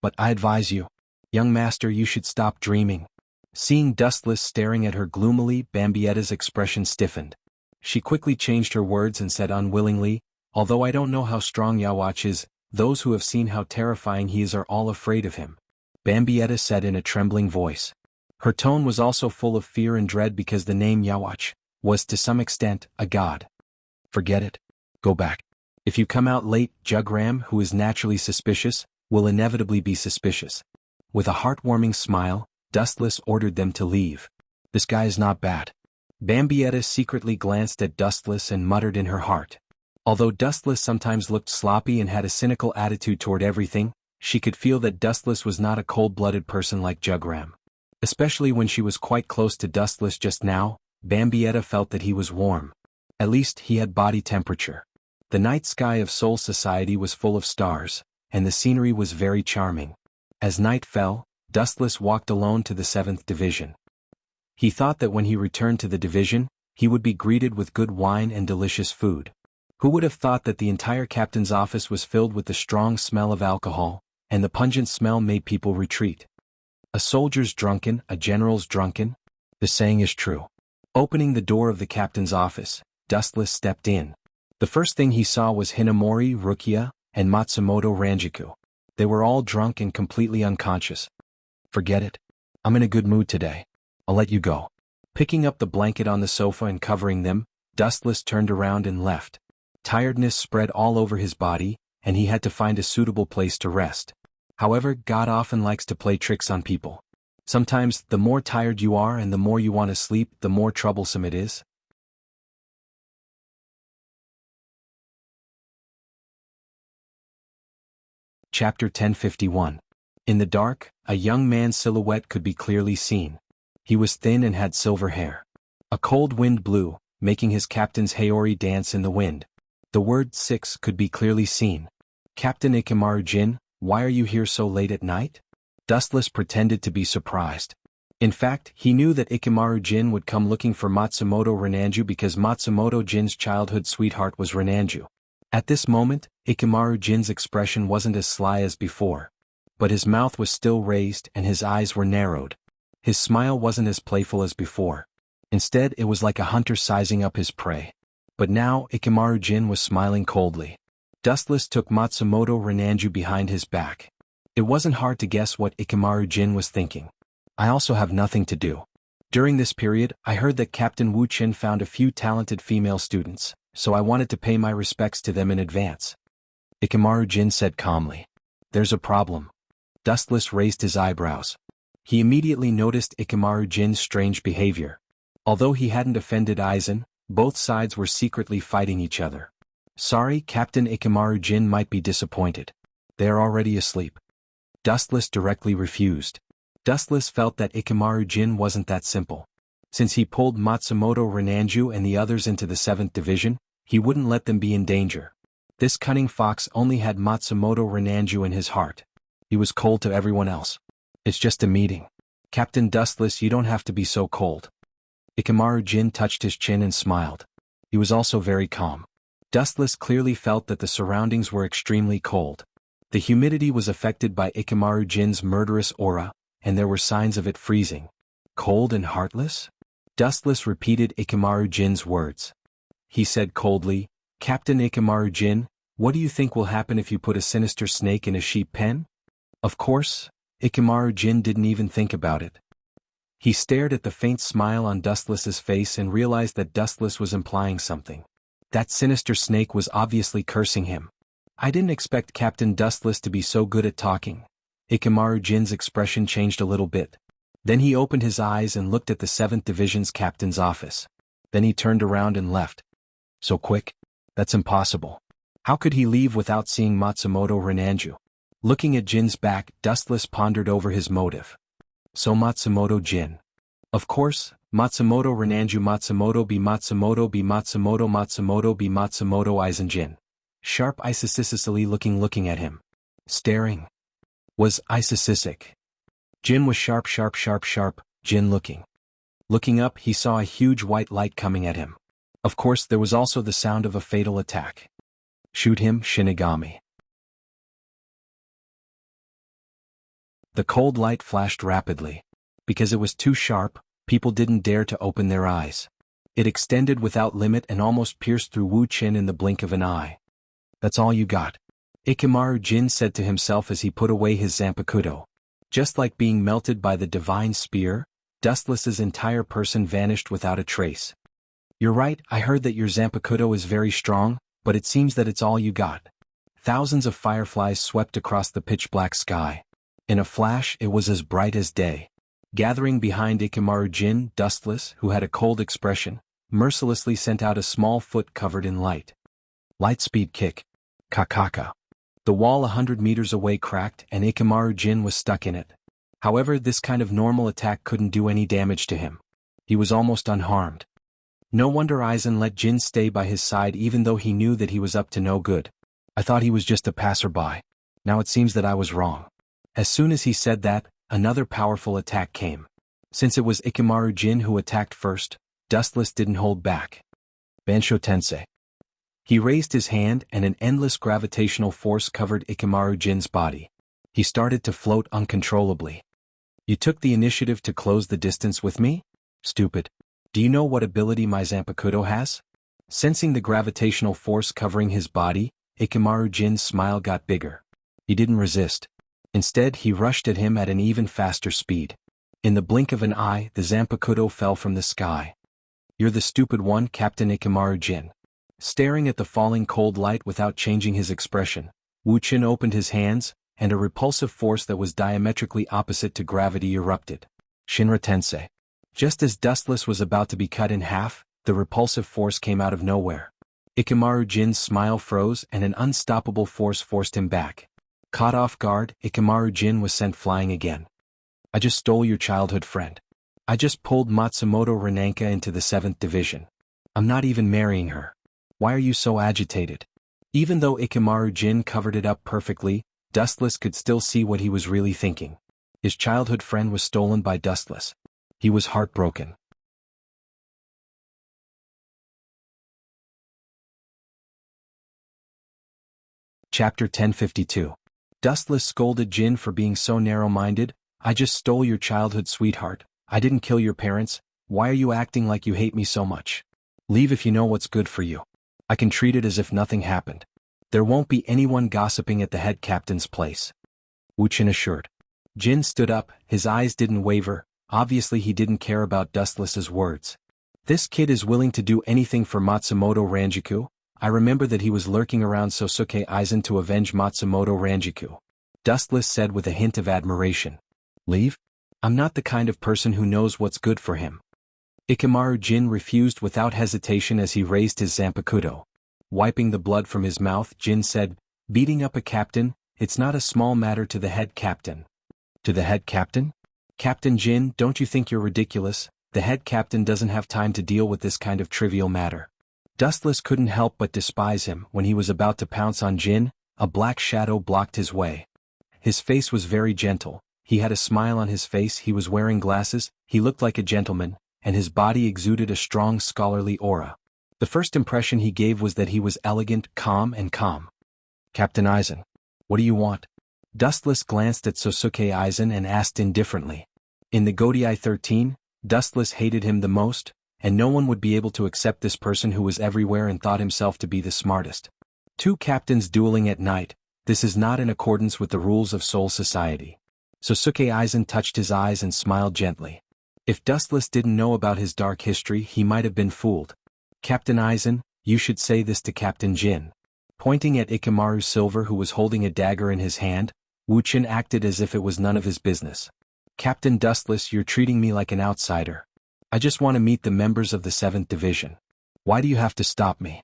"But I advise you, young master, you should stop dreaming." Seeing Dustless staring at her gloomily, Bambietta's expression stiffened. She quickly changed her words and said unwillingly, "Although I don't know how strong Yawatch is, those who have seen how terrifying he is are all afraid of him." Bambietta said in a trembling voice. Her tone was also full of fear and dread because the name Yawatch was to some extent a god. "Forget it. Go back. If you come out late, Jugram, who is naturally suspicious, will inevitably be suspicious." With a heartwarming smile, Dustless ordered them to leave. "This guy is not bad." Bambietta secretly glanced at Dustless and muttered in her heart. Although Dustless sometimes looked sloppy and had a cynical attitude toward everything, she could feel that Dustless was not a cold-blooded person like Jugram. Especially when she was quite close to Dustless just now, Bambietta felt that he was warm. At least he had body temperature. The night sky of Soul Society was full of stars, and the scenery was very charming. As night fell, Dustless walked alone to the 7th Division. He thought that when he returned to the division, he would be greeted with good wine and delicious food. Who would have thought that the entire captain's office was filled with the strong smell of alcohol, and the pungent smell made people retreat. "A soldier's drunken, a general's drunken." The saying is true. Opening the door of the captain's office, Dustless stepped in. The first thing he saw was Hinamori, Rukia, and Matsumoto Ranjiku. They were all drunk and completely unconscious. Forget it. I'm in a good mood today. I'll let you go. Picking up the blanket on the sofa and covering them, Dustless turned around and left. Tiredness spread all over his body, and he had to find a suitable place to rest. However, God often likes to play tricks on people. Sometimes, the more tired you are and the more you want to sleep, the more troublesome it is. Chapter 1051. In the dark, a young man's silhouette could be clearly seen. He was thin and had silver hair. A cold wind blew, making his captain's Haori dance in the wind. The word 6 could be clearly seen. Captain Ikemaru Jin, why are you here so late at night? Dustless pretended to be surprised. In fact, he knew that Ikemaru Jin would come looking for Matsumoto Renanju because Matsumoto Jin's childhood sweetheart was Renanju. At this moment, Ikemaru Jin's expression wasn't as sly as before. But his mouth was still raised and his eyes were narrowed. His smile wasn't as playful as before. Instead, it was like a hunter sizing up his prey. But now, Ikemaru Jin was smiling coldly. Dustless took Matsumoto Renanju behind his back. It wasn't hard to guess what Ikemaru Jin was thinking. I also have nothing to do. During this period, I heard that Captain Wu Qin found a few talented female students, so I wanted to pay my respects to them in advance. Ikemaru Jin said calmly. There's a problem. Dustless raised his eyebrows. He immediately noticed Ikemaru Jin's strange behavior. Although he hadn't offended Aizen, both sides were secretly fighting each other. Sorry, Captain Ikemaru Jin might be disappointed. They are already asleep. Dustless directly refused. Dustless felt that Ikemaru Jin wasn't that simple. Since he pulled Matsumoto Renanju and the others into the 7th Division, he wouldn't let them be in danger. This cunning fox only had Matsumoto Renanju in his heart. He was cold to everyone else. It's just a meeting. Captain Dustless, you don't have to be so cold. Ikemaru Jin touched his chin and smiled. He was also very calm. Dustless clearly felt that the surroundings were extremely cold. The humidity was affected by Ikemaru Jin's murderous aura, and there were signs of it freezing. Cold and heartless? Dustless repeated Ikemaru Jin's words. He said coldly, Captain Ikemaru Jin, what do you think will happen if you put a sinister snake in a sheep pen? Of course, Ikemaru Jin didn't even think about it. He stared at the faint smile on Dustless's face and realized that Dustless was implying something. That sinister snake was obviously cursing him. I didn't expect Captain Dustless to be so good at talking. Ikemaru Jin's expression changed a little bit. Then he opened his eyes and looked at the 7th Division's captain's office. Then he turned around and left. So quick? That's impossible. How could he leave without seeing Matsumoto Renanju? Looking at Jin's back, Dustless pondered over his motive. So Matsumoto Jin. Of course, Matsumoto Renanju Matsumoto be Matsumoto be Matsumoto Matsumoto be Matsumoto Aizen Jin. Sharp Isisisically looking at him. Staring. Was Isisisic. Jin was sharp, Jin looking. Looking up, he saw a huge white light coming at him. Of course, there was also the sound of a fatal attack. Shoot him, Shinigami. The cold light flashed rapidly. Because it was too sharp, people didn't dare to open their eyes. It extended without limit and almost pierced through Wu Qin in the blink of an eye. That's all you got? Ikemaru Jin said to himself as he put away his Zanpakuto. Just like being melted by the divine spear, Dustless's entire person vanished without a trace. You're right, I heard that your Zanpakuto is very strong, but it seems that it's all you got. Thousands of fireflies swept across the pitch-black sky. In a flash, it was as bright as day. Gathering behind Ikemaru Jin, Dustless, who had a cold expression, mercilessly sent out a small foot covered in light. Lightspeed kick. Kakaka. The wall 100 meters away cracked and Ikemaru Jin was stuck in it. However, this kind of normal attack couldn't do any damage to him. He was almost unharmed. No wonder Aizen let Jin stay by his side even though he knew that he was up to no good. I thought he was just a passerby. Now it seems that I was wrong. As soon as he said that, another powerful attack came. Since it was Ikemaru Jin who attacked first, Dustless didn't hold back. Bansho Tensei. He raised his hand and an endless gravitational force covered Ikemaru Jin's body. He started to float uncontrollably. You took the initiative to close the distance with me? Stupid. Do you know what ability my Zanpakuto has? Sensing the gravitational force covering his body, Ikamaru Jin's smile got bigger. He didn't resist. Instead, he rushed at him at an even faster speed. In the blink of an eye, the Zanpakuto fell from the sky. You're the stupid one, Captain Ikamaru Jin. Staring at the falling cold light without changing his expression, Wuchen opened his hands, and a repulsive force that was diametrically opposite to gravity erupted. Shinra Tensei. Just as Dustless was about to be cut in half, the repulsive force came out of nowhere. Ikamaru Jin's smile froze and an unstoppable force forced him back. Caught off guard, Ikamaru Jin was sent flying again. I just stole your childhood friend. I just pulled Matsumoto Renanka into the 7th division. I'm not even marrying her. Why are you so agitated? Even though Ikamaru Jin covered it up perfectly, Dustless could still see what he was really thinking. His childhood friend was stolen by Dustless. He was heartbroken. Chapter 1052. Dustless scolded Jin for being so narrow-minded. I just stole your childhood sweetheart. I didn't kill your parents. Why are you acting like you hate me so much? Leave if you know what's good for you. I can treat it as if nothing happened. There won't be anyone gossiping at the head captain's place. Wuchen assured. Jin stood up, his eyes didn't waver. Obviously he didn't care about Dustless's words. This kid is willing to do anything for Matsumoto Ranjiku. I remember that he was lurking around Sosuke Aizen to avenge Matsumoto Ranjiku. Dustless said with a hint of admiration. Leave? I'm not the kind of person who knows what's good for him. Ikamaru Jin refused without hesitation as he raised his Zanpakuto. Wiping the blood from his mouth, Jin said, beating up a captain, it's not a small matter to the head captain. To the head captain? Captain Jin, don't you think you're ridiculous? The head captain doesn't have time to deal with this kind of trivial matter. Dustless couldn't help but despise him. When he was about to pounce on Jin, a black shadow blocked his way. His face was very gentle. He had a smile on his face, he was wearing glasses, he looked like a gentleman, and his body exuded a strong scholarly aura. The first impression he gave was that he was elegant, calm. Captain Aizen. What do you want? Dustless glanced at Sosuke Aizen and asked indifferently. In the Godai 13, Dustless hated him the most, and no one would be able to accept this person who was everywhere and thought himself to be the smartest. Two captains dueling at night, this is not in accordance with the rules of Soul Society. Sosuke Aizen touched his eyes and smiled gently. If Dustless didn't know about his dark history, he might have been fooled. Captain Aizen, you should say this to Captain Jin. Pointing at Ikamaru Silver who was holding a dagger in his hand, Wuchen acted as if it was none of his business. Captain Dustless, you're treating me like an outsider. I just want to meet the members of the 7th division. Why do you have to stop me?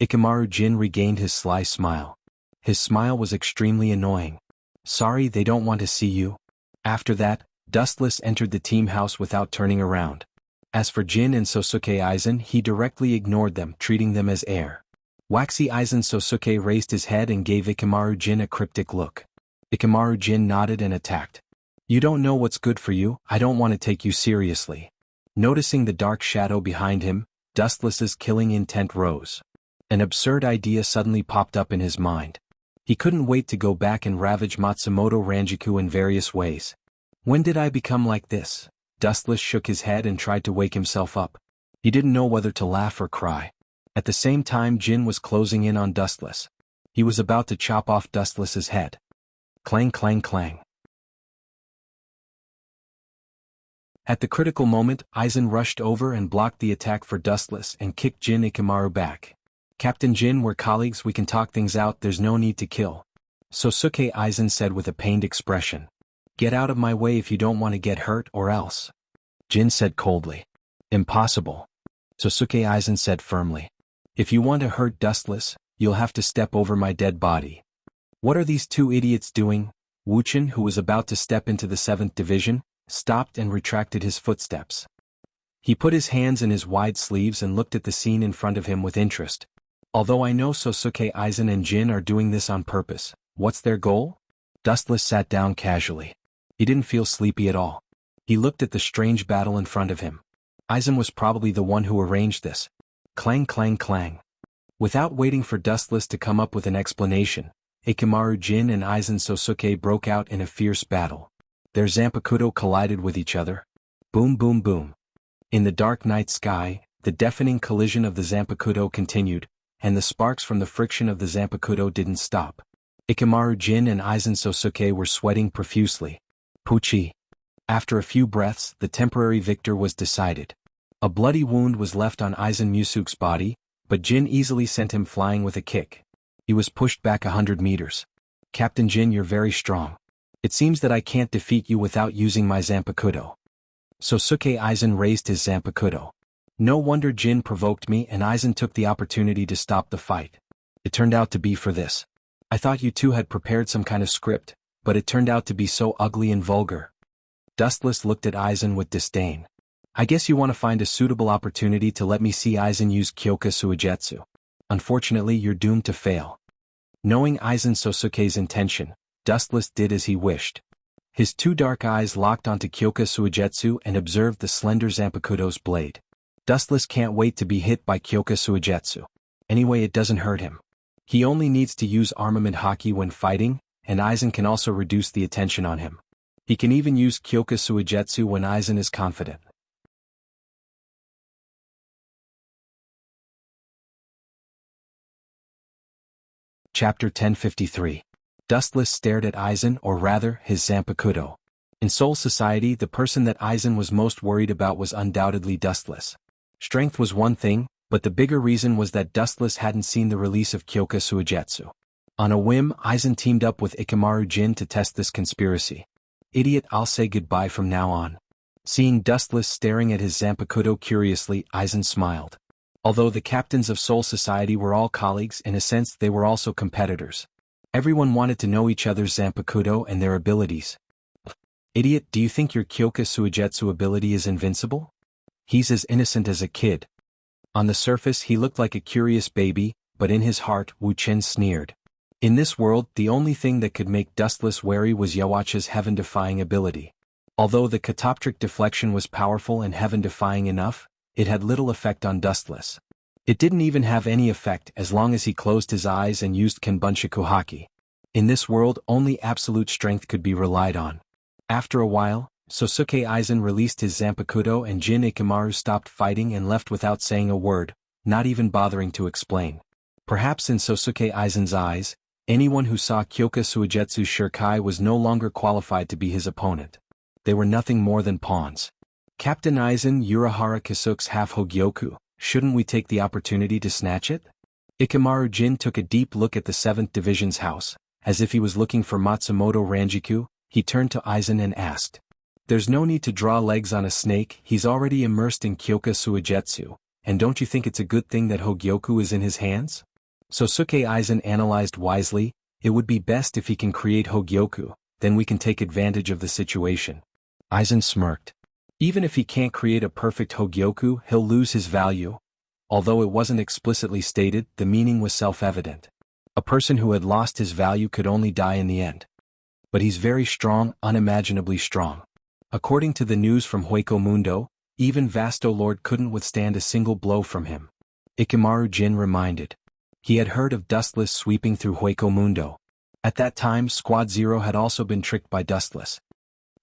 Ikamaru Jin regained his sly smile. His smile was extremely annoying. Sorry, they don't want to see you. After that, Dustless entered the team house without turning around. As for Jin and Sosuke Aizen, he directly ignored them, treating them as air. Waxy Aizen Sosuke raised his head and gave Ikamaru Jin a cryptic look. Ikamaru Jin nodded and attacked. You don't know what's good for you, I don't want to take you seriously. Noticing the dark shadow behind him, Dustless's killing intent rose. An absurd idea suddenly popped up in his mind. He couldn't wait to go back and ravage Matsumoto Ranjiku in various ways. When did I become like this? Dustless shook his head and tried to wake himself up. He didn't know whether to laugh or cry. At the same time, Jin was closing in on Dustless. He was about to chop off Dustless's head. Clang clang clang. At the critical moment, Aizen rushed over and blocked the attack for Dustless and kicked Jin Ikamaru back. Captain Jin, we're colleagues, we can talk things out, there's no need to kill. Sosuke Aizen said with a pained expression. Get out of my way if you don't want to get hurt or else. Jin said coldly. Impossible. Sosuke Aizen said firmly. If you want to hurt Dustless, you'll have to step over my dead body. What are these two idiots doing? Wuchen, who was about to step into the 7th division, stopped and retracted his footsteps. He put his hands in his wide sleeves and looked at the scene in front of him with interest. Although I know Sosuke Aizen and Jin are doing this on purpose, what's their goal? Dustless sat down casually. He didn't feel sleepy at all. He looked at the strange battle in front of him. Aizen was probably the one who arranged this. Clang clang clang. Without waiting for Dustless to come up with an explanation, Ikamaru Jin and Aizen Sosuke broke out in a fierce battle. Their Zanpakuto collided with each other. Boom boom boom. In the dark night sky, the deafening collision of the Zanpakuto continued, and the sparks from the friction of the Zanpakuto didn't stop. Ikemaru Jin and Aizen Sosuke were sweating profusely. Puchi. After a few breaths, the temporary victor was decided. A bloody wound was left on Aizen Musuk's body, but Jin easily sent him flying with a kick. He was pushed back 100 meters. Captain Jin, you're very strong. It seems that I can't defeat you without using my Zanpakuto. Sosuke Aizen raised his Zanpakuto. No wonder Jin provoked me, and Aizen took the opportunity to stop the fight. It turned out to be for this. I thought you two had prepared some kind of script, but it turned out to be so ugly and vulgar. Dustless looked at Aizen with disdain. I guess you want to find a suitable opportunity to let me see Aizen use Kyoka Suigetsu. Unfortunately, you're doomed to fail. Knowing Aizen Sosuke's intention, Dustless did as he wished. His two dark eyes locked onto Kyoka Suigetsu and observed the slender Zanpakuto's blade. Dustless can't wait to be hit by Kyoka Suigetsu. Anyway, it doesn't hurt him. He only needs to use armament haki when fighting, and Aizen can also reduce the attention on him. He can even use Kyoka Suigetsu when Aizen is confident. Chapter 1053. Dustless stared at Aizen, or rather, his Zanpakuto. In Soul Society, the person that Aizen was most worried about was undoubtedly Dustless. Strength was one thing, but the bigger reason was that Dustless hadn't seen the release of Kyoka Suigetsu. On a whim, Aizen teamed up with Ikemaru Jin to test this conspiracy. Idiot, I'll say goodbye from now on. Seeing Dustless staring at his Zanpakuto curiously, Aizen smiled. Although the captains of Soul Society were all colleagues, in a sense they were also competitors. Everyone wanted to know each other's Zanpakuto and their abilities. Idiot, do you think your Kyoka Suigetsu ability is invincible? He's as innocent as a kid. On the surface he looked like a curious baby, but in his heart Wu Chen sneered. In this world, the only thing that could make Dustless wary was Yawacha's heaven-defying ability. Although the catoptric deflection was powerful and heaven-defying enough, it had little effect on Dustless. It didn't even have any effect as long as he closed his eyes and used Kenbunshiku Haki. In this world, only absolute strength could be relied on. After a while, Sosuke Aizen released his Zanpakuto and Jin Ikemaru stopped fighting and left without saying a word, not even bothering to explain. Perhaps in Sosuke Aizen's eyes, anyone who saw Kyoka Suigetsu's Shirkai was no longer qualified to be his opponent. They were nothing more than pawns. Captain Aizen, Urahara Kisuke's half-Hogyoku, shouldn't we take the opportunity to snatch it? Ikemaru Jin took a deep look at the 7th Division's house. As if he was looking for Matsumoto Ranjiku, he turned to Aizen and asked. There's no need to draw legs on a snake, he's already immersed in Kyoka Suigetsu, and don't you think it's a good thing that Hogyoku is in his hands? Sosuke Aizen analyzed wisely, it would be best if he can create Hogyoku, then we can take advantage of the situation. Aizen smirked. Even if he can't create a perfect Hogyoku, he'll lose his value. Although it wasn't explicitly stated, the meaning was self-evident. A person who had lost his value could only die in the end. But he's very strong, unimaginably strong. According to the news from Hueco Mundo, even Vasto Lord couldn't withstand a single blow from him. Ikemaru Jin reminded. He had heard of Dustless sweeping through Hueco Mundo. At that time, Squad Zero had also been tricked by Dustless.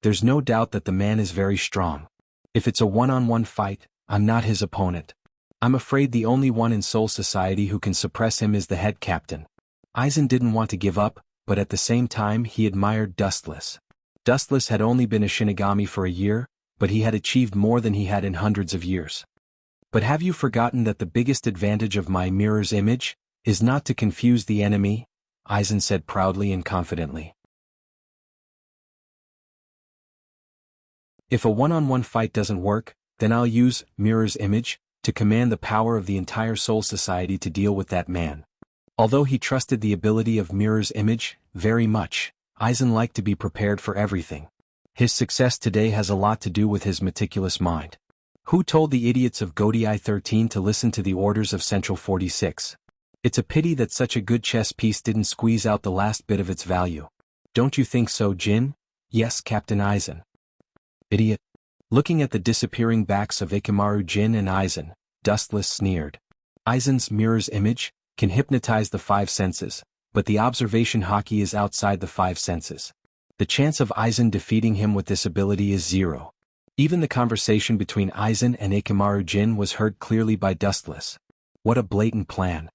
There's no doubt that the man is very strong. If it's a one-on-one fight, I'm not his opponent. I'm afraid the only one in Soul Society who can suppress him is the head captain. Aizen didn't want to give up, but at the same time he admired Dustless. Dustless had only been a Shinigami for a year, but he had achieved more than he had in hundreds of years. But have you forgotten that the biggest advantage of my mirror's image is not to confuse the enemy? Aizen said proudly and confidently. If a one-on-one fight doesn't work, then I'll use Mirror's image to command the power of the entire Soul Society to deal with that man. Although he trusted the ability of Mirror's image very much, Aizen liked to be prepared for everything. His success today has a lot to do with his meticulous mind. Who told the idiots of Godii 13 to listen to the orders of Central 46? It's a pity that such a good chess piece didn't squeeze out the last bit of its value. Don't you think so, Jin? Yes, Captain Aizen. Idiot. Looking at the disappearing backs of Ikemaru Jin and Aizen, Dustless sneered. Aizen's Mirror's image can hypnotize the 5 senses, but the observation haki is outside the 5 senses. The chance of Aizen defeating him with this ability is 0. Even the conversation between Aizen and Ikemaru Jin was heard clearly by Dustless. What a blatant plan.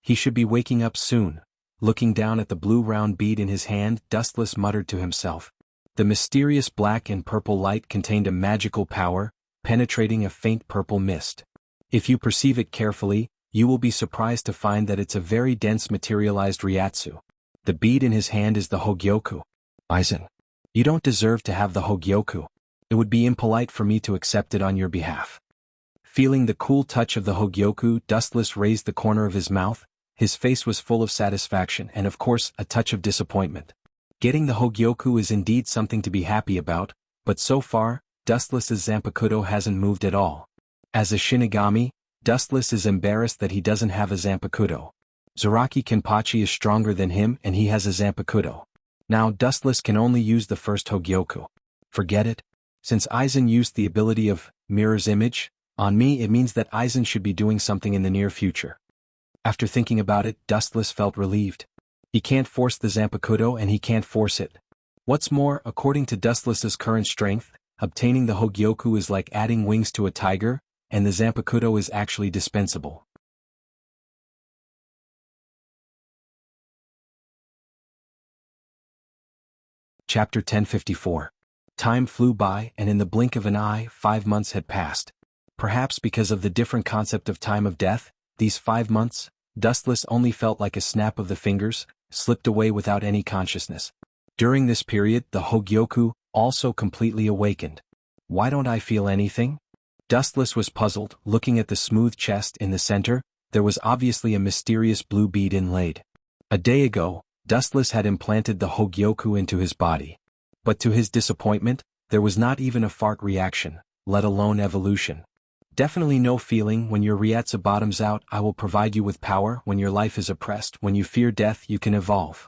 He should be waking up soon. Looking down at the blue round bead in his hand, Dustless muttered to himself. The mysterious black and purple light contained a magical power, penetrating a faint purple mist. If you perceive it carefully, you will be surprised to find that it's a very dense materialized Ryatsu. The bead in his hand is the Hogyoku. Aizen, you don't deserve to have the Hogyoku. It would be impolite for me to accept it on your behalf. Feeling the cool touch of the Hogyoku, Dustless raised the corner of his mouth. His face was full of satisfaction and of course a touch of disappointment. Getting the Hogyoku is indeed something to be happy about, but so far, Dustless's Zanpakuto hasn't moved at all. As a Shinigami, Dustless is embarrassed that he doesn't have a Zanpakuto. Zaraki Kenpachi is stronger than him and he has a Zanpakuto. Now Dustless can only use the first Hogyoku. Forget it. Since Aizen used the ability of Mirror's Image on me, it means that Aizen should be doing something in the near future. After thinking about it, Dustless felt relieved. He can't force the Zanpakuto and he can't force it. What's more, according to Dustless's current strength, obtaining the Hogyoku is like adding wings to a tiger, and the Zanpakuto is actually dispensable. Chapter 1054. Time flew by and in the blink of an eye 5 months had passed. Perhaps because of the different concept of time of death, these 5 months, Dustless only felt like a snap of the fingers, slipped away without any consciousness. During this period, the Hogyoku also completely awakened. Why don't I feel anything? Dustless was puzzled. Looking at the smooth chest in the center, there was obviously a mysterious blue bead inlaid. A day ago, Dustless had implanted the Hogyoku into his body. But to his disappointment, there was not even a fart reaction, let alone evolution. Definitely no feeling. When your Ryatsu bottoms out, I will provide you with power. When your life is oppressed, when you fear death, you can evolve.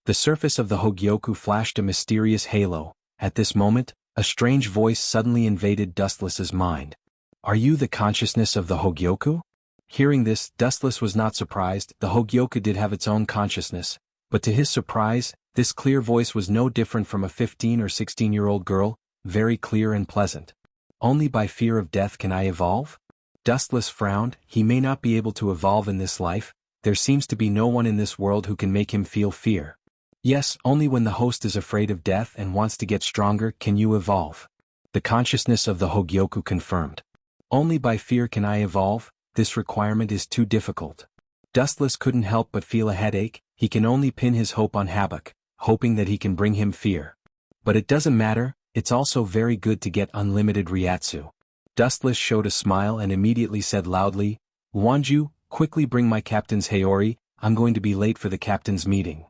The surface of the Hogyoku flashed a mysterious halo. At this moment, a strange voice suddenly invaded Dustless's mind. Are you the consciousness of the Hogyoku? Hearing this, Dustless was not surprised. The Hogyoku did have its own consciousness, but to his surprise, this clear voice was no different from a 15 or 16-year-old girl, very clear and pleasant. Only by fear of death can I evolve? Dustless frowned. He may not be able to evolve in this life. There seems to be no one in this world who can make him feel fear. Yes, only when the host is afraid of death and wants to get stronger can you evolve. The consciousness of the Hogyoku confirmed. Only by fear can I evolve. This requirement is too difficult. Dustless couldn't help but feel a headache. He can only pin his hope on Habak, hoping that he can bring him fear. But it doesn't matter. It's also very good to get unlimited Ryatsu. Dustless showed a smile and immediately said loudly, Wanju, quickly bring my captain's Haori, I'm going to be late for the captain's meeting.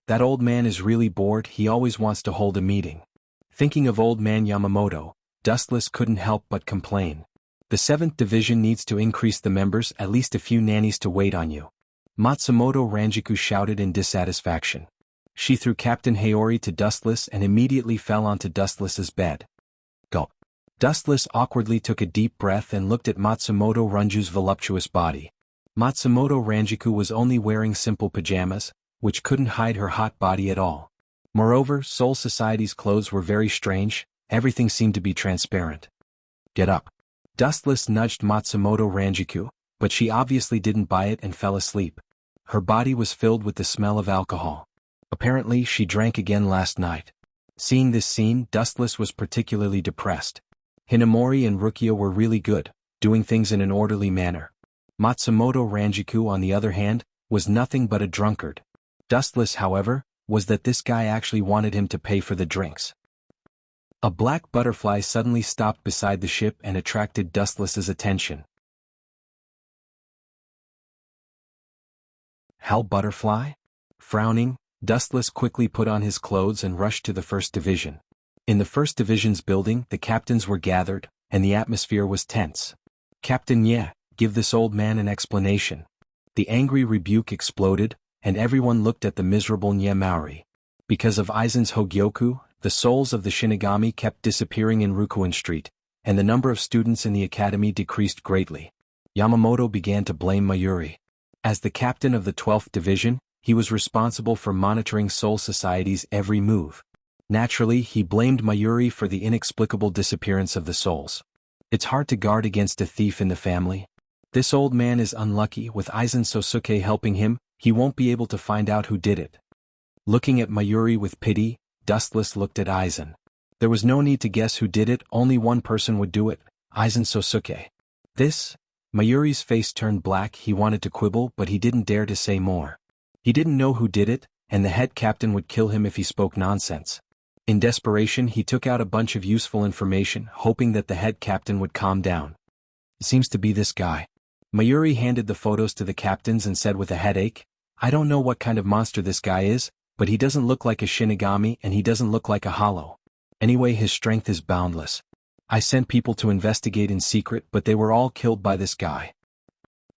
That old man is really bored. He always wants to hold a meeting. Thinking of old man Yamamoto, Dustless couldn't help but complain. The 7th Division needs to increase the members, at least a few nannies to wait on you. Matsumoto Ranjiku shouted in dissatisfaction. She threw Captain Haori to Dustless and immediately fell onto Dustless's bed. Gulp. Dustless awkwardly took a deep breath and looked at Matsumoto Ranju's voluptuous body. Matsumoto Ranjiku was only wearing simple pajamas, which couldn't hide her hot body at all. Moreover, Soul Society's clothes were very strange. Everything seemed to be transparent. Get up. Dustless nudged Matsumoto Ranjiku, but she obviously didn't buy it and fell asleep. Her body was filled with the smell of alcohol. Apparently, she drank again last night. Seeing this scene, Dustless was particularly depressed. Hinamori and Rukia were really good, doing things in an orderly manner. Matsumoto Ranjiku, on the other hand, was nothing but a drunkard. Dustless, however, was that this guy actually wanted him to pay for the drinks. A black butterfly suddenly stopped beside the ship and attracted Dustless's attention. Hell butterfly? Frowning, Dustless quickly put on his clothes and rushed to the 1st Division. In the 1st Division's building, the captains were gathered, and the atmosphere was tense. Captain Nye, give this old man an explanation. The angry rebuke exploded, and everyone looked at the miserable Nye Maori. Because of Aizen's Hogyoku, the souls of the Shinigami kept disappearing in Rukuin Street, and the number of students in the academy decreased greatly. Yamamoto began to blame Mayuri. As the captain of the 12th Division, he was responsible for monitoring Soul Society's every move. Naturally, he blamed Mayuri for the inexplicable disappearance of the souls. It's hard to guard against a thief in the family. This old man is unlucky. With Aizen Sosuke helping him, he won't be able to find out who did it. Looking at Mayuri with pity, Dustless looked at Aizen. There was no need to guess who did it, only one person would do it, Aizen Sosuke. This? Mayuri's face turned black. He wanted to quibble, but he didn't dare to say more. He didn't know who did it, and the head captain would kill him if he spoke nonsense. In desperation, he took out a bunch of useful information, hoping that the head captain would calm down. It seems to be this guy. Mayuri handed the photos to the captains and said with a headache, I don't know what kind of monster this guy is, but he doesn't look like a Shinigami and he doesn't look like a hollow. Anyway, his strength is boundless. I sent people to investigate in secret, but they were all killed by this guy.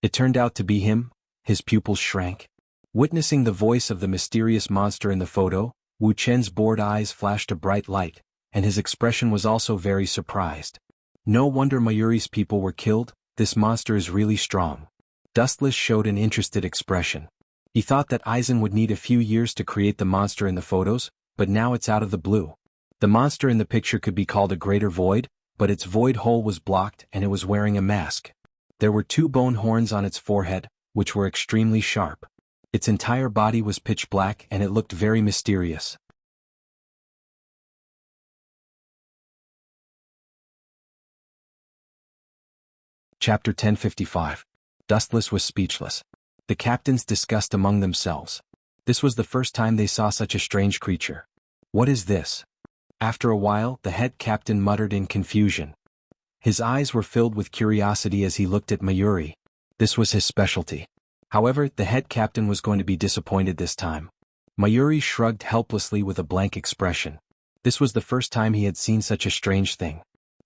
It turned out to be him. His pupils shrank. Witnessing the voice of the mysterious monster in the photo, Wu Chen's bored eyes flashed a bright light, and his expression was also very surprised. No wonder Mayuri's people were killed. This monster is really strong. Dustless showed an interested expression. He thought that Aizen would need a few years to create the monster in the photos, but now it's out of the blue. The monster in the picture could be called a greater void, but its void hole was blocked and it was wearing a mask. There were 2 bone horns on its forehead, which were extremely sharp. Its entire body was pitch black and it looked very mysterious. Chapter 1055. Dustless was speechless. The captains discussed among themselves. This was the first time they saw such a strange creature. What is this? After a while, the head captain muttered in confusion. His eyes were filled with curiosity as he looked at Mayuri. This was his specialty. However, the head captain was going to be disappointed this time. Mayuri shrugged helplessly with a blank expression. This was the first time he had seen such a strange thing.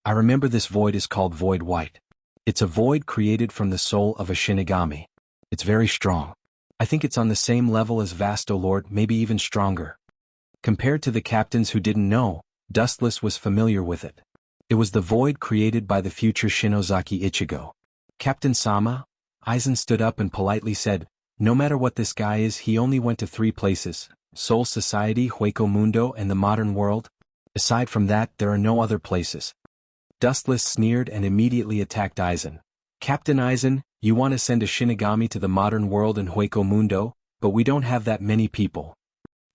I remember this void is called Void White. It's a void created from the soul of a Shinigami. It's very strong. I think it's on the same level as Vasto Lord, maybe even stronger. Compared to the captains who didn't know, Dustless was familiar with it. It was the void created by the future Shinozaki Ichigo. Captain Sama? Aizen stood up and politely said, no matter what this guy is, he only went to 3 places, Soul Society, Hueco Mundo, and the modern world. Aside from that, there are no other places. Dustless sneered and immediately attacked Aizen. Captain Aizen, you want to send a Shinigami to the modern world in Hueco Mundo, but we don't have that many people.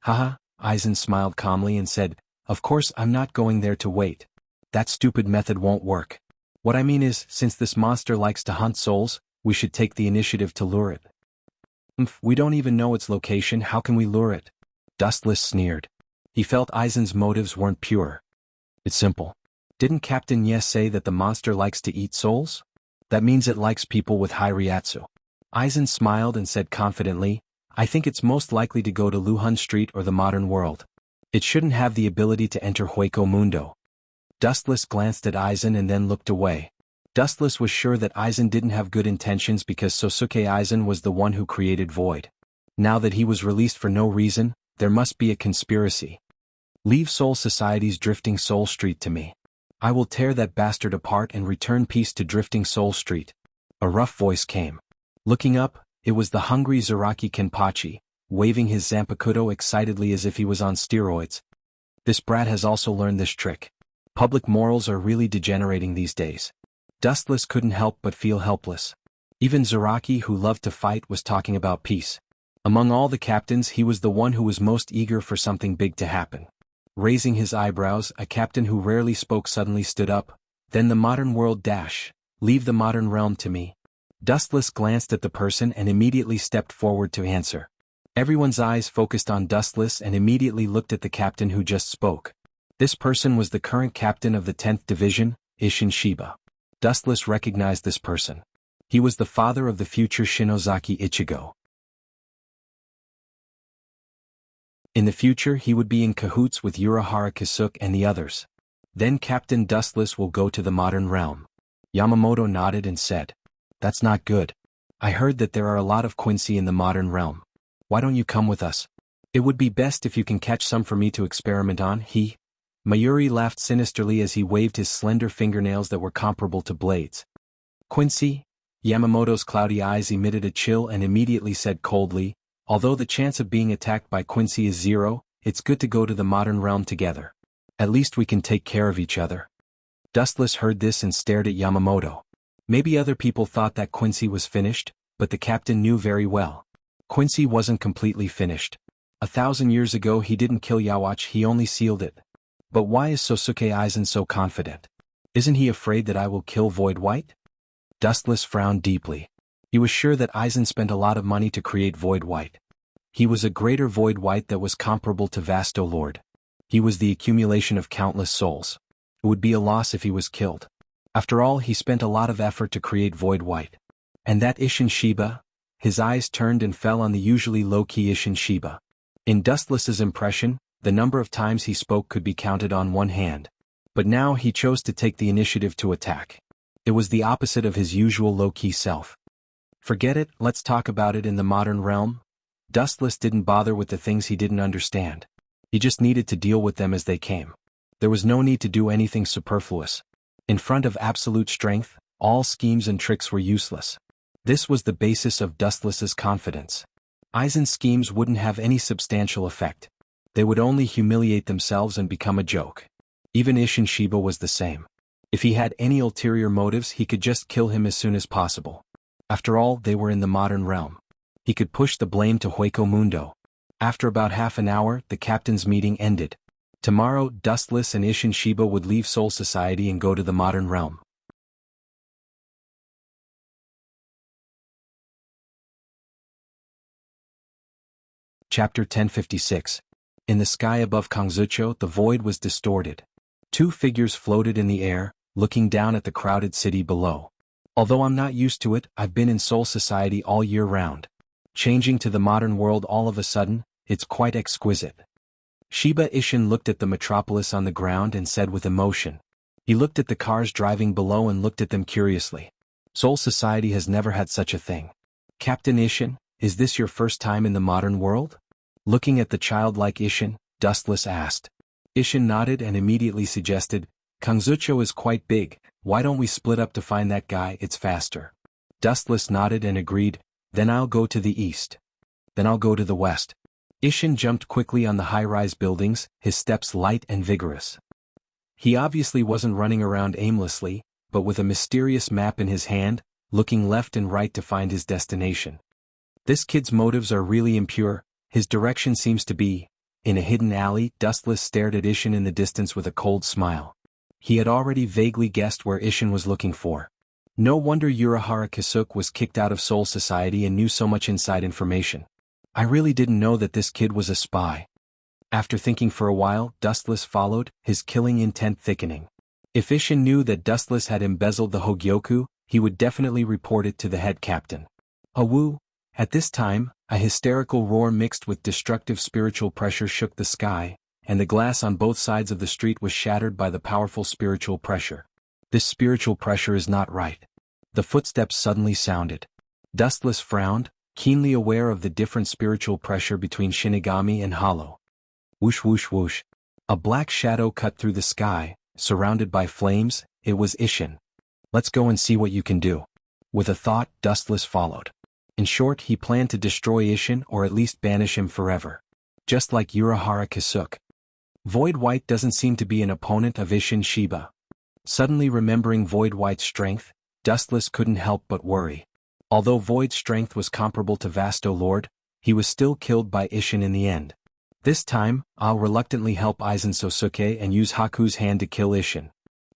Haha, Aizen smiled calmly and said, of course I'm not going there to wait. That stupid method won't work. What I mean is, since this monster likes to hunt souls, we should take the initiative to lure it. We don't even know its location, how can we lure it? Dustless sneered. He felt Aizen's motives weren't pure. It's simple. Didn't Captain Yes say that the monster likes to eat souls? That means it likes people with high Ryatsu. Aizen smiled and said confidently, I think it's most likely to go to Luhun Street or the modern world. It shouldn't have the ability to enter Hueco Mundo. Dustless glanced at Aizen and then looked away. Dustless was sure that Aizen didn't have good intentions because Sosuke Aizen was the one who created Void. Now that he was released for no reason, there must be a conspiracy. Leave Soul Society's Drifting Soul Street to me. I will tear that bastard apart and return peace to Drifting Soul Street. A rough voice came. Looking up, it was the hungry Zaraki Kenpachi, waving his Zanpakuto excitedly as if he was on steroids. This brat has also learned this trick. Public morals are really degenerating these days. Dustless couldn't help but feel helpless. Even Zaraki, who loved to fight, was talking about peace. Among all the captains, he was the one who was most eager for something big to happen. Raising his eyebrows, a captain who rarely spoke suddenly stood up. Then the modern world dash. Leave the modern realm to me. Dustless glanced at the person and immediately stepped forward to answer. Everyone's eyes focused on Dustless and immediately looked at the captain who just spoke. This person was the current captain of the 10th Division, Isshin Shiba. Dustless recognized this person. He was the father of the future Shinozaki Ichigo. In the future he would be in cahoots with Urahara Kisuke and the others. Then Captain Dustless will go to the modern realm. Yamamoto nodded and said, that's not good. I heard that there are a lot of Quincy in the modern realm. Why don't you come with us? It would be best if you can catch some for me to experiment on, Mayuri laughed sinisterly as he waved his slender fingernails that were comparable to blades. Quincy? Yamamoto's cloudy eyes emitted a chill and immediately said coldly, although the chance of being attacked by Quincy is 0, it's good to go to the modern realm together. At least we can take care of each other. Dustless heard this and stared at Yamamoto. Maybe other people thought that Quincy was finished, but the captain knew very well. Quincy wasn't completely finished. 1,000 years ago he didn't kill Yaoch, he only sealed it. But why is Sosuke Aizen so confident? Isn't he afraid that I will kill Void White? Dustless frowned deeply. He was sure that Aizen spent a lot of money to create Void White. He was a greater Void White that was comparable to Vasto Lord. He was the accumulation of countless souls. It would be a loss if he was killed. After all, he spent a lot of effort to create Void White. And that Isshin Shiba? His eyes turned and fell on the usually low-key Isshin Shiba. In Dustless's impression, the number of times he spoke could be counted on one hand. But now he chose to take the initiative to attack. It was the opposite of his usual low-key self. Forget it, let's talk about it in the modern realm. Dustless didn't bother with the things he didn't understand. He just needed to deal with them as they came. There was no need to do anything superfluous. In front of absolute strength, all schemes and tricks were useless. This was the basis of Dustless's confidence. Aizen's schemes wouldn't have any substantial effect. They would only humiliate themselves and become a joke. Even Isshin Shiba was the same. If he had any ulterior motives, he could just kill him as soon as possible. After all, they were in the modern realm. He could push the blame to Hueco Mundo. After about half an hour, the captain's meeting ended. Tomorrow, Dustless and Isshin Shiba would leave Soul Society and go to the modern realm. Chapter 1056. In the sky above Kangzucho, the void was distorted. Two figures floated in the air, looking down at the crowded city below. Although I'm not used to it, I've been in Soul Society all year round. Changing to the modern world all of a sudden, it's quite exquisite. Shiba Isshin looked at the metropolis on the ground and said with emotion. He looked at the cars driving below and looked at them curiously. Soul Society has never had such a thing. Captain Isshin, is this your first time in the modern world? Looking at the childlike Isshin, Dustless asked. Isshin nodded and immediately suggested, Kangzucho is quite big, why don't we split up to find that guy, it's faster. Dustless nodded and agreed, then I'll go to the east. Then I'll go to the west. Isshin jumped quickly on the high-rise buildings, his steps light and vigorous. He obviously wasn't running around aimlessly, but with a mysterious map in his hand, looking left and right to find his destination. This kid's motives are really impure, his direction seems to be. In a hidden alley, Dustless stared at Isshin in the distance with a cold smile. He had already vaguely guessed where Isshin was looking for. No wonder Urahara Kisuke was kicked out of Soul Society and knew so much inside information. I really didn't know that this kid was a spy. After thinking for a while, Dustless followed, his killing intent thickening. If Isshin knew that Dustless had embezzled the Hogyoku, he would definitely report it to the head captain. Awoo! At this time, a hysterical roar mixed with destructive spiritual pressure shook the sky, and the glass on both sides of the street was shattered by the powerful spiritual pressure. This spiritual pressure is not right. The footsteps suddenly sounded. Dustless frowned, keenly aware of the different spiritual pressure between Shinigami and Hollow. Whoosh whoosh whoosh. A black shadow cut through the sky, surrounded by flames. It was Isshin. Let's go and see what you can do. With a thought, Dustless followed. In short, he planned to destroy Isshin or at least banish him forever. Just like Urahara Kisuke. Void White doesn't seem to be an opponent of Isshin Shiba. Suddenly remembering Void White's strength, Dustless couldn't help but worry. Although Void's strength was comparable to Vasto Lord, he was still killed by Isshin in the end. This time, I'll reluctantly help Aizen Sosuke and use Haku's hand to kill Isshin.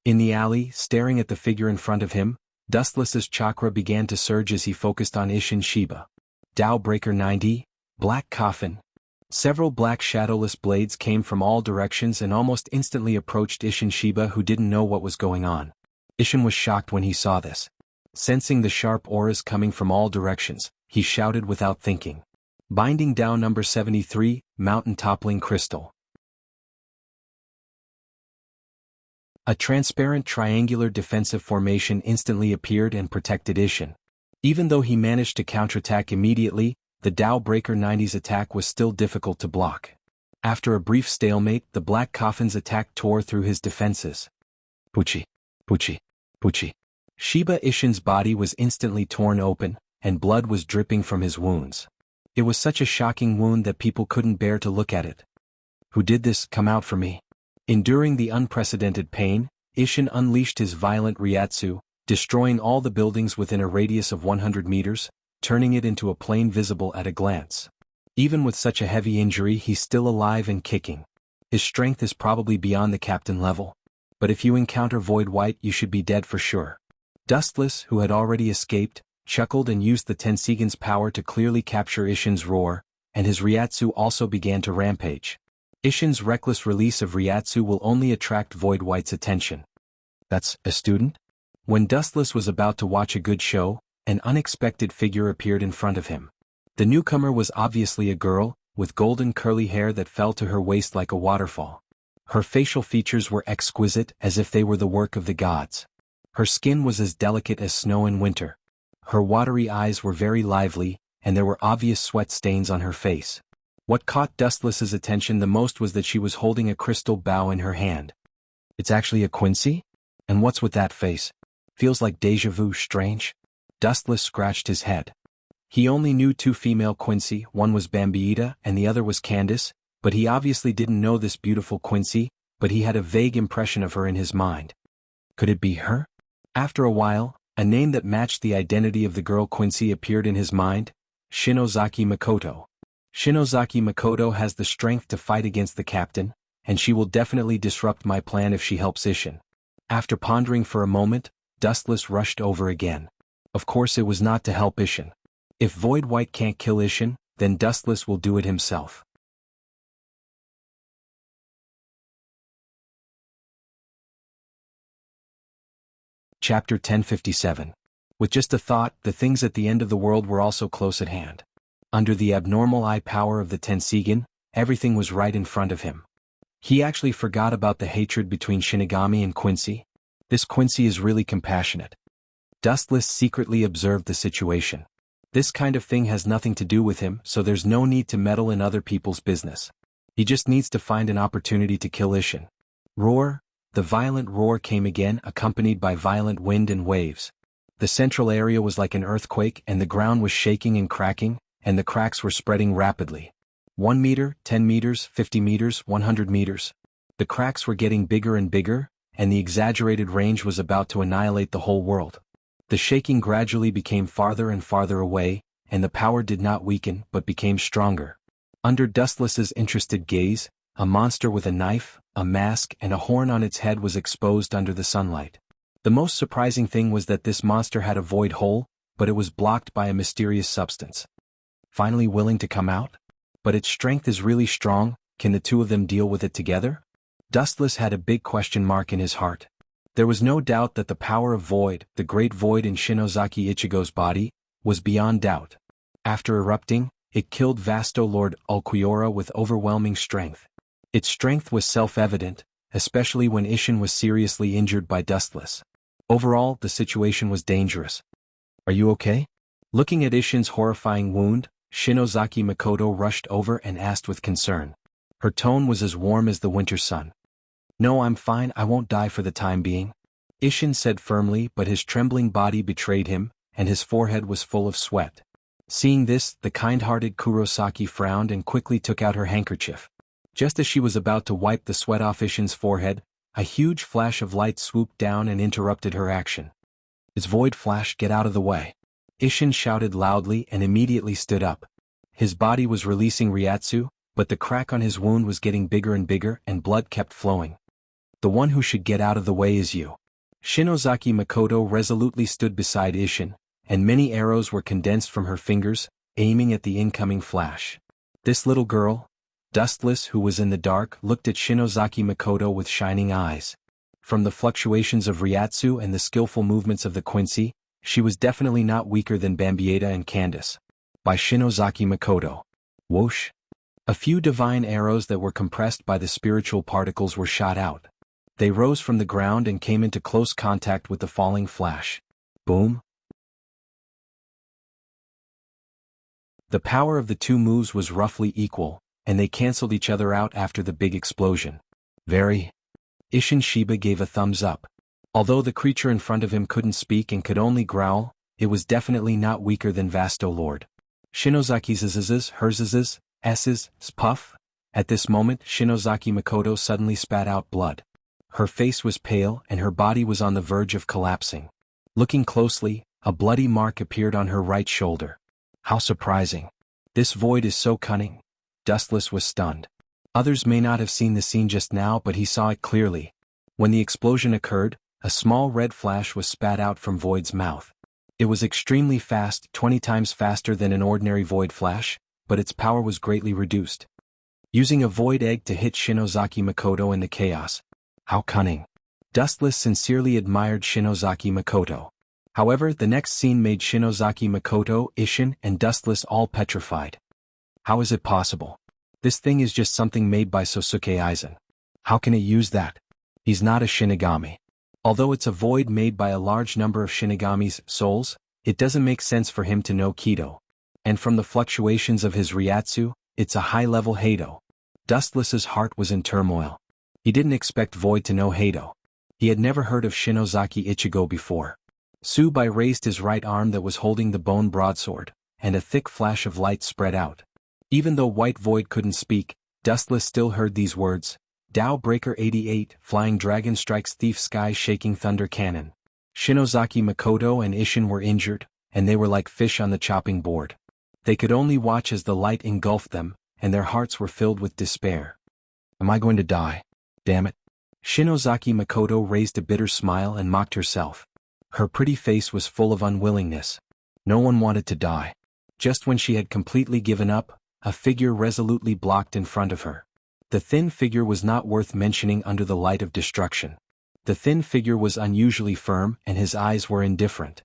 In the alley, staring at the figure in front of him, Dustless's chakra began to surge as he focused on Isshin Shiba. Tao Breaker 90, Black Coffin. Several black shadowless blades came from all directions and almost instantly approached Isshin Shiba, who didn't know what was going on. Isshin was shocked when he saw this. Sensing the sharp auras coming from all directions, he shouted without thinking. Binding Tao number 73, Mountain Toppling Crystal. A transparent triangular defensive formation instantly appeared and protected Isshin. Even though he managed to counterattack immediately, the Tao Breaker 90's attack was still difficult to block. After a brief stalemate, the Black Coffin's attack tore through his defenses. Puchi, puchi, puchi. Shiba Isshin's body was instantly torn open, and blood was dripping from his wounds. It was such a shocking wound that people couldn't bear to look at it. Who did this? Come out for me. Enduring the unprecedented pain, Ishin unleashed his violent Ryatsu, destroying all the buildings within a radius of 100 meters, turning it into a plane visible at a glance. Even with such a heavy injury, he's still alive and kicking. His strength is probably beyond the captain level. But if you encounter Void White, you should be dead for sure. Dustless, who had already escaped, chuckled and used the Tensigan's power to clearly capture Ishin's roar, and his Ryatsu also began to rampage. Ishin's reckless release of Ryatsu will only attract Void White's attention. That's a student? When Dustless was about to watch a good show, an unexpected figure appeared in front of him. The newcomer was obviously a girl, with golden curly hair that fell to her waist like a waterfall. Her facial features were exquisite, as if they were the work of the gods. Her skin was as delicate as snow in winter. Her watery eyes were very lively, and there were obvious sweat stains on her face. What caught Dustless's attention the most was that she was holding a crystal bow in her hand. It's actually a Quincy? And what's with that face? Feels like déjà vu. Strange. Dustless scratched his head. He only knew two female Quincy, one was Bambiita and the other was Candace, but he obviously didn't know this beautiful Quincy, but he had a vague impression of her in his mind. Could it be her? After a while, a name that matched the identity of the girl Quincy appeared in his mind: Shinozaki Makoto. Shinozaki Makoto has the strength to fight against the captain, and she will definitely disrupt my plan if she helps Ishin. After pondering for a moment, Dustless rushed over again. Of course it was not to help Ishin. If Void White can't kill Ishin, then Dustless will do it himself. Chapter 1057. With just a thought, the things at the end of the world were also close at hand. Under the abnormal eye power of the Tensigan, everything was right in front of him. He actually forgot about the hatred between Shinigami and Quincy. This Quincy is really compassionate. Dustless secretly observed the situation. This kind of thing has nothing to do with him, so there's no need to meddle in other people's business. He just needs to find an opportunity to kill Ishin. Roar! The violent roar came again, accompanied by violent wind and waves. The central area was like an earthquake, and the ground was shaking and cracking, and the cracks were spreading rapidly. 1 meter, 10 meters, 50 meters, 100 meters. The cracks were getting bigger and bigger, and the exaggerated range was about to annihilate the whole world. The shaking gradually became farther and farther away, and the power did not weaken but became stronger. Under Dustless's interested gaze, a monster with a knife, a mask and a horn on its head was exposed under the sunlight. The most surprising thing was that this monster had a void hole, but it was blocked by a mysterious substance. Finally willing to come out? But its strength is really strong. Can the two of them deal with it together? Dustless had a big question mark in his heart. There was no doubt that the power of Void, the great void in Shinozaki Ichigo's body, was beyond doubt. After erupting, it killed Vasto Lord Ulquiorra with overwhelming strength. Its strength was self-evident, especially when Ishin was seriously injured by Dustless. Overall, the situation was dangerous. Are you okay? Looking at Ishin's horrifying wound, Shinozaki Makoto rushed over and asked with concern. Her tone was as warm as the winter sun. No, I'm fine, I won't die for the time being. Ishin said firmly, but his trembling body betrayed him, and his forehead was full of sweat. Seeing this, the kind-hearted Kurosaki frowned and quickly took out her handkerchief. Just as she was about to wipe the sweat off Ishin's forehead, a huge flash of light swooped down and interrupted her action. It's Void Flash, get out of the way. Ishin shouted loudly and immediately stood up. His body was releasing Ryatsu, but the crack on his wound was getting bigger and bigger and blood kept flowing. The one who should get out of the way is you. Shinozaki Makoto resolutely stood beside Ishin, and many arrows were condensed from her fingers, aiming at the incoming flash. This little girl, Dustless, who was in the dark, looked at Shinozaki Makoto with shining eyes. From the fluctuations of Ryatsu and the skillful movements of the Quincy, she was definitely not weaker than Bambieta and Candace. By Shinozaki Makoto. Whoosh! A few divine arrows that were compressed by the spiritual particles were shot out. They rose from the ground and came into close contact with the falling flash. Boom! The power of the two moves was roughly equal, and they cancelled each other out after the big explosion. Very. Ishin Shiba gave a thumbs up. Although the creature in front of him couldn't speak and could only growl, it was definitely not weaker than Vasto Lord. Shinozaki's zzz's, hers zzz's, s's, puff, At this moment, Shinozaki Makoto suddenly spat out blood. Her face was pale and her body was on the verge of collapsing. Looking closely, a bloody mark appeared on her right shoulder. How surprising. This void is so cunning. Dustless was stunned. Others may not have seen the scene just now, but he saw it clearly. When the explosion occurred, a small red flash was spat out from Void's mouth. It was extremely fast, 20 times faster than an ordinary Void flash, but its power was greatly reduced. Using a Void egg to hit Shinozaki Makoto in the chaos. How cunning. Dustless sincerely admired Shinozaki Makoto. However, the next scene made Shinozaki Makoto, Isshin, and Dustless all petrified. How is it possible? This thing is just something made by Sosuke Aizen. How can it use that? He's not a Shinigami. Although it's a void made by a large number of Shinigami's souls, it doesn't make sense for him to know Kido. And from the fluctuations of his Ryatsu, it's a high-level Heido. Dustless's heart was in turmoil. He didn't expect Void to know Heido. He had never heard of Shinozaki Ichigo before. Subai raised his right arm that was holding the bone broadsword, and a thick flash of light spread out. Even though White Void couldn't speak, Dustless still heard these words. Tao Breaker 88, Flying Dragon Strikes Thief Sky Shaking Thunder Cannon. Shinozaki Makoto and Isshin were injured, and they were like fish on the chopping board. They could only watch as the light engulfed them, and their hearts were filled with despair. Am I going to die? Damn it. Shinozaki Makoto raised a bitter smile and mocked herself. Her pretty face was full of unwillingness. No one wanted to die. Just when she had completely given up, a figure resolutely blocked in front of her. The thin figure was not worth mentioning under the light of destruction. The thin figure was unusually firm and his eyes were indifferent.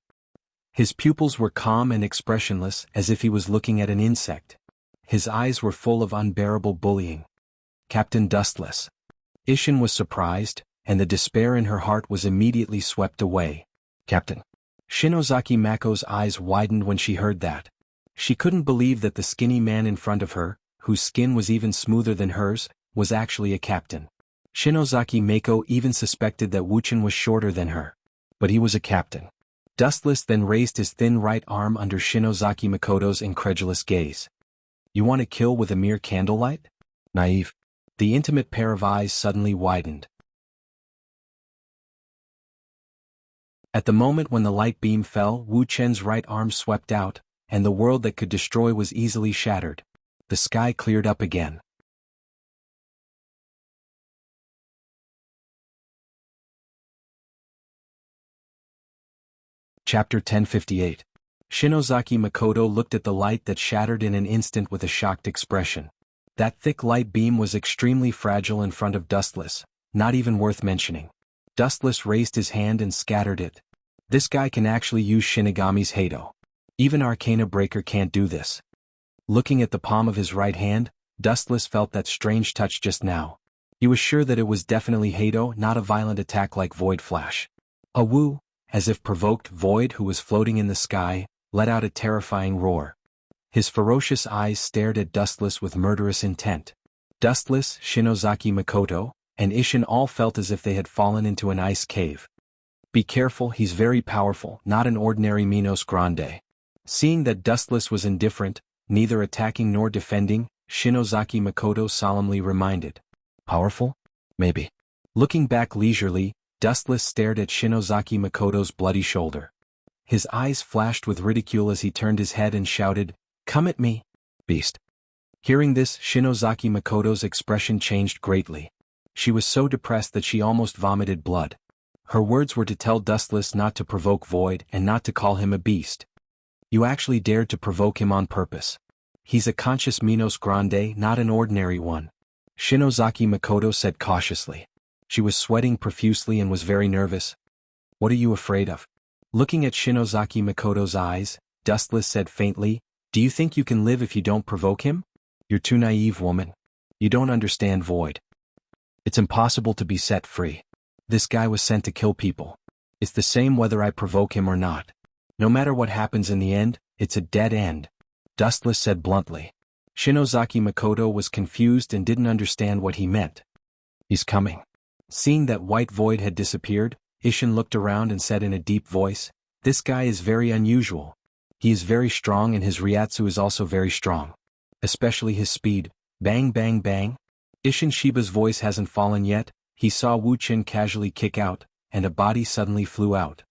His pupils were calm and expressionless as if he was looking at an insect. His eyes were full of unbearable bullying. Captain Dustless. Isshin was surprised, and the despair in her heart was immediately swept away. Captain. Shinozaki Mako's eyes widened when she heard that. She couldn't believe that the skinny man in front of her, whose skin was even smoother than hers, was actually a captain. Shinozaki Mako even suspected that Wuchen was shorter than her. But he was a captain. Dustless then raised his thin right arm under Shinozaki Makoto's incredulous gaze. You want to kill with a mere candlelight? Naive. The intimate pair of eyes suddenly widened. At the moment when the light beam fell, Wu Chen's right arm swept out, and the world that could destroy was easily shattered. The sky cleared up again. Chapter 1058. Shinozaki Makoto looked at the light that shattered in an instant with a shocked expression. That thick light beam was extremely fragile in front of Dustless, not even worth mentioning. Dustless raised his hand and scattered it. This guy can actually use Shinigami's Heido. Even Arcana Breaker can't do this. Looking at the palm of his right hand, Dustless felt that strange touch just now. He was sure that it was definitely Heido, not a violent attack like Void Flash. A woo, as if provoked, Void, who was floating in the sky, let out a terrifying roar. His ferocious eyes stared at Dustless with murderous intent. Dustless, Shinozaki Makoto, and Isshin all felt as if they had fallen into an ice cave. Be careful, he's very powerful, not an ordinary Minos Grande. Seeing that Dustless was indifferent, neither attacking nor defending, Shinozaki Makoto solemnly reminded. Powerful? Maybe. Looking back leisurely, Dustless stared at Shinozaki Makoto's bloody shoulder. His eyes flashed with ridicule as he turned his head and shouted, "Come at me, beast." Hearing this, Shinozaki Makoto's expression changed greatly. She was so depressed that she almost vomited blood. Her words were to tell Dustless not to provoke Void and not to call him a beast. You actually dared to provoke him on purpose. He's a conscious Minos Grande, not an ordinary one. Shinozaki Makoto said cautiously. She was sweating profusely and was very nervous. What are you afraid of? Looking at Shinozaki Makoto's eyes, Dustless said faintly, Do you think you can live if you don't provoke him? You're too naive, woman. You don't understand Void. It's impossible to be set free. This guy was sent to kill people. It's the same whether I provoke him or not. No matter what happens in the end, it's a dead end. Dustless said bluntly. Shinozaki Makoto was confused and didn't understand what he meant. He's coming. Seeing that White Void had disappeared, Isshin looked around and said in a deep voice, This guy is very unusual. He is very strong and his Ryatsu is also very strong. Especially his speed. Bang bang bang. Ishin Shiba's voice hasn't fallen yet. He saw Wu Qin casually kick out, and a body suddenly flew out.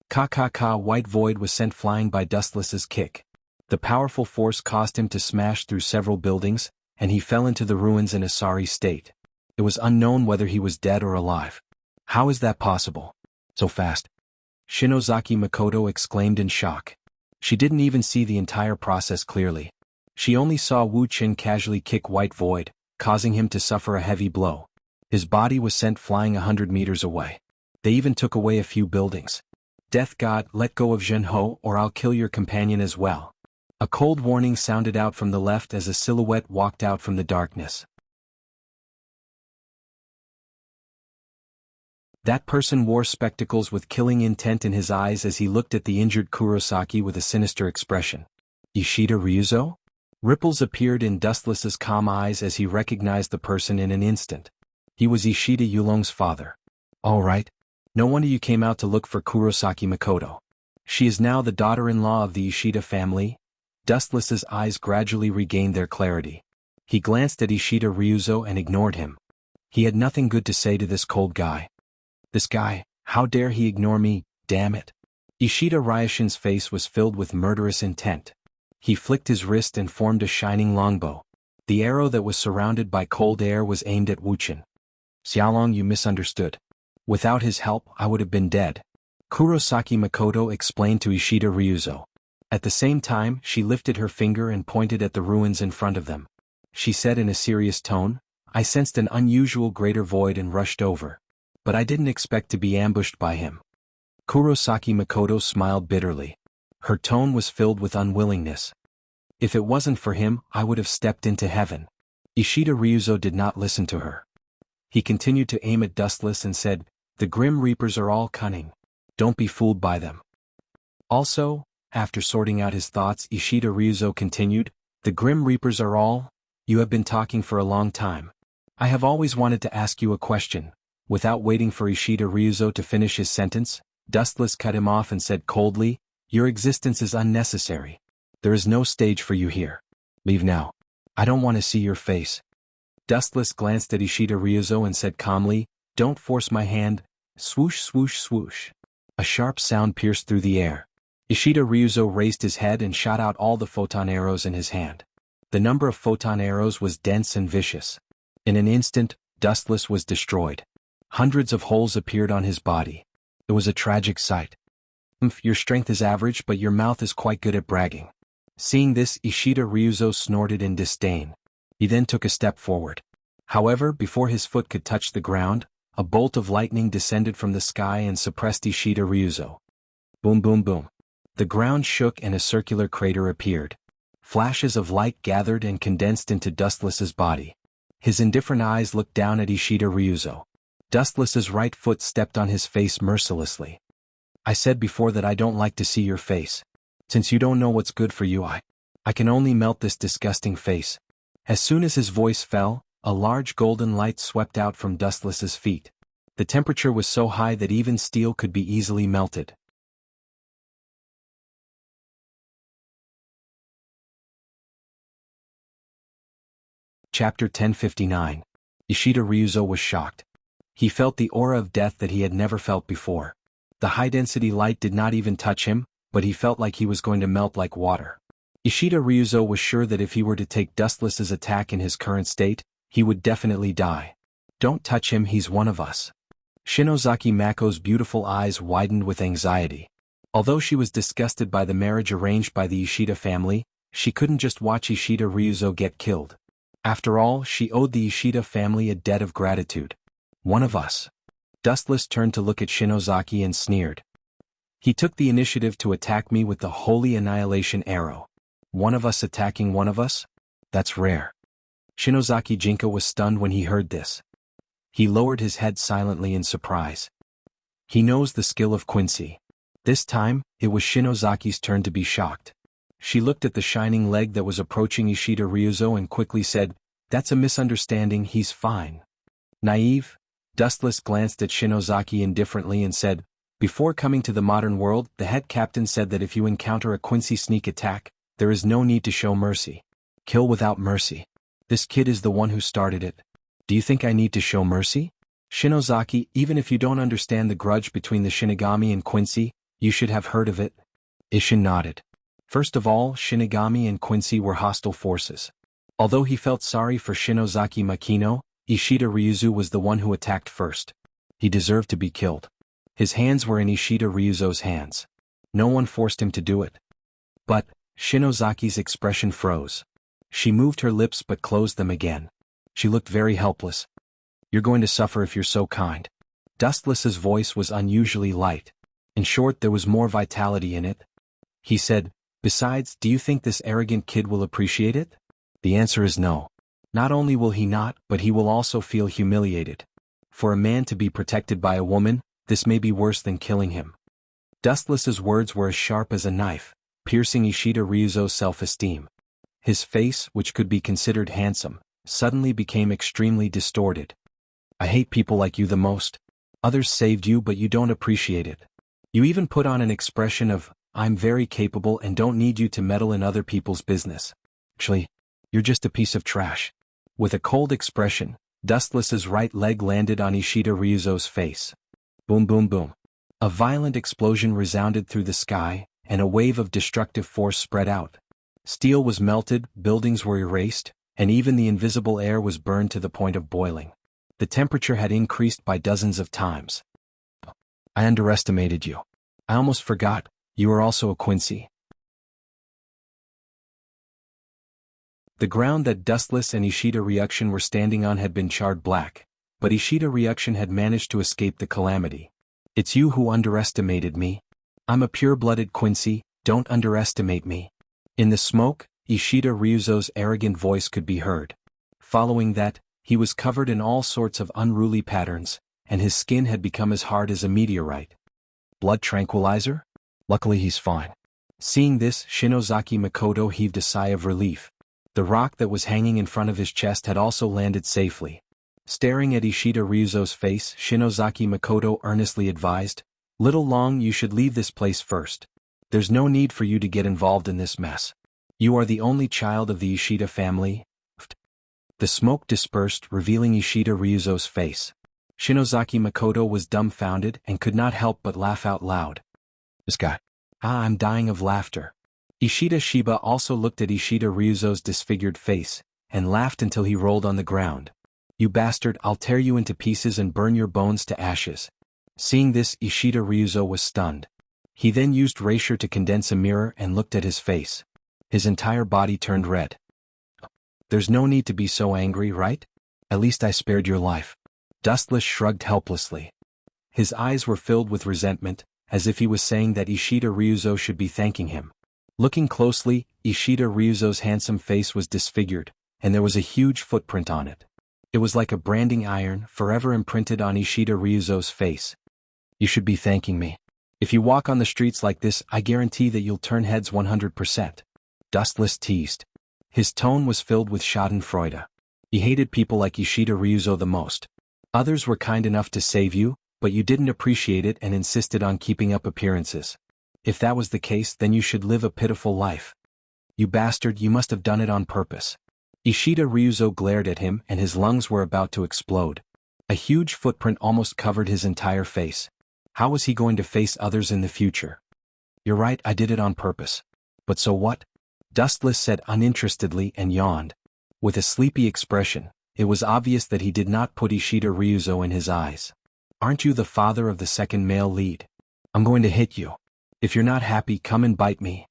Ka. White void was sent flying by Dustless's kick. The powerful force caused him to smash through several buildings, and he fell into the ruins in a sorry state. It was unknown whether he was dead or alive. How is that possible? So fast. Shinozaki Makoto exclaimed in shock. She didn't even see the entire process clearly. She only saw Wu Qin casually kick White Void, causing him to suffer a heavy blow. His body was sent flying 100 meters away. They even took away a few buildings. Death God, let go of Zhenho or I'll kill your companion as well. A cold warning sounded out from the left as a silhouette walked out from the darkness. That person wore spectacles with killing intent in his eyes as he looked at the injured Kurosaki with a sinister expression. Ishida Ryuzo? Ripples appeared in Dustless's calm eyes as he recognized the person in an instant. He was Ishida Yulong's father. All right. No wonder you came out to look for Kurosaki Makoto. She is now the daughter-in-law of the Ishida family. Dustless's eyes gradually regained their clarity. He glanced at Ishida Ryuzo and ignored him. He had nothing good to say to this cold guy. This guy, how dare he ignore me, damn it. Ishida Ryushin's face was filled with murderous intent. He flicked his wrist and formed a shining longbow. The arrow that was surrounded by cold air was aimed at Wu Qin. Xiaolong, you misunderstood. Without his help, I would have been dead. Kurosaki Makoto explained to Ishida Ryuzo. At the same time, she lifted her finger and pointed at the ruins in front of them. She said in a serious tone, I sensed an unusual greater void and rushed over. But I didn't expect to be ambushed by him. Kurosaki Makoto smiled bitterly. Her tone was filled with unwillingness. If it wasn't for him, I would have stepped into heaven. Ishida Ryuzo did not listen to her. He continued to aim at Dustless and said, the Grim Reapers are all cunning. Don't be fooled by them. Also, after sorting out his thoughts, Ishida Ryuzo continued, the Grim Reapers are all? You have been talking for a long time. I have always wanted to ask you a question. Without waiting for Ishida Ryuzo to finish his sentence, Dustless cut him off and said coldly, your existence is unnecessary. There is no stage for you here. Leave now. I don't want to see your face. Dustless glanced at Ishida Ryuzo and said calmly, don't force my hand. Swoosh swoosh swoosh. A sharp sound pierced through the air. Ishida Ryuzo raised his head and shot out all the photon arrows in his hand. The number of photon arrows was dense and vicious. In an instant, Dustless was destroyed. Hundreds of holes appeared on his body. It was a tragic sight. Your strength is average, but your mouth is quite good at bragging. Seeing this, Ishida Ryuzo snorted in disdain. He then took a step forward. However, before his foot could touch the ground, a bolt of lightning descended from the sky and suppressed Ishida Ryuzo. Boom boom boom. The ground shook and a circular crater appeared. Flashes of light gathered and condensed into Dustless's body. His indifferent eyes looked down at Ishida Ryuzo. Dustless's right foot stepped on his face mercilessly. I said before that I don't like to see your face. Since you don't know what's good for you, I can only melt this disgusting face. As soon as his voice fell, a large golden light swept out from Dustless's feet. The temperature was so high that even steel could be easily melted. Chapter 1059. Ishida Ryuzo was shocked. He felt the aura of death that he had never felt before. The high-density light did not even touch him, but he felt like he was going to melt like water. Ishida Ryuzo was sure that if he were to take Dustless's attack in his current state, he would definitely die. Don't touch him, he's one of us. Shinozaki Mako's beautiful eyes widened with anxiety. Although she was disgusted by the marriage arranged by the Ishida family, she couldn't just watch Ishida Ryuzo get killed. After all, she owed the Ishida family a debt of gratitude. One of us. Dustless turned to look at Shinozaki and sneered. He took the initiative to attack me with the Holy Annihilation Arrow. One of us attacking one of us? That's rare. Shinozaki Jinka was stunned when he heard this. He lowered his head silently in surprise. He knows the skill of Quincy. This time, it was Shinozaki's turn to be shocked. She looked at the shining leg that was approaching Ishida Ryuzo and quickly said, that's a misunderstanding, he's fine. Naive? Dustless glanced at Shinozaki indifferently and said, before coming to the modern world, the head captain said that if you encounter a Quincy sneak attack, there is no need to show mercy. Kill without mercy. This kid is the one who started it. Do you think I need to show mercy? Shinozaki, even if you don't understand the grudge between the Shinigami and Quincy, you should have heard of it. Ishin nodded. First of all, Shinigami and Quincy were hostile forces. Although he felt sorry for Shinozaki Makino, Ishida Ryuzu was the one who attacked first. He deserved to be killed. His hands were in Ishida Ryuzo's hands. No one forced him to do it. But, Shinozaki's expression froze. She moved her lips but closed them again. She looked very helpless. You're going to suffer if you're so kind. Dustless's voice was unusually light. In short, there was more vitality in it. He said, besides, do you think this arrogant kid will appreciate it? The answer is no. Not only will he not, but he will also feel humiliated. For a man to be protected by a woman, this may be worse than killing him. Dustless's words were as sharp as a knife, piercing Ishida Ryuzo's self-esteem. His face, which could be considered handsome, suddenly became extremely distorted. I hate people like you the most. Others saved you but you don't appreciate it. You even put on an expression of, I'm very capable and don't need you to meddle in other people's business. Actually, you're just a piece of trash. With a cold expression, Dustless's right leg landed on Ishida Ryuzo's face. Boom boom boom. A violent explosion resounded through the sky, and a wave of destructive force spread out. Steel was melted, buildings were erased, and even the invisible air was burned to the point of boiling. The temperature had increased by dozens of times. I underestimated you. I almost forgot, you are also a Quincy. The ground that Dustless and Ishida Ryukshin were standing on had been charred black, but Ishida Ryukshin had managed to escape the calamity. It's you who underestimated me. I'm a pure-blooded Quincy, don't underestimate me. In the smoke, Ishida Ryuzo's arrogant voice could be heard. Following that, he was covered in all sorts of unruly patterns, and his skin had become as hard as a meteorite. Blood tranquilizer? Luckily he's fine. Seeing this, Shinozaki Makoto heaved a sigh of relief. The rock that was hanging in front of his chest had also landed safely. Staring at Ishida Ryuzo's face, Shinozaki Makoto earnestly advised, Little Long, you should leave this place first. There's no need for you to get involved in this mess. You are the only child of the Ishida family. The smoke dispersed, revealing Ishida Ryuzo's face. Shinozaki Makoto was dumbfounded and could not help but laugh out loud. This guy. I'm dying of laughter. Ishida Shiba also looked at Ishida Ryuzo's disfigured face, and laughed until he rolled on the ground. You bastard, I'll tear you into pieces and burn your bones to ashes. Seeing this, Ishida Ryuzo was stunned. He then used Raisher to condense a mirror and looked at his face. His entire body turned red. There's no need to be so angry, right? At least I spared your life. Dustless shrugged helplessly. His eyes were filled with resentment, as if he was saying that Ishida Ryuzo should be thanking him. Looking closely, Ishida Ryuzo's handsome face was disfigured, and there was a huge footprint on it. It was like a branding iron, forever imprinted on Ishida Ryuzo's face. You should be thanking me. If you walk on the streets like this, I guarantee that you'll turn heads 100%. Dustless teased. His tone was filled with schadenfreude. He hated people like Ishida Ryuzo the most. Others were kind enough to save you, but you didn't appreciate it and insisted on keeping up appearances. If that was the case, then you should live a pitiful life. You bastard, you must have done it on purpose. Ishida Ryuzo glared at him and his lungs were about to explode. A huge footprint almost covered his entire face. How was he going to face others in the future? You're right, I did it on purpose. But so what? Dustless said uninterestedly and yawned. With a sleepy expression, it was obvious that he did not put Ishida Ryuzo in his eyes. Aren't you the father of the second male lead? I'm going to hit you. If you're not happy, come and bite me.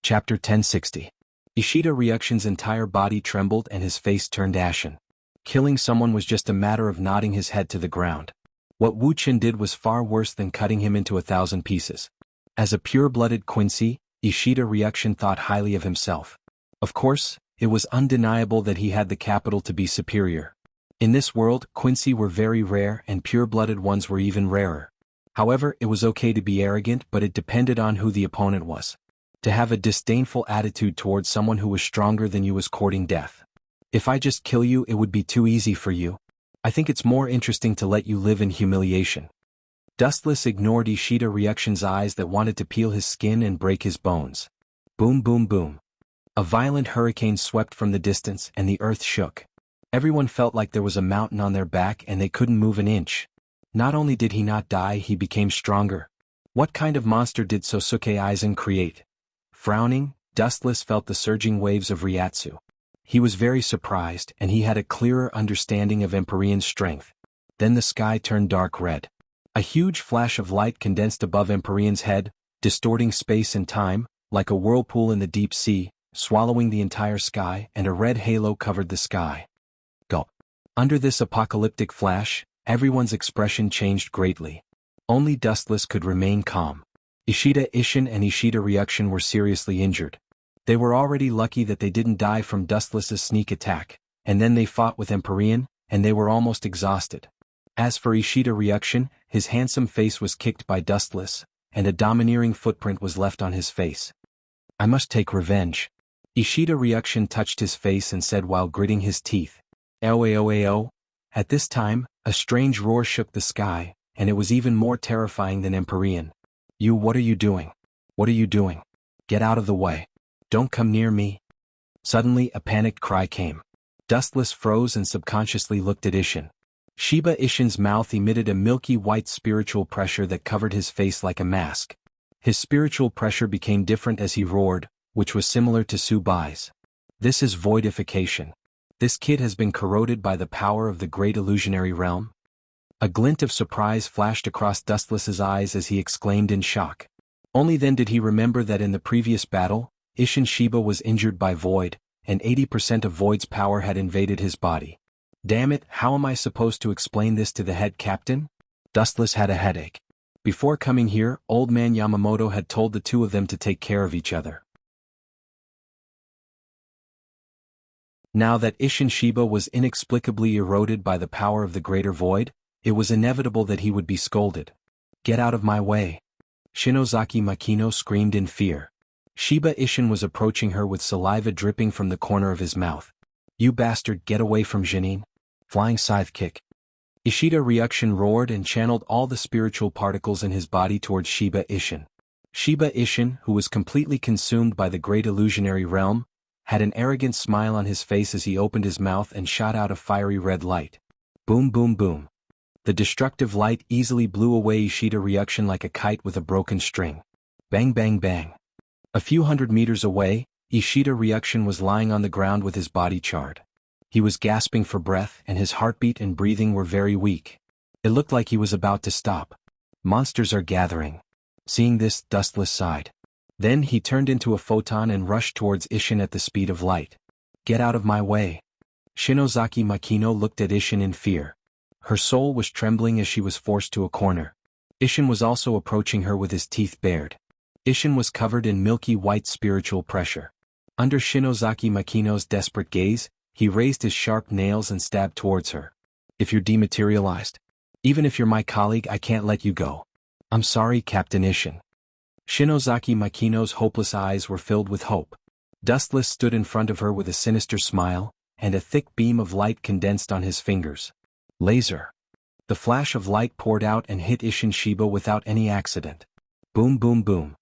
Chapter 1060. Ishida Ryukshin's entire body trembled and his face turned ashen. Killing someone was just a matter of nodding his head to the ground. What Wu Qin did was far worse than cutting him into 1,000 pieces. As a pure-blooded Quincy, Ishida Ryukshin thought highly of himself. Of course, it was undeniable that he had the capital to be superior. In this world, Quincy were very rare and pure-blooded ones were even rarer. However, it was okay to be arrogant, but it depended on who the opponent was. To have a disdainful attitude towards someone who was stronger than you was courting death. If I just kill you, it would be too easy for you. I think it's more interesting to let you live in humiliation. Dustless ignored Ishida Reaction's eyes that wanted to peel his skin and break his bones. Boom boom boom. A violent hurricane swept from the distance and the earth shook. Everyone felt like there was a mountain on their back and they couldn't move an inch. Not only did he not die, he became stronger. What kind of monster did Sosuke Aizen create? Frowning, Dustless felt the surging waves of Ryatsu. He was very surprised, and he had a clearer understanding of Empyrean's strength. Then the sky turned dark red. A huge flash of light condensed above Empyrean's head, distorting space and time, like a whirlpool in the deep sea, swallowing the entire sky, and a red halo covered the sky. Gulp. Under this apocalyptic flash, everyone's expression changed greatly. Only Dustless could remain calm. Ishida Ishin and Ishida Reaction were seriously injured. They were already lucky that they didn't die from Dustless's sneak attack, and then they fought with Empyrean, and they were almost exhausted. As for Ishida Reaction, his handsome face was kicked by Dustless, and a domineering footprint was left on his face. I must take revenge. Ishida Reaction touched his face and said while gritting his teeth. Ao. At this time, a strange roar shook the sky, and it was even more terrifying than Empyrean. What are you doing? What are you doing? Get out of the way. Don't come near me. Suddenly a panicked cry came. Dustless froze and subconsciously looked at Ishin. Shiba Ishin's mouth emitted a milky white spiritual pressure that covered his face like a mask. His spiritual pressure became different as he roared, which was similar to Subai's. This is voidification. This kid has been corroded by the power of the great illusionary realm. A glint of surprise flashed across Dustless's eyes as he exclaimed in shock. Only then did he remember that in the previous battle, Ishin Shiba was injured by Void, and 80% of Void's power had invaded his body. Damn it, how am I supposed to explain this to the head captain? Dustless had a headache. Before coming here, Old Man Yamamoto had told the two of them to take care of each other. Now that Ishin Shiba was inexplicably eroded by the power of the greater void, it was inevitable that he would be scolded. Get out of my way. Shinozaki Makino screamed in fear. Shiba Ishin was approaching her with saliva dripping from the corner of his mouth. You bastard, get away from Janine. Flying scythe kick. Ishida Reaction roared and channeled all the spiritual particles in his body towards Shiba Ishin. Shiba Ishin, who was completely consumed by the great illusionary realm, had an arrogant smile on his face as he opened his mouth and shot out a fiery red light. Boom boom boom. The destructive light easily blew away Ishida Reaction like a kite with a broken string. Bang bang bang. A few hundred meters away, Ishida Reaction was lying on the ground with his body charred. He was gasping for breath and his heartbeat and breathing were very weak. It looked like he was about to stop. Monsters are gathering. Seeing this, Dustless sighed. Then he turned into a photon and rushed towards Ishin at the speed of light. Get out of my way. Shinozaki Makino looked at Ishin in fear. Her soul was trembling as she was forced to a corner. Ishin was also approaching her with his teeth bared. Ishin was covered in milky white spiritual pressure. Under Shinozaki Makino's desperate gaze, he raised his sharp nails and stabbed towards her. If you're dematerialized, even if you're my colleague, I can't let you go. I'm sorry, Captain Ishin. Shinozaki Makino's hopeless eyes were filled with hope. Dustless stood in front of her with a sinister smile, and a thick beam of light condensed on his fingers. Laser. The flash of light poured out and hit Ishin Shiba without any accident. Boom boom boom.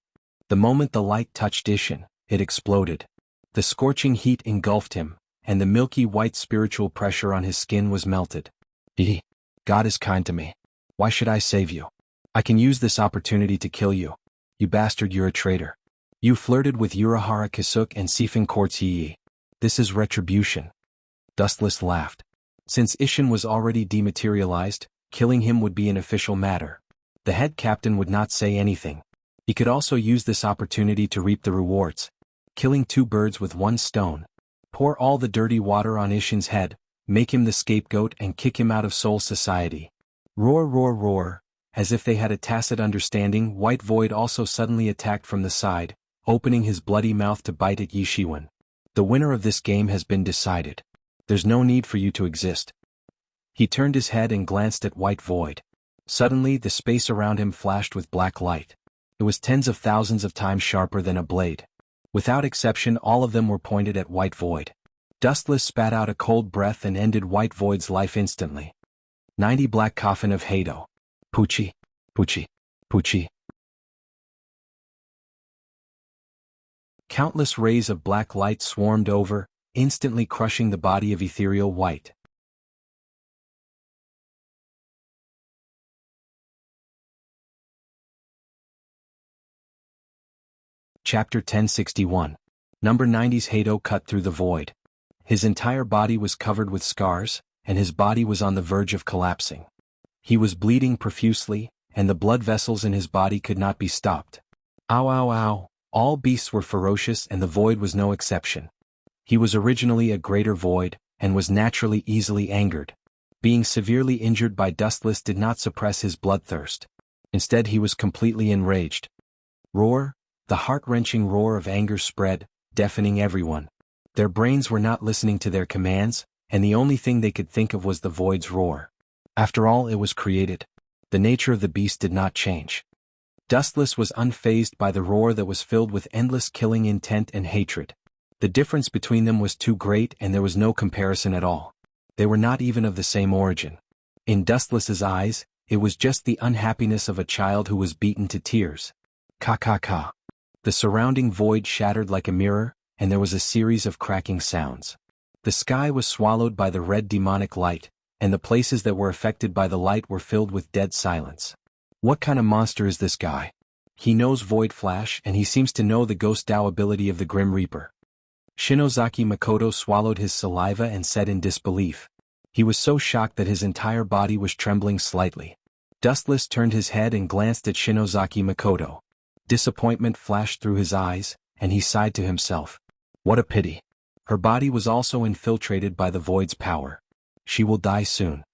The moment the light touched Ishin, it exploded. The scorching heat engulfed him, and the milky white spiritual pressure on his skin was melted. God is kind to me. Why should I save you? I can use this opportunity to kill you. You bastard, you're a traitor. You flirted with Urahara Kisuk and Sifin Quartz Yi. This is retribution. Dustless laughed. Since Ishin was already dematerialized, killing him would be an official matter. The head captain would not say anything. He could also use this opportunity to reap the rewards. Killing two birds with one stone. Pour all the dirty water on Ishin's head, make him the scapegoat and kick him out of Soul Society. Roar roar roar. As if they had a tacit understanding, White Void also suddenly attacked from the side, opening his bloody mouth to bite at Yishiwan. The winner of this game has been decided. There's no need for you to exist. He turned his head and glanced at White Void. Suddenly the space around him flashed with black light. It was tens of thousands of times sharper than a blade. Without exception, all of them were pointed at White Void. Dustless spat out a cold breath and ended White Void's life instantly. 90 Black Coffin of Hado. Pucci. Pucci. Pucci. Countless rays of black light swarmed over, instantly crushing the body of ethereal white. Chapter 1061. Number 90's Hato cut through the void. His entire body was covered with scars, and his body was on the verge of collapsing. He was bleeding profusely, and the blood vessels in his body could not be stopped. Ow ow ow, all beasts were ferocious and the void was no exception. He was originally a greater void, and was naturally easily angered. Being severely injured by Dustless did not suppress his bloodthirst. Instead he was completely enraged. Roar! The heart-wrenching roar of anger spread, deafening everyone. Their brains were not listening to their commands, and the only thing they could think of was the void's roar. After all, it was created. The nature of the beast did not change. Dustless was unfazed by the roar that was filled with endless killing intent and hatred. The difference between them was too great and there was no comparison at all. They were not even of the same origin. In Dustless's eyes, it was just the unhappiness of a child who was beaten to tears. Ka ka ka. The surrounding void shattered like a mirror, and there was a series of cracking sounds. The sky was swallowed by the red demonic light, and the places that were affected by the light were filled with dead silence. What kind of monster is this guy? He knows Void Flash and he seems to know the Ghost Dao ability of the Grim Reaper. Shinozaki Makoto swallowed his saliva and said in disbelief. He was so shocked that his entire body was trembling slightly. Dustless turned his head and glanced at Shinozaki Makoto. Disappointment flashed through his eyes, and he sighed to himself. What a pity. Her body was also infiltrated by the void's power. She will die soon.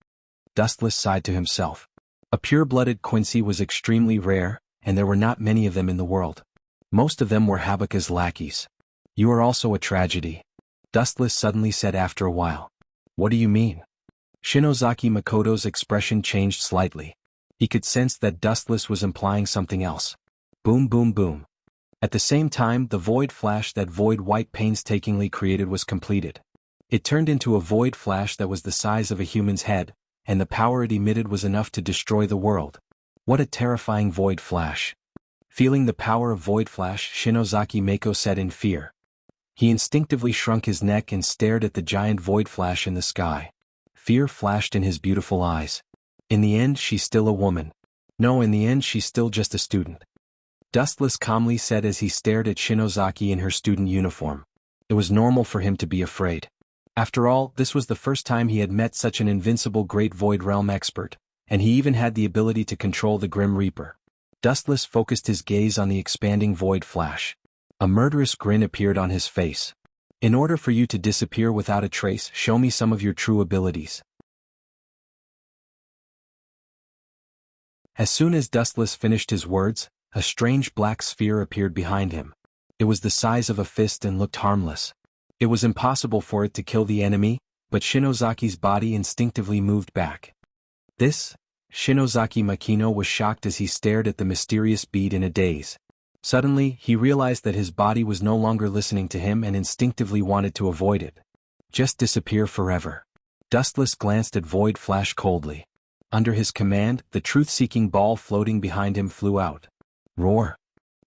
Dustless sighed to himself. A pure-blooded Quincy was extremely rare, and there were not many of them in the world. Most of them were Habaku's lackeys. You are also a tragedy. Dustless suddenly said after a while. What do you mean? Shinozaki Makoto's expression changed slightly. He could sense that Dustless was implying something else. Boom boom boom. At the same time, the void flash that Void White painstakingly created was completed. It turned into a void flash that was the size of a human's head, and the power it emitted was enough to destroy the world. What a terrifying void flash. Feeling the power of void flash, Shinozaki Mako said in fear. He instinctively shrunk his neck and stared at the giant void flash in the sky. Fear flashed in his beautiful eyes. In the end, she's still a woman. No, in the end, she's still just a student. Dustless calmly said as he stared at Shinozaki in her student uniform. It was normal for him to be afraid. After all, this was the first time he had met such an invincible Great Void Realm expert, and he even had the ability to control the Grim Reaper. Dustless focused his gaze on the expanding void flash. A murderous grin appeared on his face. In order for you to disappear without a trace, show me some of your true abilities. As soon as Dustless finished his words, a strange black sphere appeared behind him. It was the size of a fist and looked harmless. It was impossible for it to kill the enemy, but Shinozaki's body instinctively moved back. This? Shinozaki Makino was shocked as he stared at the mysterious bead in a daze. Suddenly, he realized that his body was no longer listening to him and instinctively wanted to avoid it. Just disappear forever. Dustless glanced at Void Flash coldly. Under his command, the truth-seeking ball floating behind him flew out. Roar.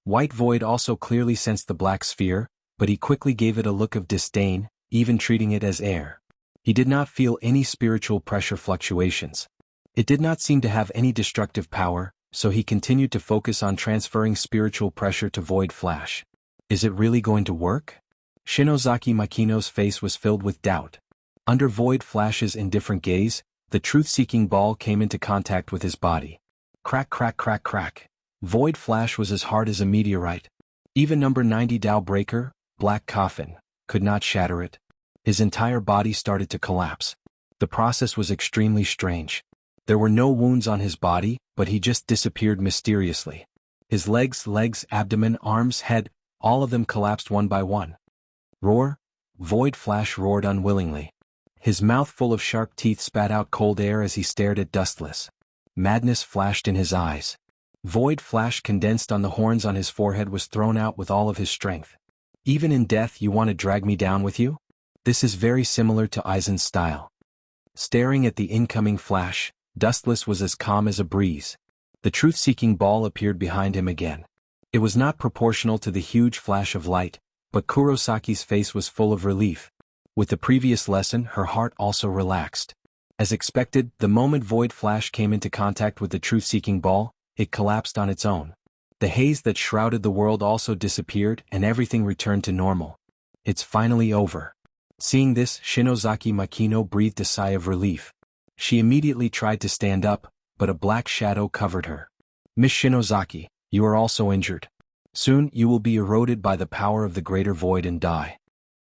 White Void also clearly sensed the black sphere, but he quickly gave it a look of disdain, even treating it as air. He did not feel any spiritual pressure fluctuations. It did not seem to have any destructive power, so he continued to focus on transferring spiritual pressure to Void Flash. Is it really going to work? Shinozaki Makino's face was filled with doubt. Under Void Flash's indifferent gaze, the truth-seeking ball came into contact with his body. Crack crack crack crack. Void Flash was as hard as a meteorite. Even number 90 Dao Breaker, Black Coffin, could not shatter it. His entire body started to collapse. The process was extremely strange. There were no wounds on his body, but he just disappeared mysteriously. His legs, abdomen, arms, head, all of them collapsed one by one. Roar? Void Flash roared unwillingly. His mouth full of sharp teeth spat out cold air as he stared at Dustless. Madness flashed in his eyes. Void Flash condensed on the horns on his forehead was thrown out with all of his strength. Even in death you want to drag me down with you? This is very similar to Aizen's style. Staring at the incoming flash, Dustless was as calm as a breeze. The truth-seeking ball appeared behind him again. It was not proportional to the huge flash of light, but Kurosaki's face was full of relief. With the previous lesson, her heart also relaxed. As expected, the moment Void Flash came into contact with the truth-seeking ball, it collapsed on its own. The haze that shrouded the world also disappeared and everything returned to normal. It's finally over. Seeing this, Shinozaki Makino breathed a sigh of relief. She immediately tried to stand up, but a black shadow covered her. Miss Shinozaki, you are also injured. Soon you will be eroded by the power of the greater void and die.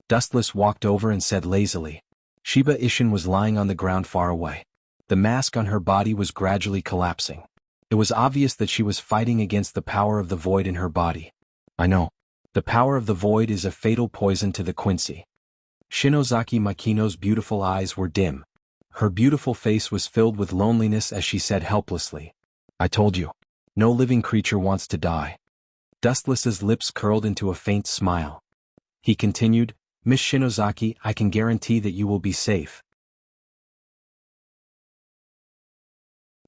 Dustless walked over and said lazily. Shiba Ishin was lying on the ground far away. The mask on her body was gradually collapsing. It was obvious that she was fighting against the power of the void in her body. I know. The power of the void is a fatal poison to the Quincy. Shinozaki Makino's beautiful eyes were dim. Her beautiful face was filled with loneliness as she said helplessly. I told you. No living creature wants to die. Dustless's lips curled into a faint smile. He continued, Miss Shinozaki, I can guarantee that you will be safe.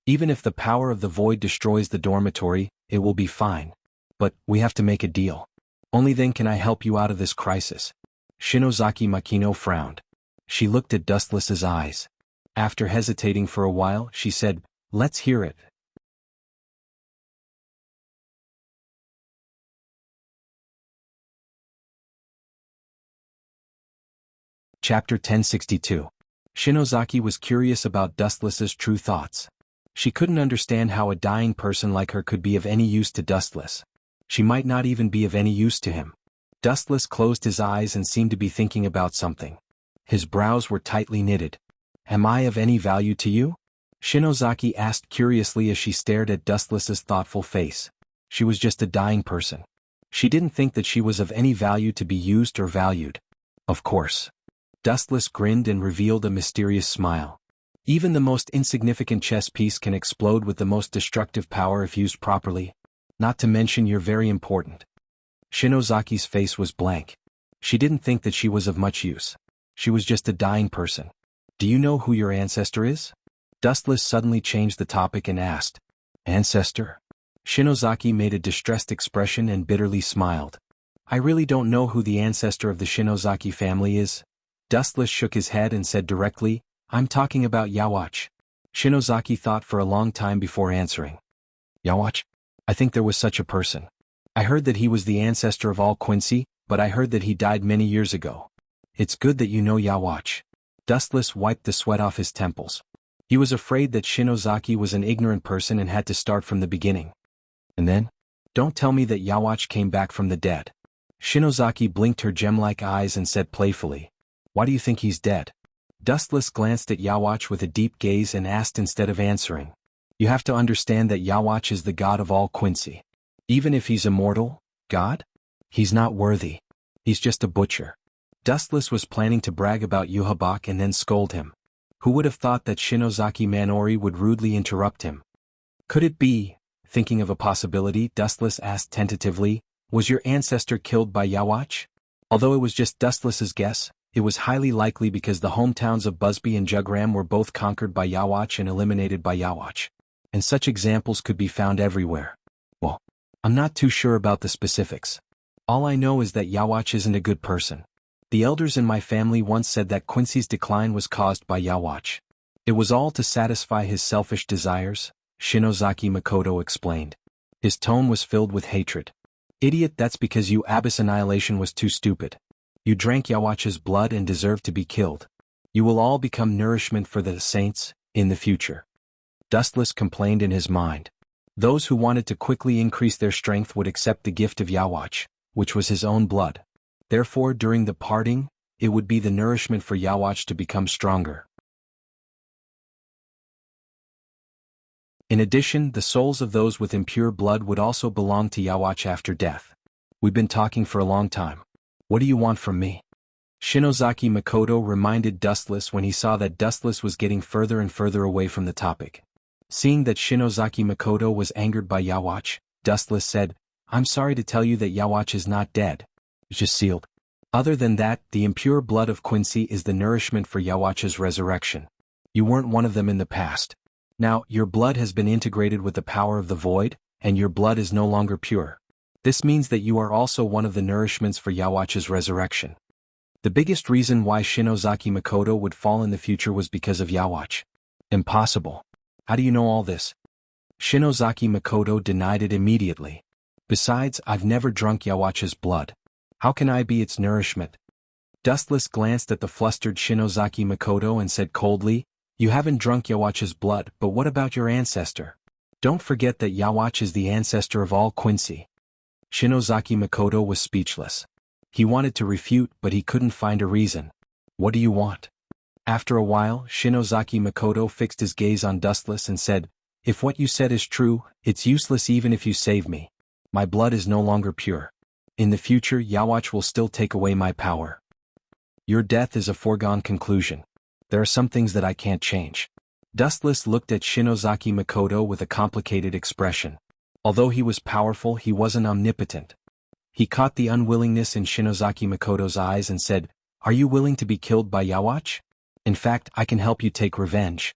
Even if the power of the void destroys the dormitory, it will be fine. But, we have to make a deal. Only then can I help you out of this crisis. Shinozaki Makino frowned. She looked at Dustless's eyes. After hesitating for a while, she said, Let's hear it. Chapter 1062. Shinozaki was curious about Dustless's true thoughts. She couldn't understand how a dying person like her could be of any use to Dustless. She might not even be of any use to him. Dustless closed his eyes and seemed to be thinking about something. His brows were tightly knitted. Am I of any value to you? Shinozaki asked curiously as she stared at Dustless's thoughtful face. She was just a dying person. She didn't think that she was of any value to be used or valued. Of course. Dustless grinned and revealed a mysterious smile. Even the most insignificant chess piece can explode with the most destructive power if used properly. Not to mention you're very important. Shinozaki's face was blank. She didn't think that she was of much use. She was just a dying person. Do you know who your ancestor is? Dustless suddenly changed the topic and asked. Ancestor? Shinozaki made a distressed expression and bitterly smiled. I really don't know who the ancestor of the Shinozaki family is. Dustless shook his head and said directly, I'm talking about Yawatch. Shinozaki thought for a long time before answering. Yawatch? I think there was such a person. I heard that he was the ancestor of all Quincy, but I heard that he died many years ago. It's good that you know Yawatch. Dustless wiped the sweat off his temples. He was afraid that Shinozaki was an ignorant person and had to start from the beginning. And then? Don't tell me that Yawatch came back from the dead. Shinozaki blinked her gem-like eyes and said playfully. Why do you think he's dead? Dustless glanced at Yawatch with a deep gaze and asked instead of answering. You have to understand that Yawatch is the god of all Quincy. Even if he's immortal, god? He's not worthy. He's just a butcher. Dustless was planning to brag about Yuhabak and then scold him. Who would have thought that Shinozaki Manori would rudely interrupt him? Could it be, thinking of a possibility, Dustless asked tentatively, was your ancestor killed by Yawatch? Although it was just Dustless's guess, it was highly likely because the hometowns of Busby and Jugram were both conquered by Yawatch and eliminated by Yawatch. And such examples could be found everywhere. Well, I'm not too sure about the specifics. All I know is that Yawatch isn't a good person. The elders in my family once said that Quincy's decline was caused by Yawatch. It was all to satisfy his selfish desires, Shinozaki Makoto explained. His tone was filled with hatred. Idiot, that's because you Abyss Annihilation was too stupid. You drank Yawatch's blood and deserve to be killed. You will all become nourishment for the saints, in the future. Dustless complained in his mind. Those who wanted to quickly increase their strength would accept the gift of Yawatch, which was his own blood. Therefore, during the parting, it would be the nourishment for Yawatch to become stronger. In addition, the souls of those with impure blood would also belong to Yawatch after death. We've been talking for a long time. What do you want from me? Shinozaki Makoto reminded Dustless when he saw that Dustless was getting further and further away from the topic. Seeing that Shinozaki Makoto was angered by Yawatch, Dustless said, I'm sorry to tell you that Yawatch is not dead. It's just sealed. Other than that, the impure blood of Quincy is the nourishment for Yawatch's resurrection. You weren't one of them in the past. Now, your blood has been integrated with the power of the void, and your blood is no longer pure. This means that you are also one of the nourishments for Yawachi's resurrection. The biggest reason why Shinozaki Makoto would fall in the future was because of Yawach. Impossible. How do you know all this? Shinozaki Makoto denied it immediately. Besides, I've never drunk Yawachi's blood. How can I be its nourishment? Dustless glanced at the flustered Shinozaki Makoto and said coldly, "You haven't drunk Yawachi's blood, but what about your ancestor? Don't forget that Yawach is the ancestor of all Quincy." Shinozaki Makoto was speechless. He wanted to refute, but he couldn't find a reason. "What do you want?" After a while, Shinozaki Makoto fixed his gaze on Dustless and said, "If what you said is true, it's useless even if you save me. My blood is no longer pure. In the future, Yawach will still take away my power. Your death is a foregone conclusion. There are some things that I can't change." Dustless looked at Shinozaki Makoto with a complicated expression. Although he was powerful, he wasn't omnipotent. He caught the unwillingness in Shinozaki Makoto's eyes and said, "Are you willing to be killed by Yawach? In fact, I can help you take revenge."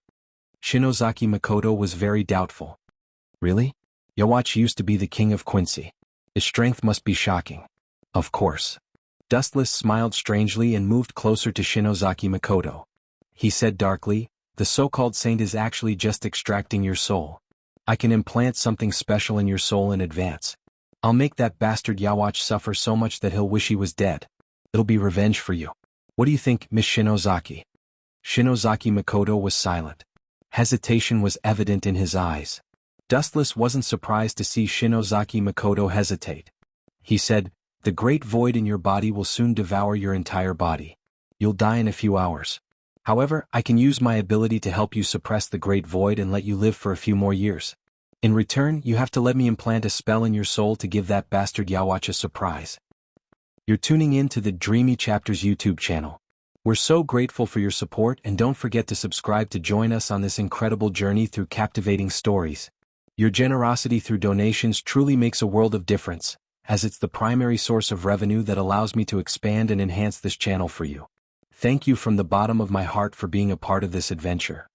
Shinozaki Makoto was very doubtful. "Really? Yawach used to be the king of Quincy. His strength must be shocking." "Of course." Dustless smiled strangely and moved closer to Shinozaki Makoto. He said darkly, "The so-called saint is actually just extracting your soul. I can implant something special in your soul in advance. I'll make that bastard Yawach suffer so much that he'll wish he was dead. It'll be revenge for you. What do you think, Miss Shinozaki?" Shinozaki Makoto was silent. Hesitation was evident in his eyes. Dustless wasn't surprised to see Shinozaki Makoto hesitate. He said, "The great void in your body will soon devour your entire body. You'll die in a few hours. However, I can use my ability to help you suppress the great void and let you live for a few more years. In return, you have to let me implant a spell in your soul to give that bastard Yawach a surprise." You're tuning in to the Dreamy Chapters YouTube channel. We're so grateful for your support, and don't forget to subscribe to join us on this incredible journey through captivating stories. Your generosity through donations truly makes a world of difference, as it's the primary source of revenue that allows me to expand and enhance this channel for you. Thank you from the bottom of my heart for being a part of this adventure.